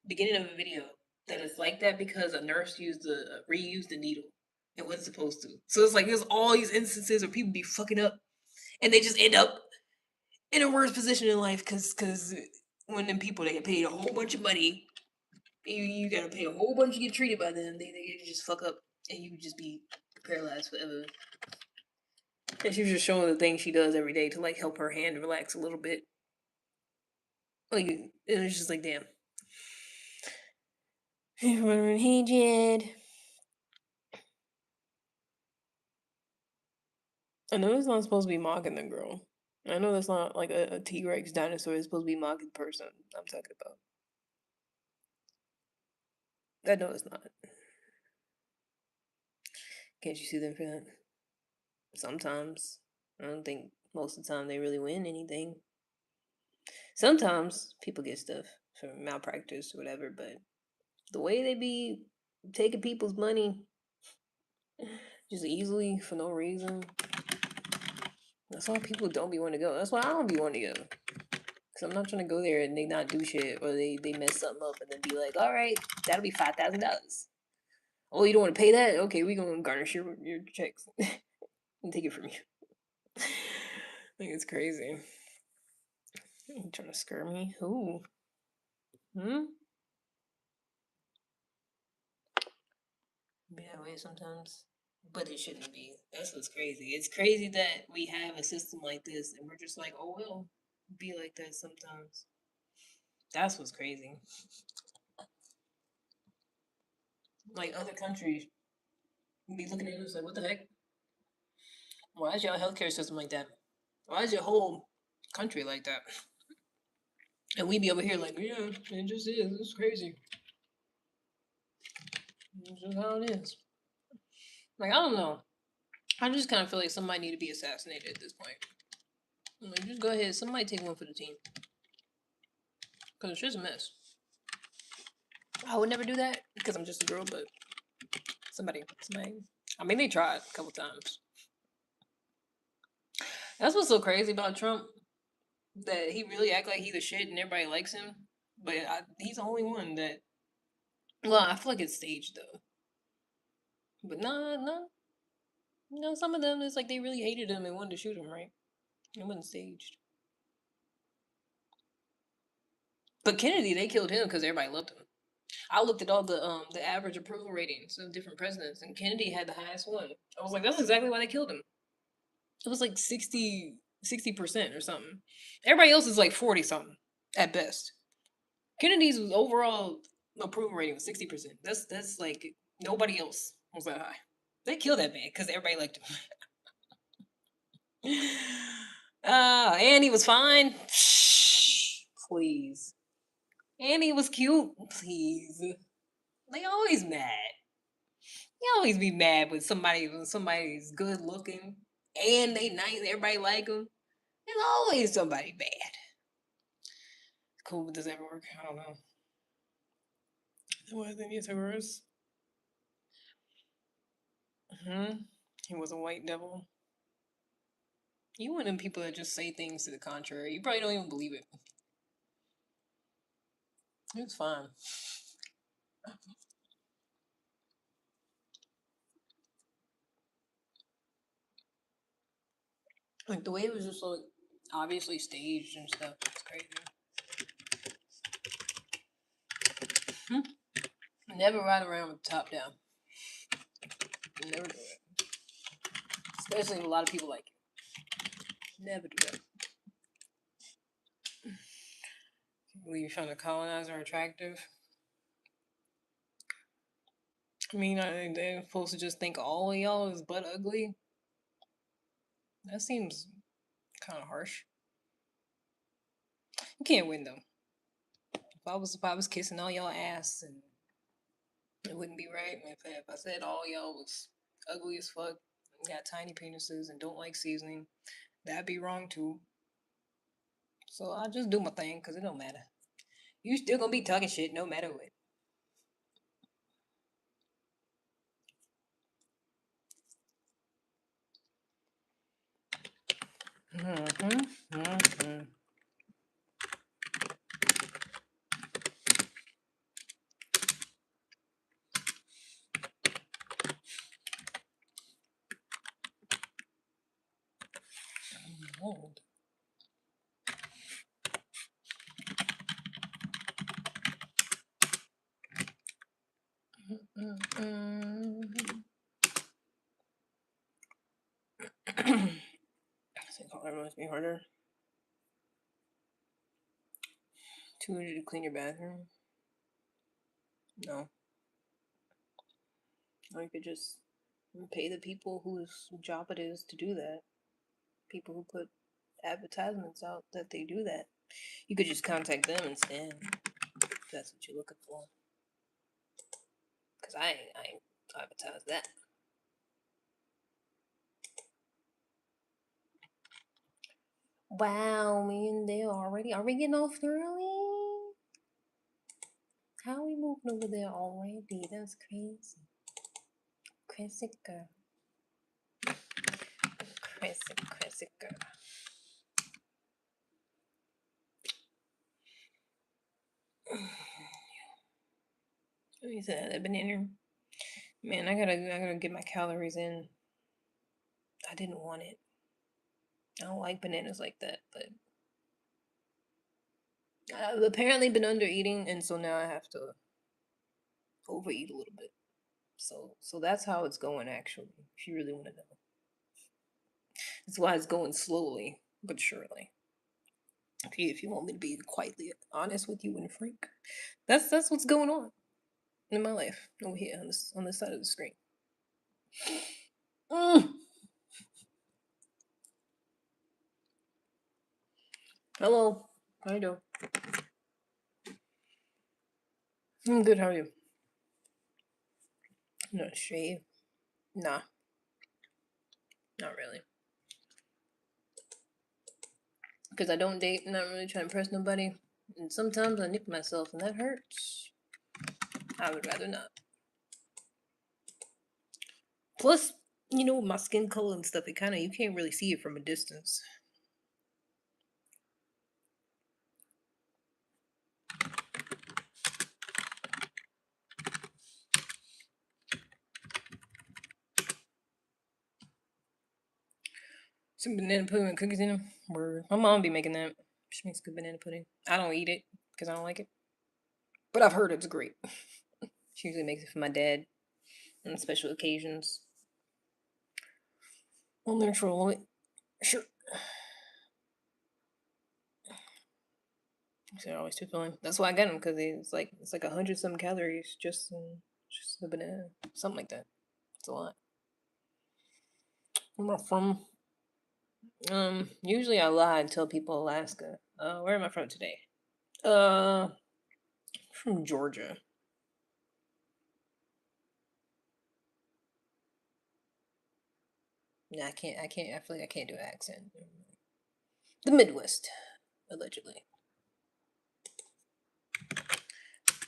beginning of a video that it's like that because a nurse reused the needle. It wasn't supposed to. So it's like there's all these instances where people be fucking up and they just end up in a worse position in life because when them people they get paid a whole bunch of money, you gotta pay a whole bunch to get treated by them. They just fuck up and you just be paralyzed forever. And she was just showing the things she does every day to like help her hand relax a little bit. Like and it's just like damn. Hey Jed. I know it's not supposed to be mocking the girl. I know that's not like a T Rex dinosaur. It's supposed to be mocking the person I'm talking about. I know it's not. Can't you see them for that? Sometimes. I don't think most of the time they really win anything. Sometimes people get stuff for malpractice or whatever, but the way they be taking people's money just easily for no reason, that's why people don't be wanting to go. That's why I don't be wanting to go. Because I'm not trying to go there and they not do shit or they mess something up and then be like, all right, that'll be $5,000. Oh, you don't want to pay that? Okay, we gonna garnish your checks and take it from you. I think it's crazy. You trying to scare me? Who? Hmm? Be that way sometimes. But it shouldn't be. That's what's crazy. It's crazy that we have a system like this and we're just like, oh well, be like that sometimes. That's what's crazy. Like other countries be looking at us like, what the heck? Why is your healthcare system like that? Why is your whole country like that? And we be over here like, yeah, it just is. It's crazy. It's just how it is. Like I don't know. I just kind of feel like somebody need to be assassinated at this point. I'm like, just go ahead. Somebody take one for the team. Because it's just a mess. I would never do that because I'm just a girl, but somebody. I mean, they tried a couple times. That's what's so crazy about Trump. That he really act like he's the shit and everybody likes him. But he's the only one that. Well, I feel like it's staged though. But no. Some of them it's like they really hated him and wanted to shoot him. Right? It wasn't staged. But Kennedy, they killed him because everybody loved him. I looked at all the average approval ratings of different presidents, and Kennedy had the highest one. I was like, that's exactly why they killed him. It was like 60% or something. Everybody else is like 40 something at best. Kennedy's overall approval rating was 60%. That's like nobody else was that high. They killed that man because everybody liked him. And he was fine. Please. And he was cute. Please. They always mad. You always be mad when somebody's good looking and they nice. Everybody like them. There's always somebody bad. Cool, but does that work? I don't know. Was any yours? He was a white devil. You one of them people that just say things to the contrary. You probably don't even believe it. It was fine. Like the way it was just like obviously staged and stuff. It's crazy. Never ride around with the top down. Never do it. Especially if a lot of people like it. Never do it. We found a colonizer attractive. I mean, they're supposed to just think all of y'all is butt ugly. That seems kind of harsh. You can't win though. If I was kissing all y'all ass, and it wouldn't be right. If I said all y'all was ugly as fuck, and got tiny penises, and don't like seasoning, that'd be wrong too. So I just do my thing because it don't matter. You still gonna be talking shit no matter what. Mm-hmm. Mm-hmm. Old. Mm-mm. I think all that must be harder. 200 to clean your bathroom? No. Or you could just pay the people whose job it is to do that. People who put advertisements out that they do that. You could just contact them instead. If that's what you're looking for. Because I ain't advertise that. Wow, me and Dale already. Are we getting off early? How are we moving over there already? That's crazy. Crazy girl. Crazy girl. You said that banana. Man, I gotta get my calories in. I didn't want it. I don't like bananas like that, but I've apparently been under eating, and so now I have to overeat a little bit. So that's how it's going actually. If you really want to know, that's why it's going slowly but surely. If you want me to be quietly honest with you and frank, that's what's going on in my life over here on this side of the screen. Mm. Hello, how you doing? I'm good. How are you? Not shave? Nah, not really. Because I don't date, I'm not really trying to impress nobody. And sometimes I nip myself, and that hurts. I would rather not. Plus, my skin color and stuff, you can't really see it from a distance. Some banana pudding and cookies in them. Word. My mom be making that. She makes good banana pudding. I don't eat it because I don't like it. But I've heard it's great. She usually makes it for my dad on special occasions. On there for a little bit. Sure. So they're always too filling. That's why I get them because it's like 100 some calories just the banana, something like that. It's a lot. Where am I from? Usually I lie and tell people Alaska. Where am I from today? Uh, from Georgia. No, I can't. I can't. I feel like I can't do an accent. The Midwest, allegedly.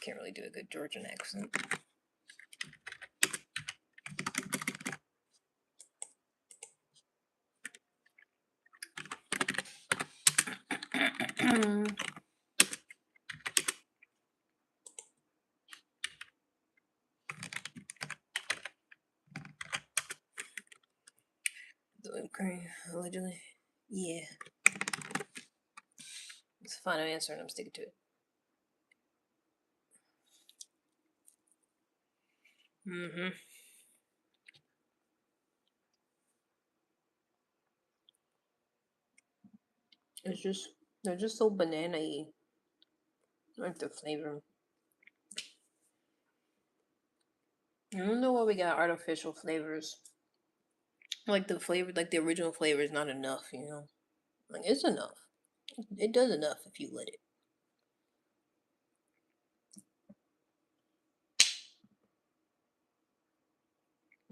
Can't really do a good Georgian accent. Okay, allegedly. Yeah. It's a final answer and I'm sticking to it. Mm-hmm. It's just they're just so banana-y. Like the flavor. I don't know why we got artificial flavors. Like the flavor, like the original flavor is not enough. Like it's enough. It does enough if you let it.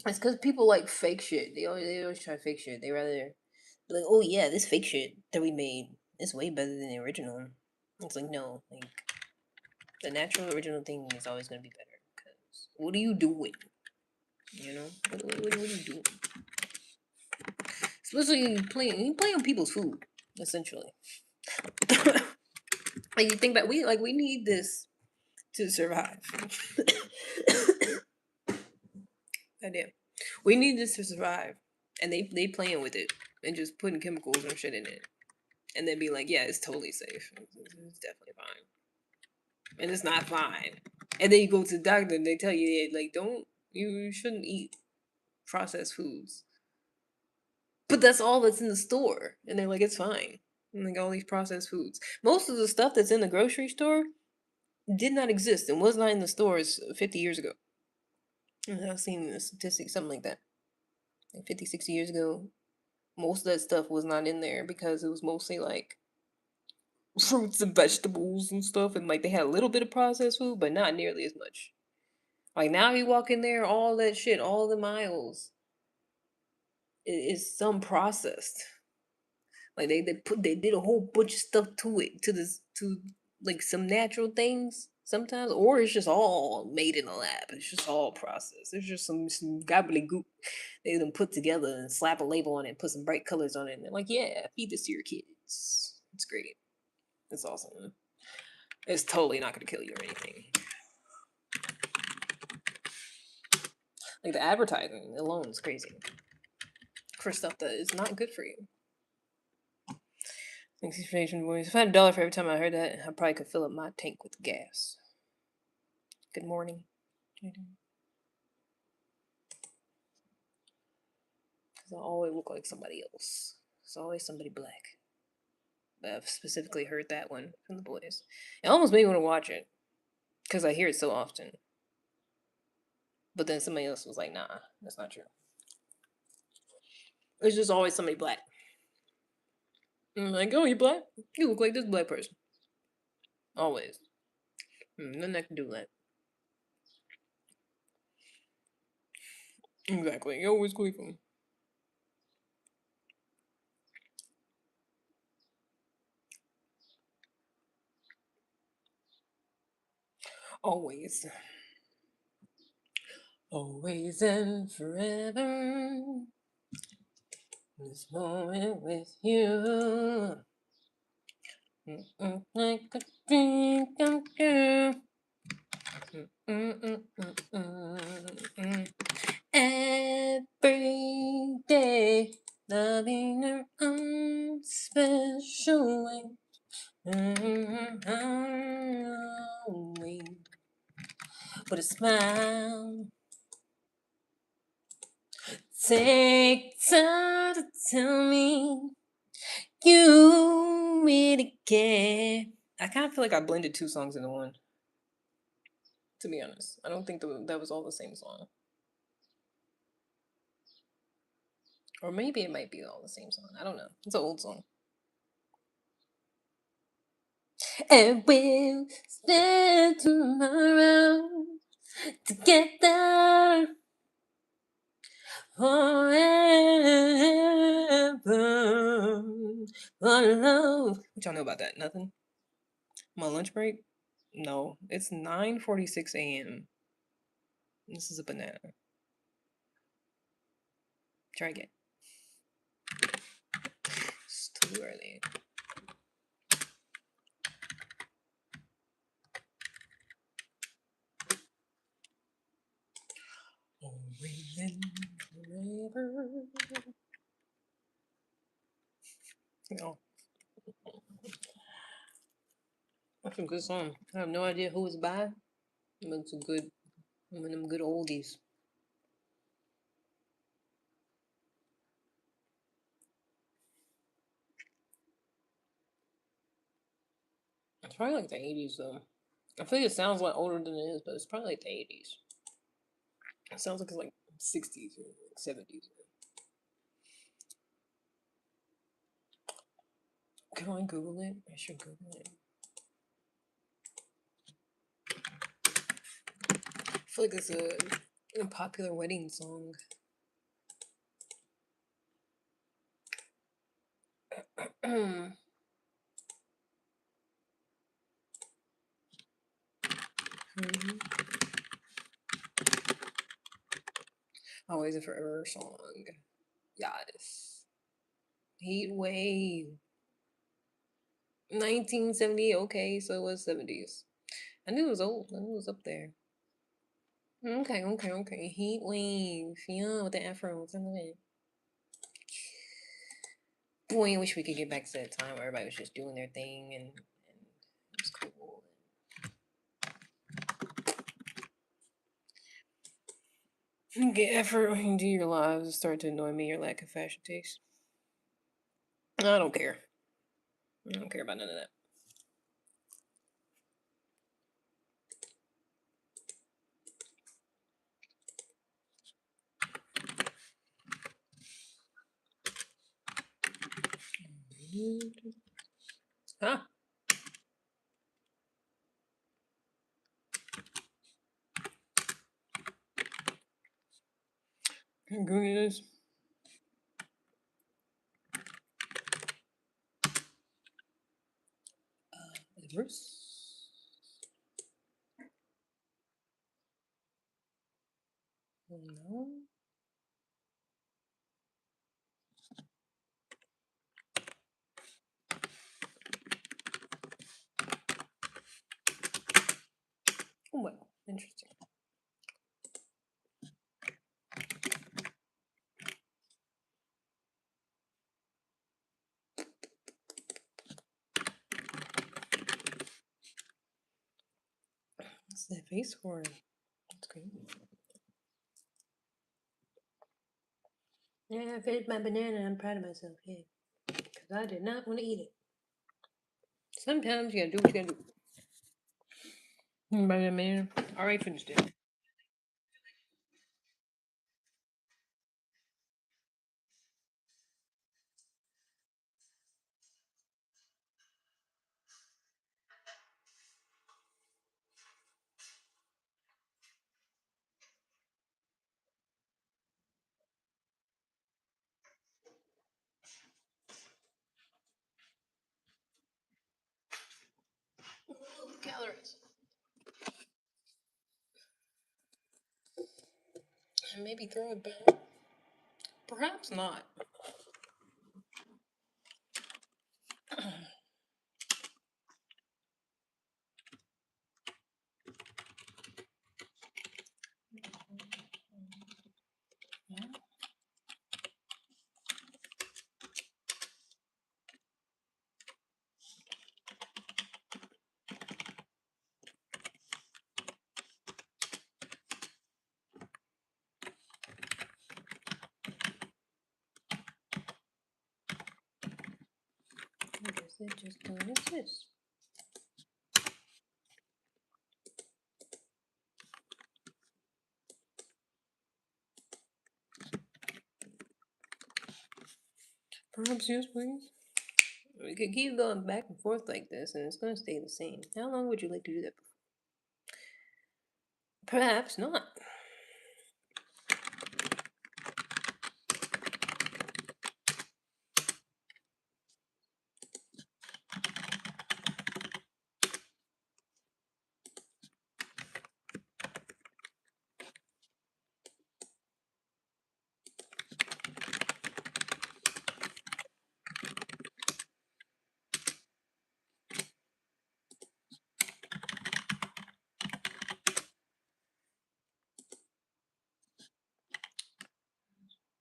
It's because people like fake shit. They always try fake shit. They rather be like, oh yeah, this fake shit that we made is way better than the original. It's like no, like the natural original thing is always gonna be better. Cause what are you doing? What are you doing? Especially you playing on people's food, essentially. Like you think that we need this to survive. Goddamn. We need this to survive. And they playing with it and just putting chemicals and shit in it. And then be like, yeah, it's totally safe. It's definitely fine. And it's not fine. And then you go to the doctor and they tell you, yeah, like, you shouldn't eat processed foods. But that's all that's in the store. And they're like, it's fine. And like all these processed foods. Most of the stuff that's in the grocery store did not exist and was not in the stores 50 years ago. I've seen a statistic, something like that. Like 50, 60 years ago, most of that stuff was not in there because it was mostly like fruits and vegetables and stuff. And like they had a little bit of processed food, but not nearly as much. Like now you walk in there, all that shit, all the miles is some processed. Like they did a whole bunch of stuff to it, to like some natural things sometimes, or it's just all made in a lab. It's just all processed. It's just some gobbledygook they done put together and slap a label on it and put some bright colors on it. And they're like, yeah, feed this to your kids. It's great. It's awesome. It's totally not gonna kill you or anything. Like the advertising alone is crazy for stuff that is not good for you. Thanks for your Asian voice. If I had $1 for every time I heard that, I probably could fill up my tank with gas. Good morning. Because I always look like somebody else. It's always somebody black. But I've specifically heard that one from the boys. It almost made me want to watch it because I hear it so often. But then somebody else was like, nah, that's not true. It's just always somebody black. I'm like, oh, you black? You look like this black person. Always. Nothing I can do that. Exactly. You always gleeful. Always. Always and forever. This moment with you. Like a dream come true. Every day, loving her own special way. With a smile, take time to tell me you really care. I kind of feel like I blended two songs into one. To be honest, I don't think that was all the same song, or maybe it might be all the same song. I don't know. It's an old song. And we'll stand tomorrow together forever. What y'all know about that? Nothing. My lunch break? No, it's 9:46 a.m. This is a banana. Try again. It's too early. Forever. No, that's a good song. I have no idea who it's by, but it's a good, one of them good oldies. It's probably like the 80s though. I feel like it sounds a lot older than it is, but it's probably like the 80s. It sounds like it's like 60s or like 70s. Can I Google it? I should Google it. I feel like it's a popular wedding song. Always a Forever song. Yes. Heat Wave. 1970. Okay, so it was 70s. I knew it was old. I knew it was up there. Okay. Heat Wave. Yeah, with the afro. Boy, I wish we could get back to that time where everybody was just doing their thing and it was cool. Get effort into your lives. Start to annoy me. Your lack of fashion taste. I don't care. I don't care about none of that. Huh? Google this. Bruce. No. Oh, well, interesting. What's that face for? That's great. Yeah, I finished my banana. I'm proud of myself. Yeah, because I did not want to eat it. Sometimes you gotta do what you gotta do. Banana. I already finished it. Calories. And maybe throw it back. Perhaps not. I guess it just don't exist. Perhaps yes, please. We could keep going back and forth like this, and it's going to stay the same. How long would you like to do that? Perhaps not.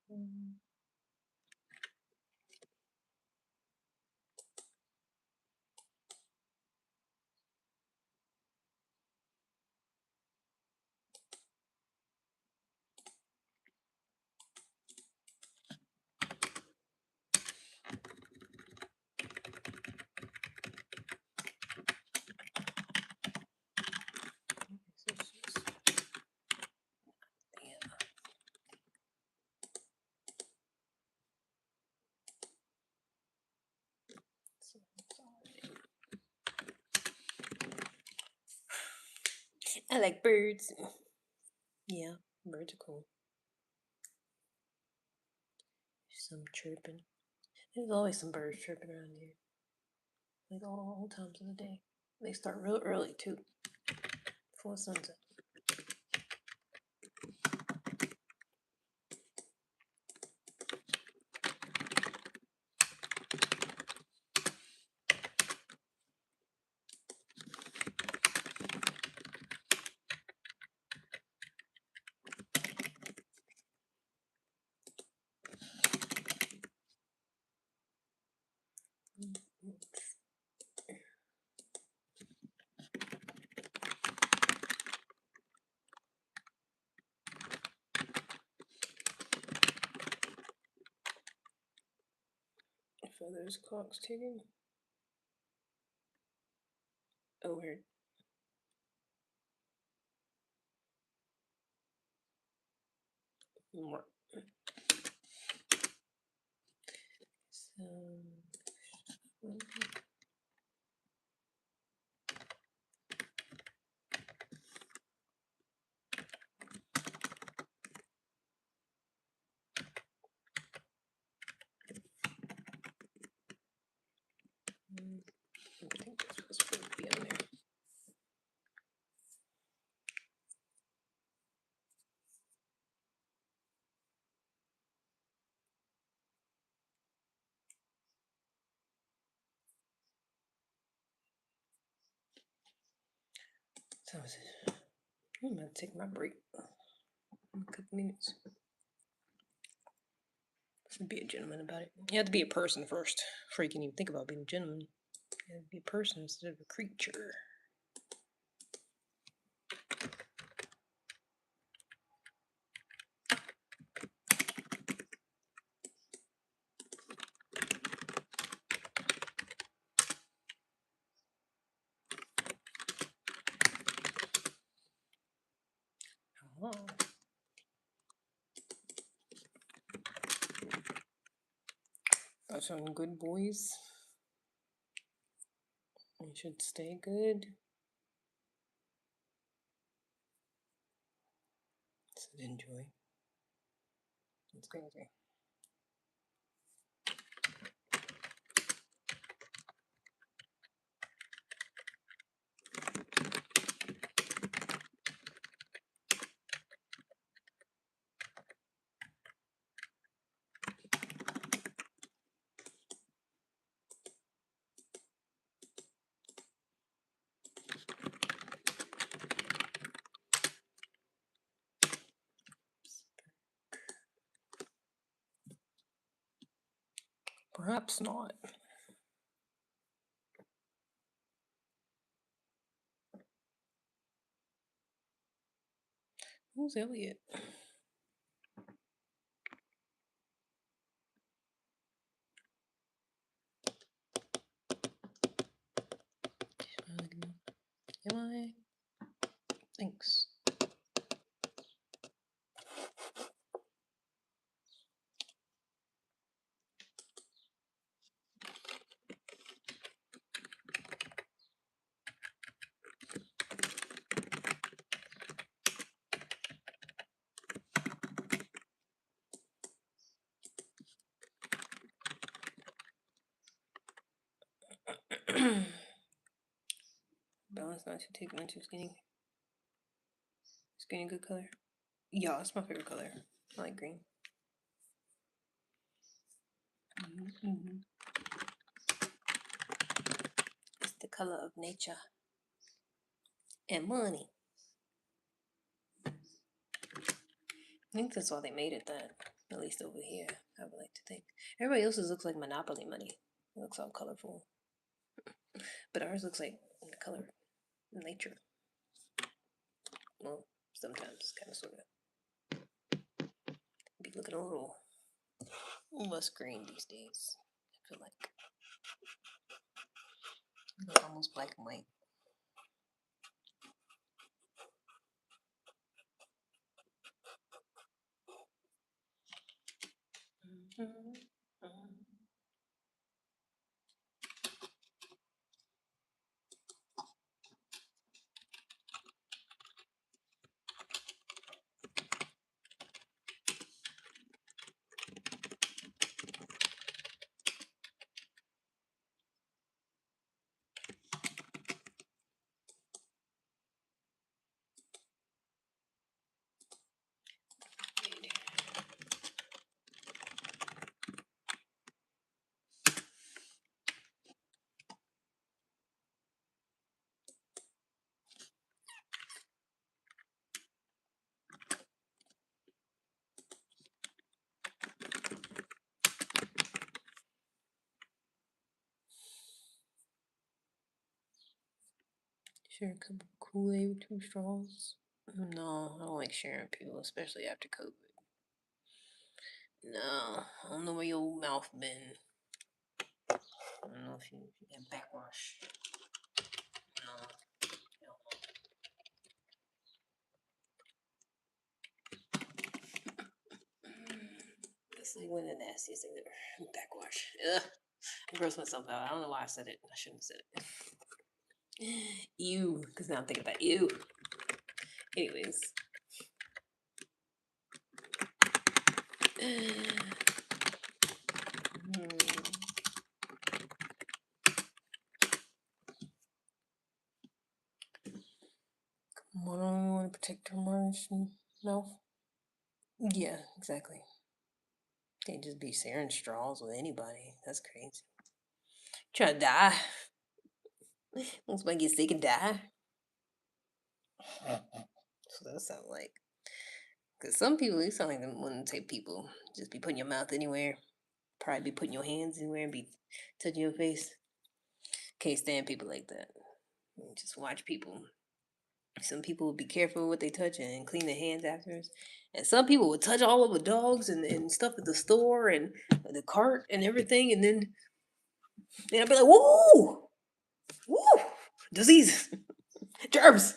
Mm. Yeah. So sorry. I like birds. Yeah, birds are cool. Some chirping. There's always some birds chirping around here, like all times of the day. They start real early too, before sunset. Feathers, clocks ticking. Oh, weird. More. So, I think this was supposed to be in there. So I'm gonna take my break in a couple minutes. Be a gentleman about it. You have to be a person first before you can even think about being a gentleman. You have to be a person instead of a creature. Oh. That sound good, boys. You should stay good. So enjoy. It's crazy. Perhaps not. Who's Elliot? Am I? Thanks. Balance, not too thick, not too skinny. Skinny, good color. Yeah, it's my favorite color. I like green. It's the color of nature and money. I think that's why they made it that. At least over here, I would like to think. Everybody else's looks like Monopoly money. It looks all colorful. But ours looks like the color of nature. Well, sometimes, kind of, sort of. Be looking a little less green these days. I feel like. Almost black and white. Share a cup of Kool-Aid with 2 straws. No, I don't like sharing people, especially after COVID. No, I don't know where your mouth been. I don't know if you got backwash. No, no. That's like one of the nastiest things ever. Backwash. Ugh. I gross myself out. I don't know why I said it. I shouldn't have said it. Ew. Because now I'm thinking about ew. Anyways. Come on, I don't want to protect her Martian mouth. Yeah, exactly. Can't just be sharing straws with anybody. That's crazy. Trying to die. Wants somebody get sick and die. That's what that sound like. Because some people, you sound like them one type people. Just be putting your mouth anywhere. Probably be putting your hands anywhere and be touching your face. Can't stand people like that. Just watch people. Some people would be careful what they touch and clean their hands afterwards. And some people would touch all over dogs and stuff at the store and the cart and everything. And then I'd be like, woo! Woo! Disease! Germs!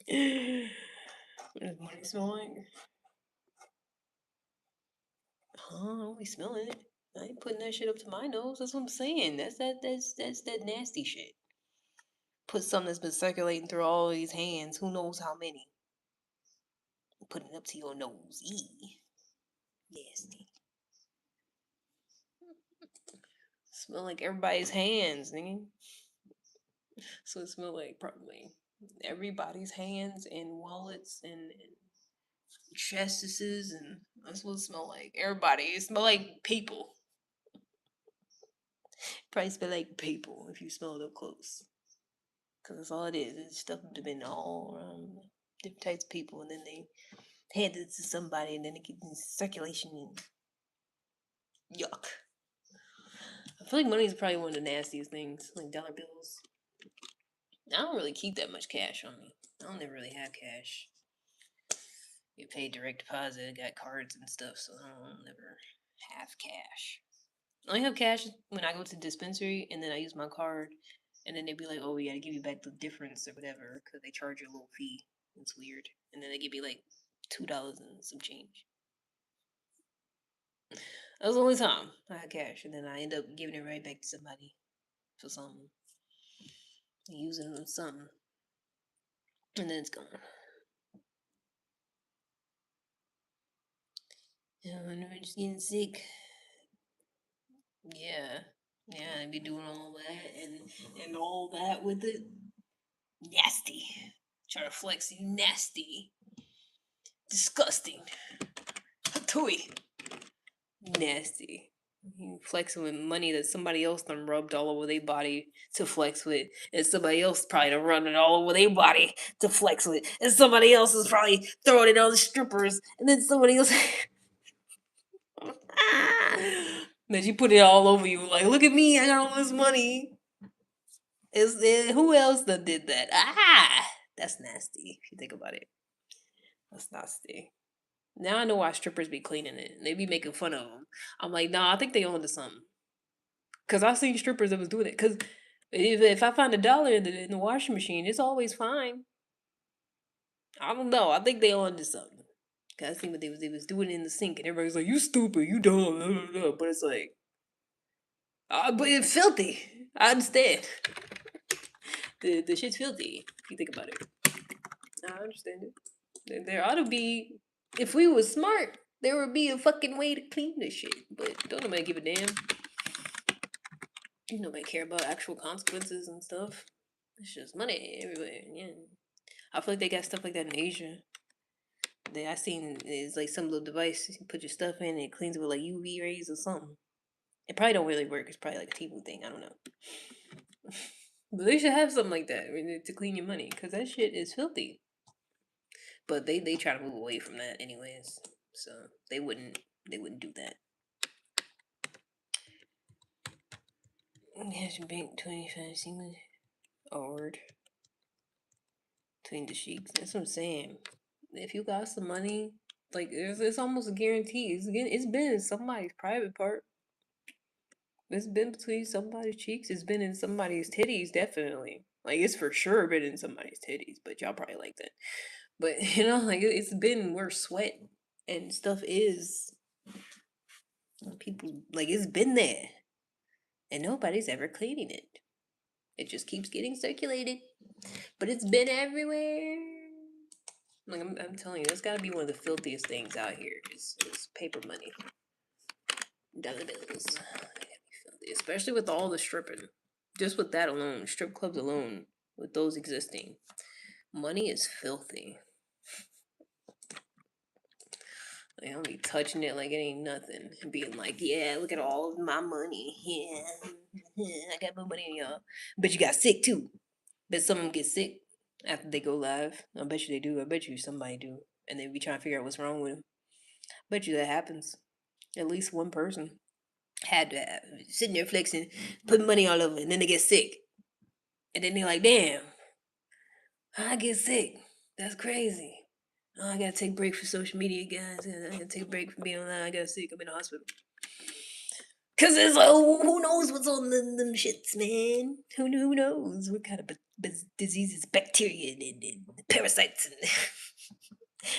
What does money smell like? Huh? I don't be smelling it. I ain't putting that shit up to my nose. That's what I'm saying. That's that nasty shit. Put something that's been circulating through all these hands. Who knows how many? Putting it up to your nose. Eee. Nasty. Smell like everybody's hands, nigga. So it smell like probably everybody's hands and wallets and chests and that's what it smell like. Everybody. It smell like people. Probably smell like people if you smell it up close. Because that's all it is. It's stuff that's been all around different types of people, and then they hand it to somebody, and then it gets in circulation and yuck. I feel like money is probably one of the nastiest things, like dollar bills. I don't really keep that much cash on me. I don't ever really have cash. Get paid direct deposit. I got cards and stuff, so I don't never have cash. I only have cash when I go to the dispensary, and then I use my card, and then they'd be like, "Oh, we got to give you back the difference or whatever," because they charge you a little fee. It's weird, and then they give me like $2 and some change. That was the only time I had cash, and then I end up giving it right back to somebody for something, using it on something, and then it's gone. Yeah, when we're just getting sick. Yeah, Yeah, they be doing all that and all that with it. Nasty. Try to flex you nasty. Disgusting. Toy. Nasty. You flexing with money that somebody else done rubbed all over their body to flex with, and somebody else probably done rubbed it all over their body to flex with, and somebody else is probably throwing it on the strippers, and then somebody else. Then she put it all over you, like, look at me, I got all this money. Is there, who else done did that? That's nasty if you think about it. That's nasty. Now I know why strippers be cleaning it. They be making fun of them. I'm like, nah, I think they own to something. Cause I seen strippers that was doing it. Cause if I find $1 in the washing machine, it's always fine. I don't know. I think they on to something. Cause I seen what they was doing in the sink, and everybody's like, "You stupid, you dumb," blah, blah, blah. But it's like, but it's filthy. I understand. The shit's filthy. If you think about it, I understand it. There ought to be. If we was smart, there would be a fucking way to clean this shit. But don't nobody give a damn. Nobody care about actual consequences and stuff. It's just money everywhere. Yeah. I feel like they got stuff like that in Asia. That I seen is like some little device you put your stuff in and it cleans it with like UV rays or something. It probably don't really work. It's probably like a Temu thing. I don't know. But they should have something like that to clean your money because that shit is filthy. But they try to move away from that anyways. So they wouldn't do that. Yes, bank 25 single word between the sheets. That's what I'm saying. If you got some money, like it's almost a guarantee. It's been in somebody's private part. It's been between somebody's cheeks. It's been in somebody's titties, definitely. Like it's for sure been in somebody's titties, but y'all probably like that. But like it's been where sweat and stuff is. People like it's been there, and nobody's ever cleaning it. It just keeps getting circulated, but it's been everywhere. Like I'm telling you, that's got to be one of the filthiest things out here. Is paper money, dollar bills, especially with all the stripping. Just with that alone, strip clubs alone, with those existing, money is filthy. They don't be touching it like it ain't nothing, and being like, "Yeah, look at all of my money. Yeah, I got my money, y'all." But you got sick too. Bet some of them get sick after they go live. I bet you they do. I bet you somebody do, and they be trying to figure out what's wrong with them. Bet you that happens. At least one person had to have sitting there flexing, putting money all over, and then they get sick, and then they're like, "Damn, I get sick. That's crazy. Oh, I gotta take a break from social media, guys. I gotta take a break from being online. I got sick. I'm in the hospital." Cause it's like, who knows what's on them shits, man? Who knows what kind of diseases, bacteria, and parasites,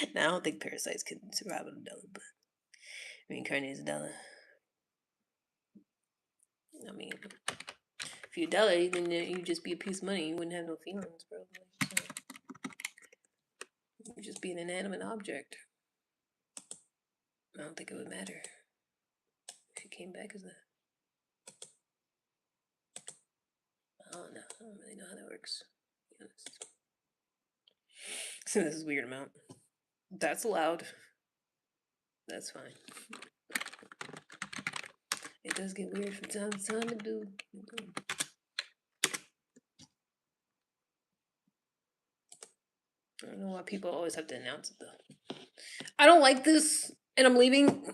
and now I don't think parasites can survive on $1, but reincarnated as $1. I mean, if you're $1, then you'd just be a piece of money. You wouldn't have no feelings, bro. You'd just be an inanimate object. I don't think it would matter if you came back as that. I don't know. I don't really know how that works. To be honest. So this is a weird amount. That's allowed. That's fine. It does get weird from time to time. It do. I don't know why people always have to announce it though. I don't like this, and I'm leaving.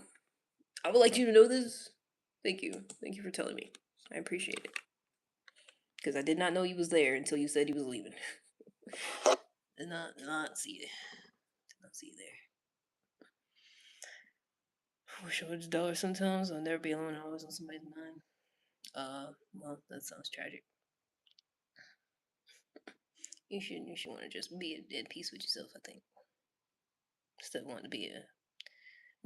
I would like you to know this. Thank you. Thank you for telling me. I appreciate it. Because I did not know he was there until you said he was leaving. Did not see it. Did not see you there. I wish I was $1 sometimes. I'll never be alone. Always on somebody's mind. Well, that sounds tragic. You should want to just be at peace with yourself. I think instead of wanting to be a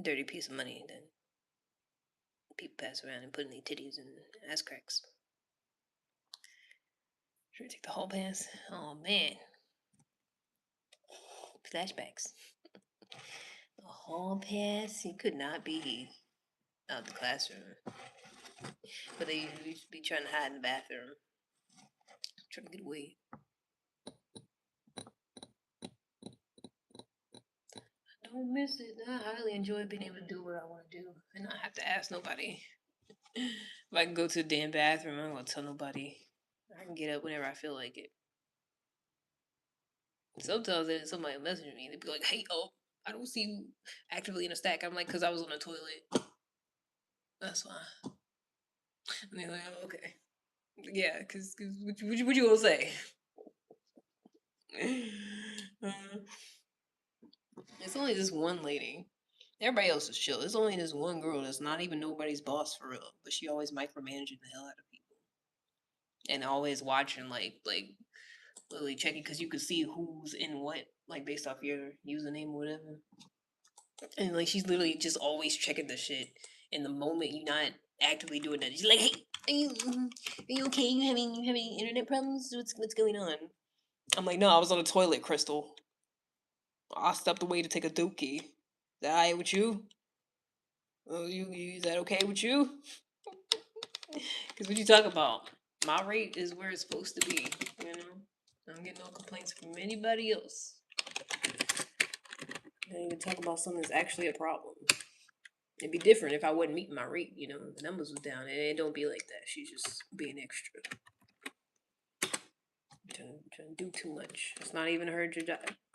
dirty piece of money that people pass around and put in their titties and ass cracks. Should we take the hall pass? Oh man, flashbacks. The hall pass. He could not be out the classroom. But they used to be trying to hide in the bathroom, trying to get away. I don't miss it. I highly enjoy being able to do what I want to do and not have to ask nobody. If I can go to the damn bathroom, I'm gonna tell nobody. I can get up whenever I feel like it. Sometimes then somebody message me, they'd be like, "Hey, oh, I don't see you actively in a stack." I'm like, "Cause I was on the toilet. That's why." And they're like, "Oh, okay, yeah, cause what you gonna say?" Uh, it's only this one lady. Everybody else is chill. It's only this one girl that's not even nobody's boss for real, but she always micromanaging the hell out of people and always watching like literally checking because you could see who's in what like based off your username or whatever. And like she's literally just always checking the shit. And the moment you're not actively doing that, she's like, "Hey, are you okay? You having internet problems? What's going on?" I'm like, "No, I was on the toilet, Crystal. I stepped away to take a dookie. Is that alright with you? Oh, is that okay with you? Because what you talk about, my rate is where it's supposed to be. You know, I don't get no complaints from anybody else. I don't even talk about something that's actually a problem. It'd be different if I wasn't meeting my rate. You know, the numbers was down, and it don't be like that. She's just being extra, trying to do too much. It's not even her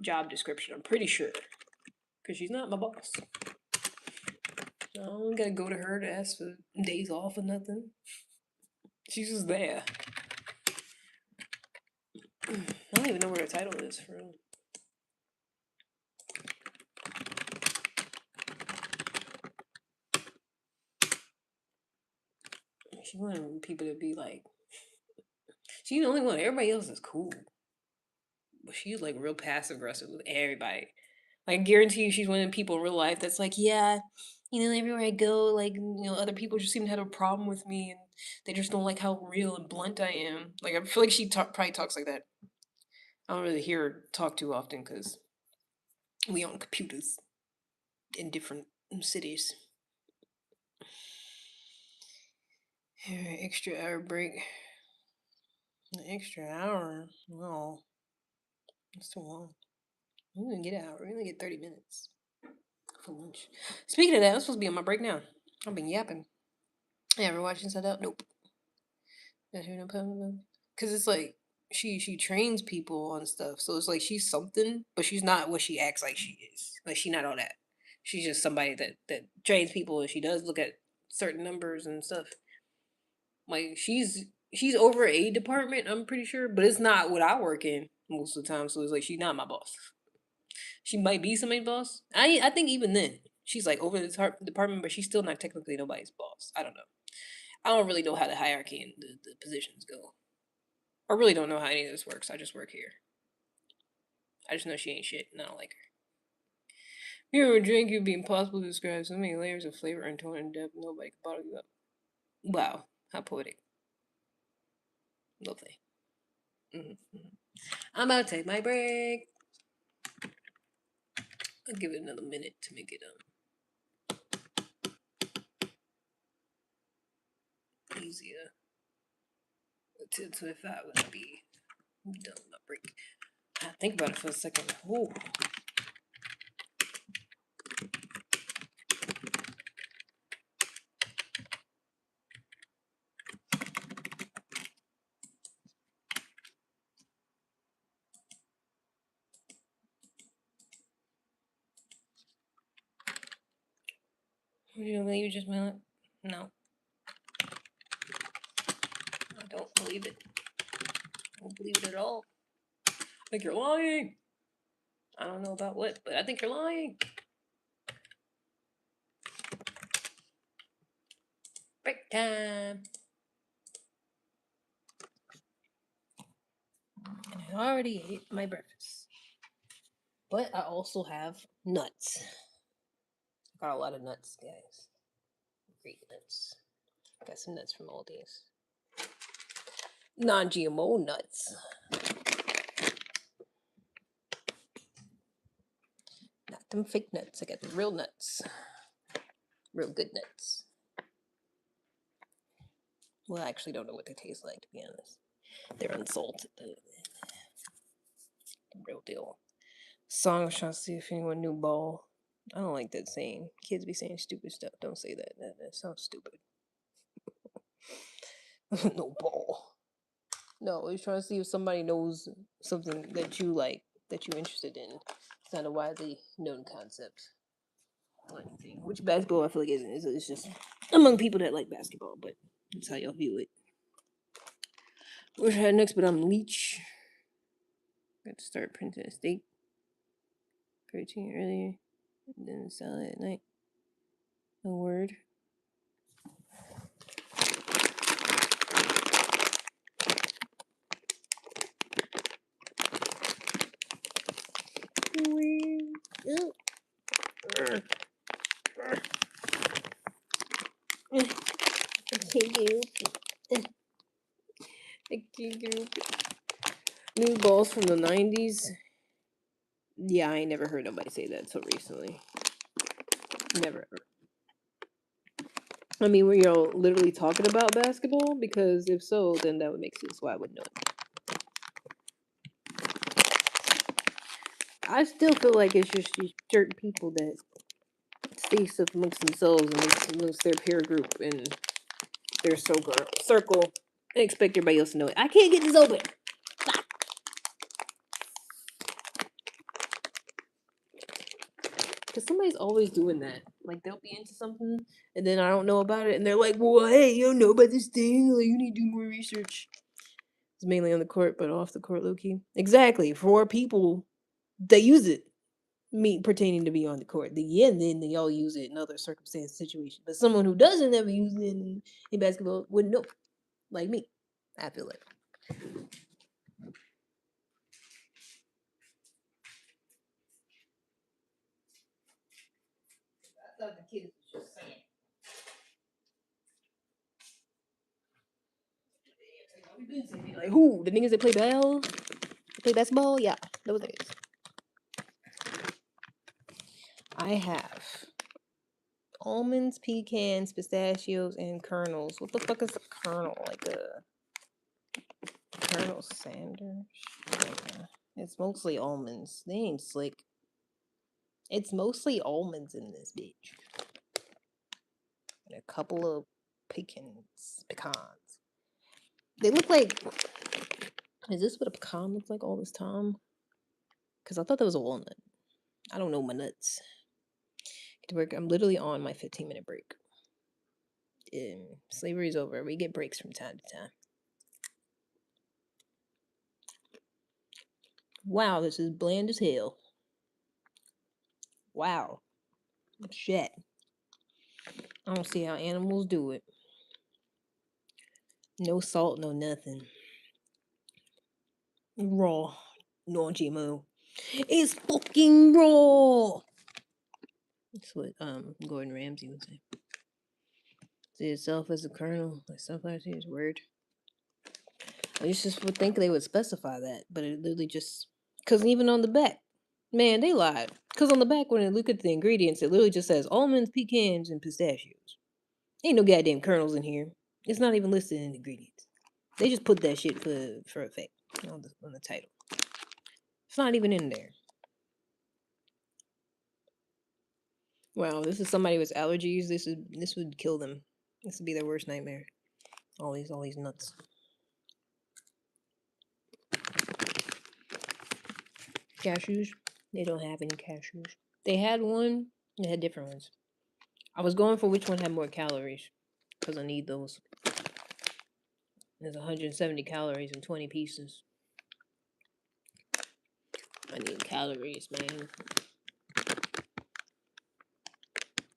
job description. I'm pretty sure, because she's not my boss. I don't gotta go to her to ask for days off or nothing. She's just there. I don't even know where her title is for real. She wanted people to be like, she's the only one. Everybody else is cool, but she's like real passive aggressive with everybody. Like, I guarantee you, she's one of the people in real life that's like, yeah, everywhere I go, like, other people just seem to have a problem with me, and they just don't like how real and blunt I am. Like, I feel like she probably talks like that. I don't really hear her talk too often because we own computers in different cities. Alright, extra hour break. An extra hour? No, that's too long. We didn't get an hour. We only get 30 minutes for lunch. Speaking of that, I'm supposed to be on my break now. I've been yapping. You ever watch Inside Out? Nope. Because it's like she trains people on stuff, so it's like she's something, but she's not what she acts like she is. Like she's not all that. She's just somebody that trains people, and she does look at certain numbers and stuff. Like she's over a department, I'm pretty sure, but it's not what I work in most of the time. So it's like she's not my boss. She might be somebody's boss. I think even then she's like over the department, but she's still not technically nobody's boss. I don't know. I don't really know how the hierarchy and the positions go. I really don't know how any of this works. I just work here. I just know she ain't shit, and I don't like her. Here, a drink would be impossible to describe. So many layers of flavor and tone and depth. Nobody can bottle you up. Wow, how poetic. Lovely. Mm-hmm. I'm about to take my break. I'll give it another minute to make it easier. 10:25 when I be done with my break. I think about it for a second. Ooh. Would you believe you just meant it? No, I don't believe it. I don't believe it at all. I think you're lying. I don't know about what, but I think you're lying. Break time. And I already ate my breakfast. But I also have nuts. Got a lot of nuts, guys. Great nuts. Got some nuts from Aldi's. Non-GMO nuts. Not them fake nuts. I got the real nuts. Real good nuts. Well, I actually don't know what they taste like, to be honest. They're unsalted. The real deal. Song of trying to see if anyone knew ball. I don't like that saying. Kids be saying stupid stuff. Don't say that. That sounds stupid. No ball. No, he's trying to see if somebody knows something that you like, that you're interested in. It's not a widely known concept or anything. Which basketball I feel like isn't. It's just among people that like basketball, but that's how y'all view it. Wish I had next, but I'm Leech. Got to start printing a steak. Protein earlier, and then salad at night. A word. I can't get it. I can't get it. New balls from the 90s. Yeah, I ain't never heard nobody say that so recently. Never. I mean, were y'all literally talking about basketball? Because if so, then that would make sense why I would know it. I still feel like it's just these certain people that say stuff amongst themselves and amongst their peer group and their circle and expect everybody else to know it. I can't get this open. Because somebody's always doing that. Like, they'll be into something, and then I don't know about it, and they're like, well, hey, you don't know about this thing. Like, you need to do more research. It's mainly on the court, but off the court, low key. Exactly. For people that use it, me pertaining to be on the court. And then they all use it in other circumstances, situations. But someone who doesn't ever use it in basketball wouldn't know. Like me. I feel like. I thought the kids was just saying. Like, who? The niggas that play basketball? Yeah, those niggas. I have almonds, pecans, pistachios, and kernels. What the fuck is a kernel? Like a Colonel Sanders? Yeah. It's mostly almonds. They ain't slick. It's mostly almonds in this bitch. And a couple of pecans. They look like. Is this what a pecan looks like all this time? Because I thought that was a walnut. I don't know my nuts. Get to work. I'm literally on my 15-minute break. Slavery's over. We get breaks from time to time. Wow, this is bland as hell. Wow. Shit. I don't see how animals do it. No salt, no nothing. Raw. No GMO. It's fucking raw. That's what Gordon Ramsay would say. See itself as a kernel. Like sunflower seeds, word. I used to would think they would specify that, but it literally just because even on the back, man, they lied. Because on the back, when I look at the ingredients, it literally just says almonds, pecans, and pistachios. Ain't no goddamn kernels in here. It's not even listed in the ingredients. They just put that shit for effect on the title. It's not even in there. Wow, this is somebody with allergies. This would kill them. This would be their worst nightmare. All these nuts. Cashews. They don't have any cashews. They had one. They had different ones. I was going for which one had more calories because I need those. There's 170 calories in 20 pieces. I need calories, man.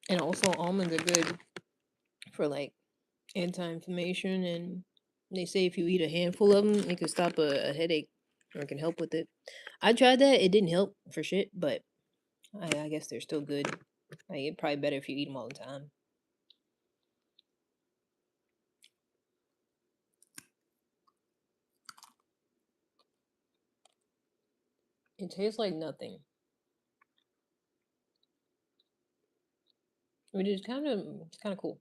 And also, almonds are good for like anti-inflammation, and they say if you eat a handful of them, it can stop a headache or it can help with it. I tried that; it didn't help for shit, but I guess they're still good. Like, it's probably better if you eat them all the time. It tastes like nothing, which is kind of cool.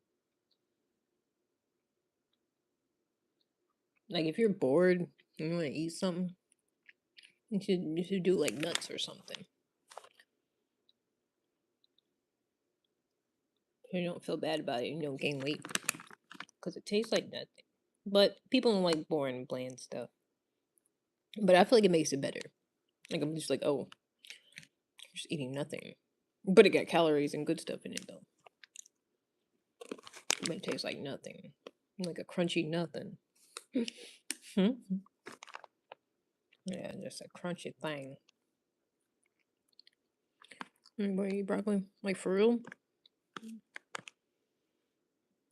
Like if you're bored and you want to eat something, you should do like nuts or something. So you don't feel bad about it and you don't gain weight because it tastes like nothing. But people don't like boring, bland stuff. But I feel like it makes it better. Like I'm just like, oh, I'm just eating nothing. But it got calories and good stuff in it though. But it tastes like nothing. Like a crunchy nothing. Hmm? Yeah, just a crunchy thing. Anybody eat broccoli? Like for real?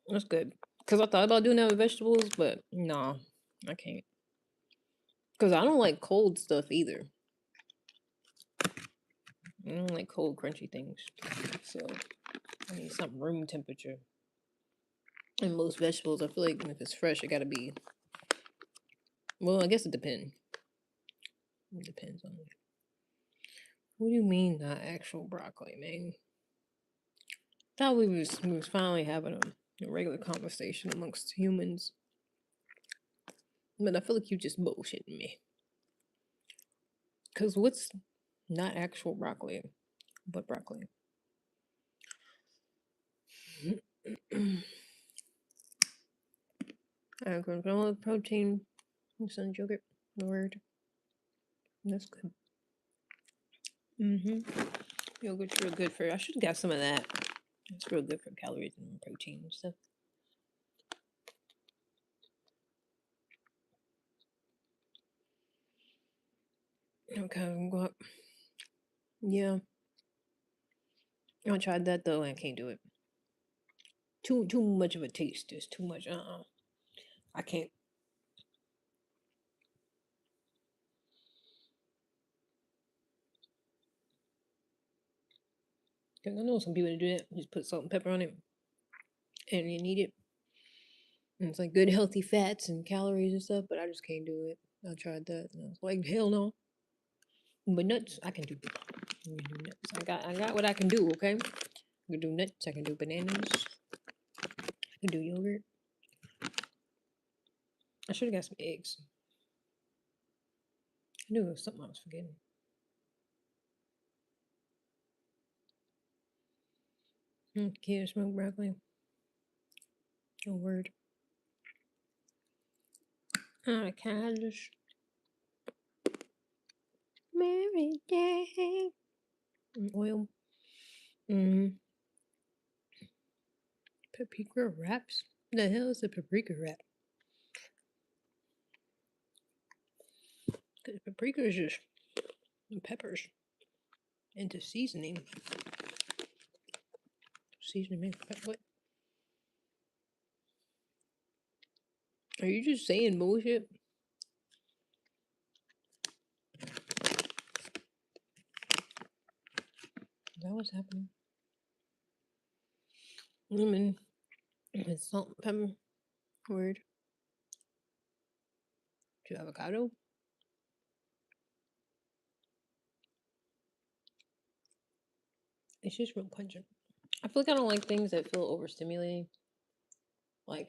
That's good. Cause I thought about doing that with vegetables, but nah, I can't. Cause I don't like cold stuff either. I don't like cold, crunchy things. So I need something room temperature. And most vegetables, I feel like if it's fresh, it gotta be. Well, I guess it depends. It depends on it. What do you mean, not actual broccoli, man? Thought we was finally having a regular conversation amongst humans, but I feel like you just bullshitting me. Cause what's not actual broccoli, but broccoli? Granola protein, sun yogurt, word. That's good. Yogurt's real good for. I should have got some of that. It's real good for calories and protein and stuff. Okay, I'm going. Yeah, I tried that though, and I can't do it. Too much of a taste. It's too much. I can't. Cause I know some people that do that. Just put salt and pepper on it, and you need it. And it's like good healthy fats and calories and stuff. But I just can't do it. I tried that, and I was like, hell no. But nuts, I can do. I can do nuts. I got what I can do. Okay, I can do nuts. I can do bananas. I can do yogurt. I should have got some eggs. I knew it was something I was forgetting. Can't smoke broccoli. No word. I can't just Mary Jane. Oil. Mm. Paprika wraps. The hell is a paprika wrap? Because paprika is just peppers into seasoning. Seasoning. What? Are you just saying bullshit? Is that what's happening? Lemon and salt and pepper. Word. To avocado. It's just real pungent. I feel like I don't like things that feel overstimulating. Like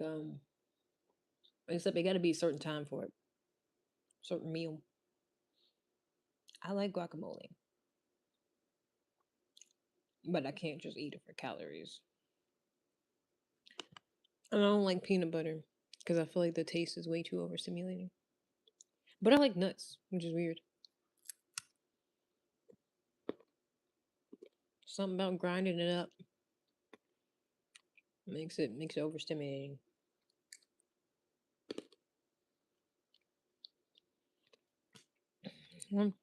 except it got to be a certain time for it, certain meal. I like guacamole, but I can't just eat it for calories. And I don't like peanut butter because I feel like the taste is way too overstimulating. But I like nuts, which is weird. Something about grinding it up makes it overstimulating.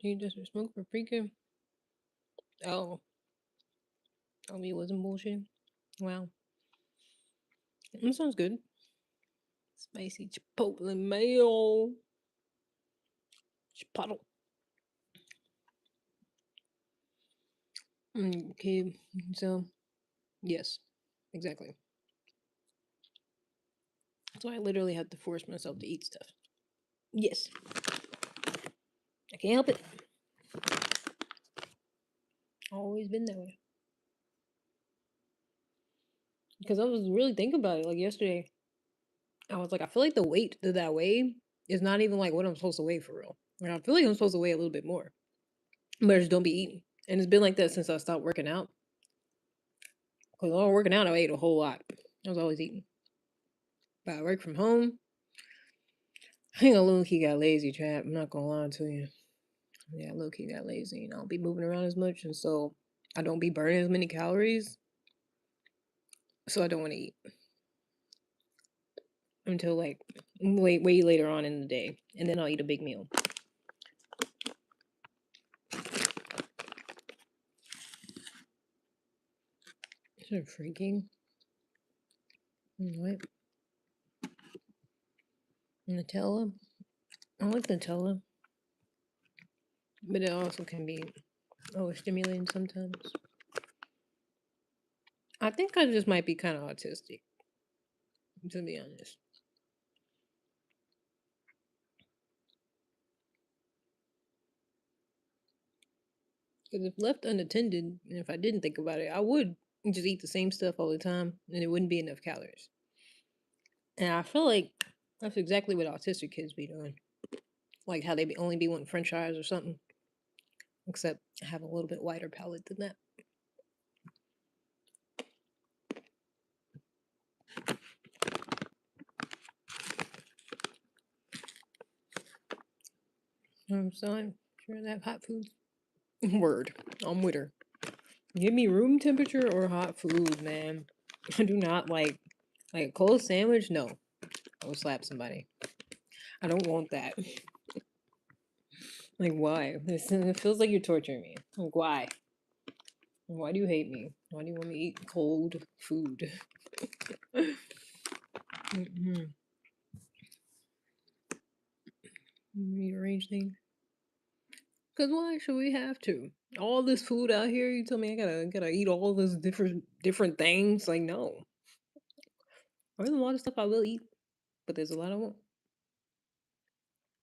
You just smoke paprika? Oh, tell me it wasn't bullshit. Wow, that sounds good. Spicy chipotle mayo. Chipotle. Okay, so yes, exactly. So I literally have to force myself to eat stuff. Yes, I can't help it. Always been that way. Because I was really thinking about it. Like yesterday, I was like, I feel like the weight that I weigh It's not even like what I'm supposed to weigh for real. Like I feel like I'm supposed to weigh a little bit more, but I just don't be eating. And it's been like that since I stopped working out. Because while I was working out, I ate a whole lot. I was always eating. But I work from home. I think I low key got lazy, chap. I'm not gonna lie to you. Yeah, low key got lazy. And I don't be moving around as much, and so I don't be burning as many calories. So I don't want to eat until like way later on in the day, and then I'll eat a big meal. Is it freaking? What? Nutella? I like Nutella, but it also can be overstimulating sometimes. I think I just might be kind of autistic, to be honest. Because if left unattended, and if I didn't think about it, I would just eat the same stuff all the time, and it wouldn't be enough calories. And I feel like that's exactly what autistic kids be doing, like how they only be wanting French fries or something. Except I have a little bit wider palate than that. So I'm sure that hot food. Word, I'm with her. Give me room temperature or hot food, man. I do not like a cold sandwich. No, I will slap somebody. I don't want that. Like why? It feels like you're torturing me. Like why? Why do you hate me? Why do you want me to eat cold food? Mm-hmm. Rearrange things. Cause why should we have to? All this food out here, you tell me I gotta eat all this different things. Like no, there's a lot of stuff I will eat, but there's a lot I won't.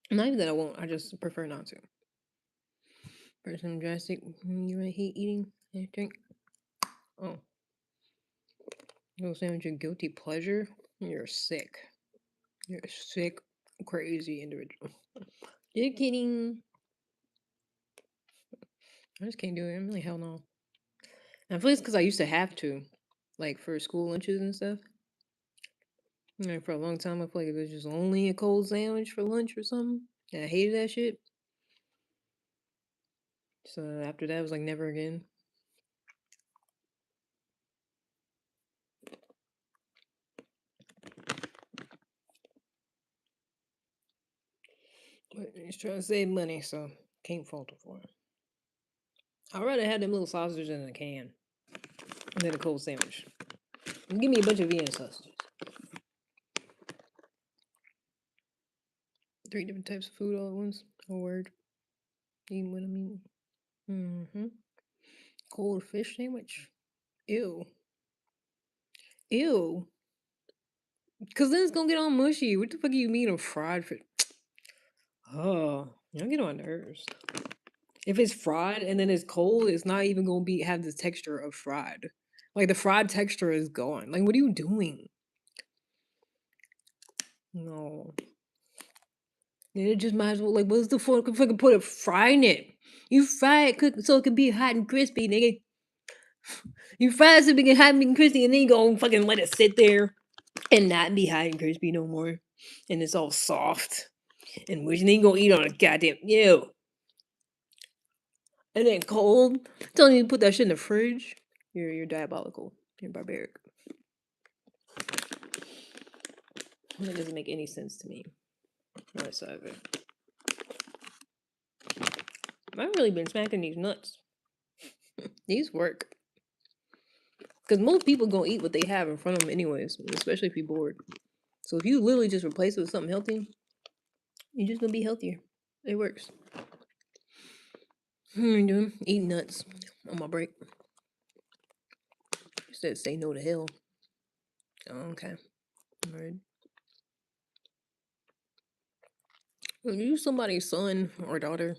Not even that I won't. I just prefer not to. Person drastic. You want to hate eating and drink? Oh, you saying your guilty pleasure? You're sick. You're a sick, crazy individual. You're kidding. I just can't do it. I'm like hell no. And I feel it's because I used to have to, like for school lunches and stuff. Like for a long time, I feel like it was just only a cold sandwich for lunch or something. And I hated that shit. So after that, it was like never again. But he's trying to save money, so can't fault him for it. I'd rather have them little sausages in a can than a cold sandwich. Give me a bunch of Vienna sausages. 3 different types of food all at once. A word. Eating what I mean. Mm-hmm. Cold fish sandwich. Ew. Ew. Cause then it's gonna get all mushy. What the fuck do you mean a fried fish? Oh, y'all get on my nerves. If it's fried and then it's cold, it's not even gonna have the texture of fried. Like the fried texture is gone. Like what are you doing? No. Then it just might as well like what's the fucking put a fry in it? You fry it cook so it can be hot and crispy, nigga. You fry it so it can hot and crispy and then you go fucking let it sit there and not be hot and crispy no more. And it's all soft. And which then you gonna eat on a goddamn ew. And then cold. Telling you to put that shit in the fridge. You're diabolical. You're barbaric. That doesn't make any sense to me whatsoever. I've really been smacking these nuts. These work. Because most people gonna eat what they have in front of them anyways, especially if you're bored. So if you literally just replace it with something healthy, you're just gonna be healthier. It works. What am I doing? Eating nuts on my break. You said say no to hell. Oh, okay. Alright. Are you somebody's son or daughter?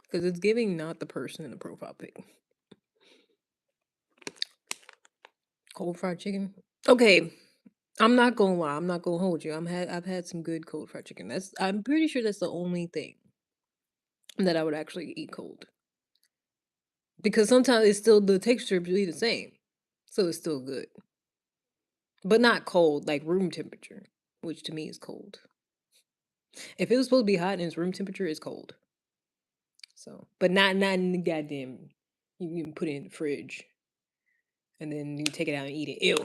Because it's giving not the person in the profile pic. Cold fried chicken. Okay. I'm not gonna lie. I'm not gonna hold you. I've had some good cold fried chicken. I'm pretty sure that's the only thing that I would actually eat cold because sometimes it's still the texture be the same, so it's still good, but not cold like room temperature, which to me is cold. If it was supposed to be hot and it's room temperature, it's cold. So, but not in the goddamn. You can put it in the fridge and then you take it out and eat it. Ew.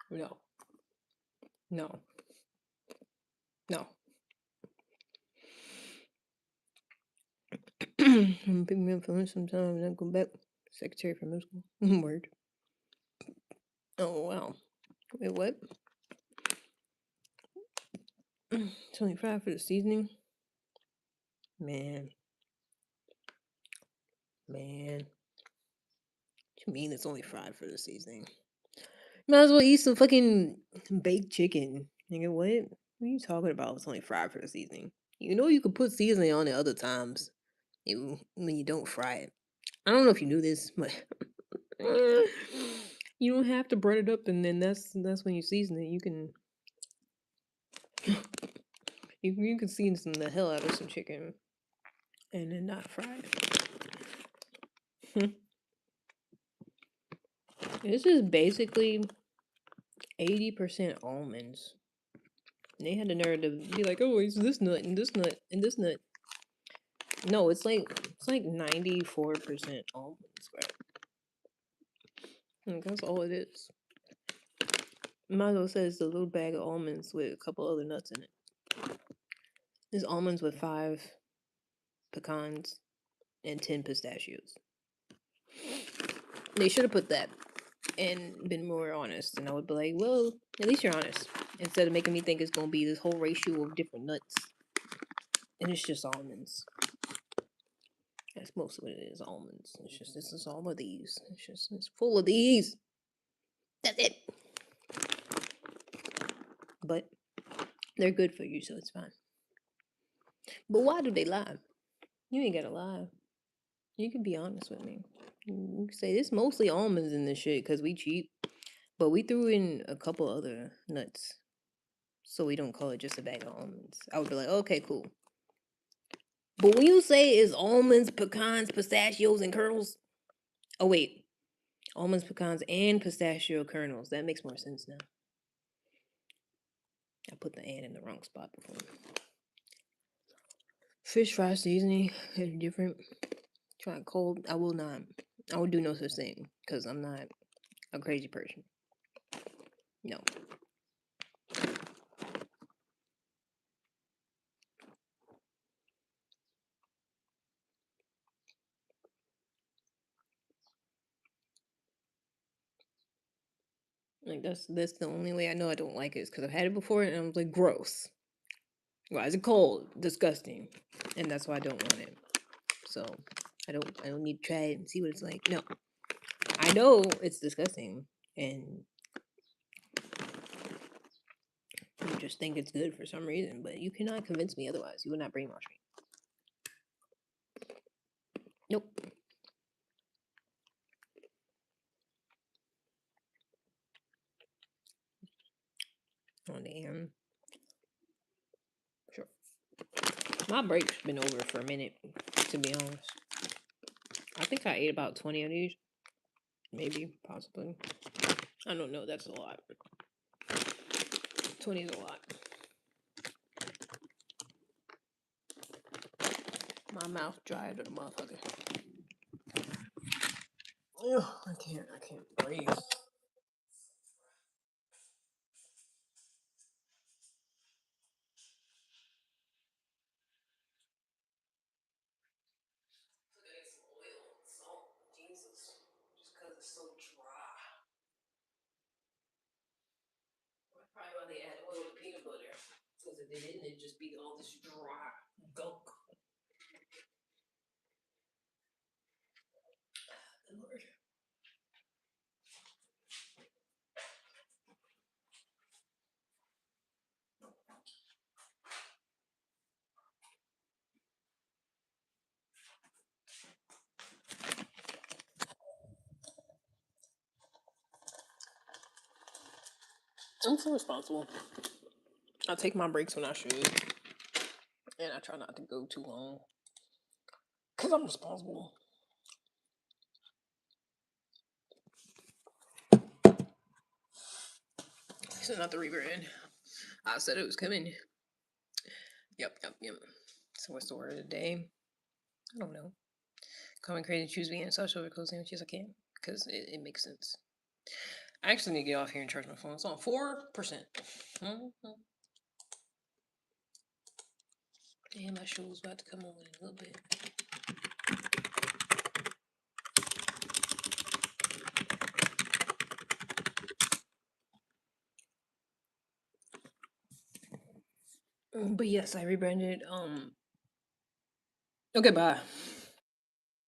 No. No. No. I'm picking me up for lunch sometime and then go back. Secretary for middle school. Word. Oh wow. Wait, what? 25 for the seasoning? Man. Man. What you mean it's only fried for the seasoning? Might as well eat some fucking baked chicken. Nigga, what? What are you talking about? It's only fried for the seasoning. You know you could put seasoning on it other times. When you don't fry it. I don't know if you knew this, but you don't have to bread it up and then that's when you season it. You can season the hell out of some chicken and then not fry it. This is basically 80% almonds. They had the nerve to be like, oh, it's this nut and this nut and this nut. No, it's like 94% almonds, bro. Like, that's all it is. Might as well say it's a little bag of almonds with a couple other nuts in it. There's almonds with 5 pecans and 10 pistachios. They should have put that and been more honest, and I would be like, well, at least you're honest. Instead of making me think it's gonna be this whole ratio of different nuts. And it's just almonds. That's most of what it is, almonds. It's just this is all of these. It's full of these. That's it. But they're good for you, so it's fine. But why do they lie? You ain't gotta lie. You can be honest with me. You can say it's mostly almonds in this shit because we cheap. But we threw in a couple other nuts. So we don't call it just a bag of almonds. I would be like, okay, cool. But when you say it's almonds, pecans, pistachios, and kernels, oh wait, almonds, pecans, and pistachio kernels. That makes more sense now. I put the "and" in the wrong spot before. Fish fry seasoning is different. Try it cold. I will not. I would do no such thing because I'm not a crazy person. No. Like that's the only way I know I don't like it is because I've had it before and I was like, gross. Why is it cold? Disgusting. And that's why I don't want it. So I don't need to try it and see what it's like. No. I know it's disgusting and you just think it's good for some reason, but you cannot convince me otherwise. You would not brainwash me. Nope. Oh damn. Sure. My break's been over for a minute, to be honest. I think I ate about 20 of these. Maybe, possibly. I don't know, that's a lot. 20 is a lot. My mouth dry to the motherfucker. Ugh, I can't breathe. Today some oil and salt. Jesus. Just because it's so dry. Probably why they add oil to peanut butter. Because if they didn't, it'd just be all this dry gunk. Good Lord. I'm so responsible. I take my breaks when I should, and I try not to go too long because I'm responsible. It's not the rebrand. I said it was coming. Yep. So what's the word of the day? I don't know. Common crazy choose being such over close sandwiches I can because it makes sense. I actually need to get off here and charge my phone. It's on 4%. Mm-hmm. And my show's about to come on in a little bit. But yes, I rebranded. Okay, bye.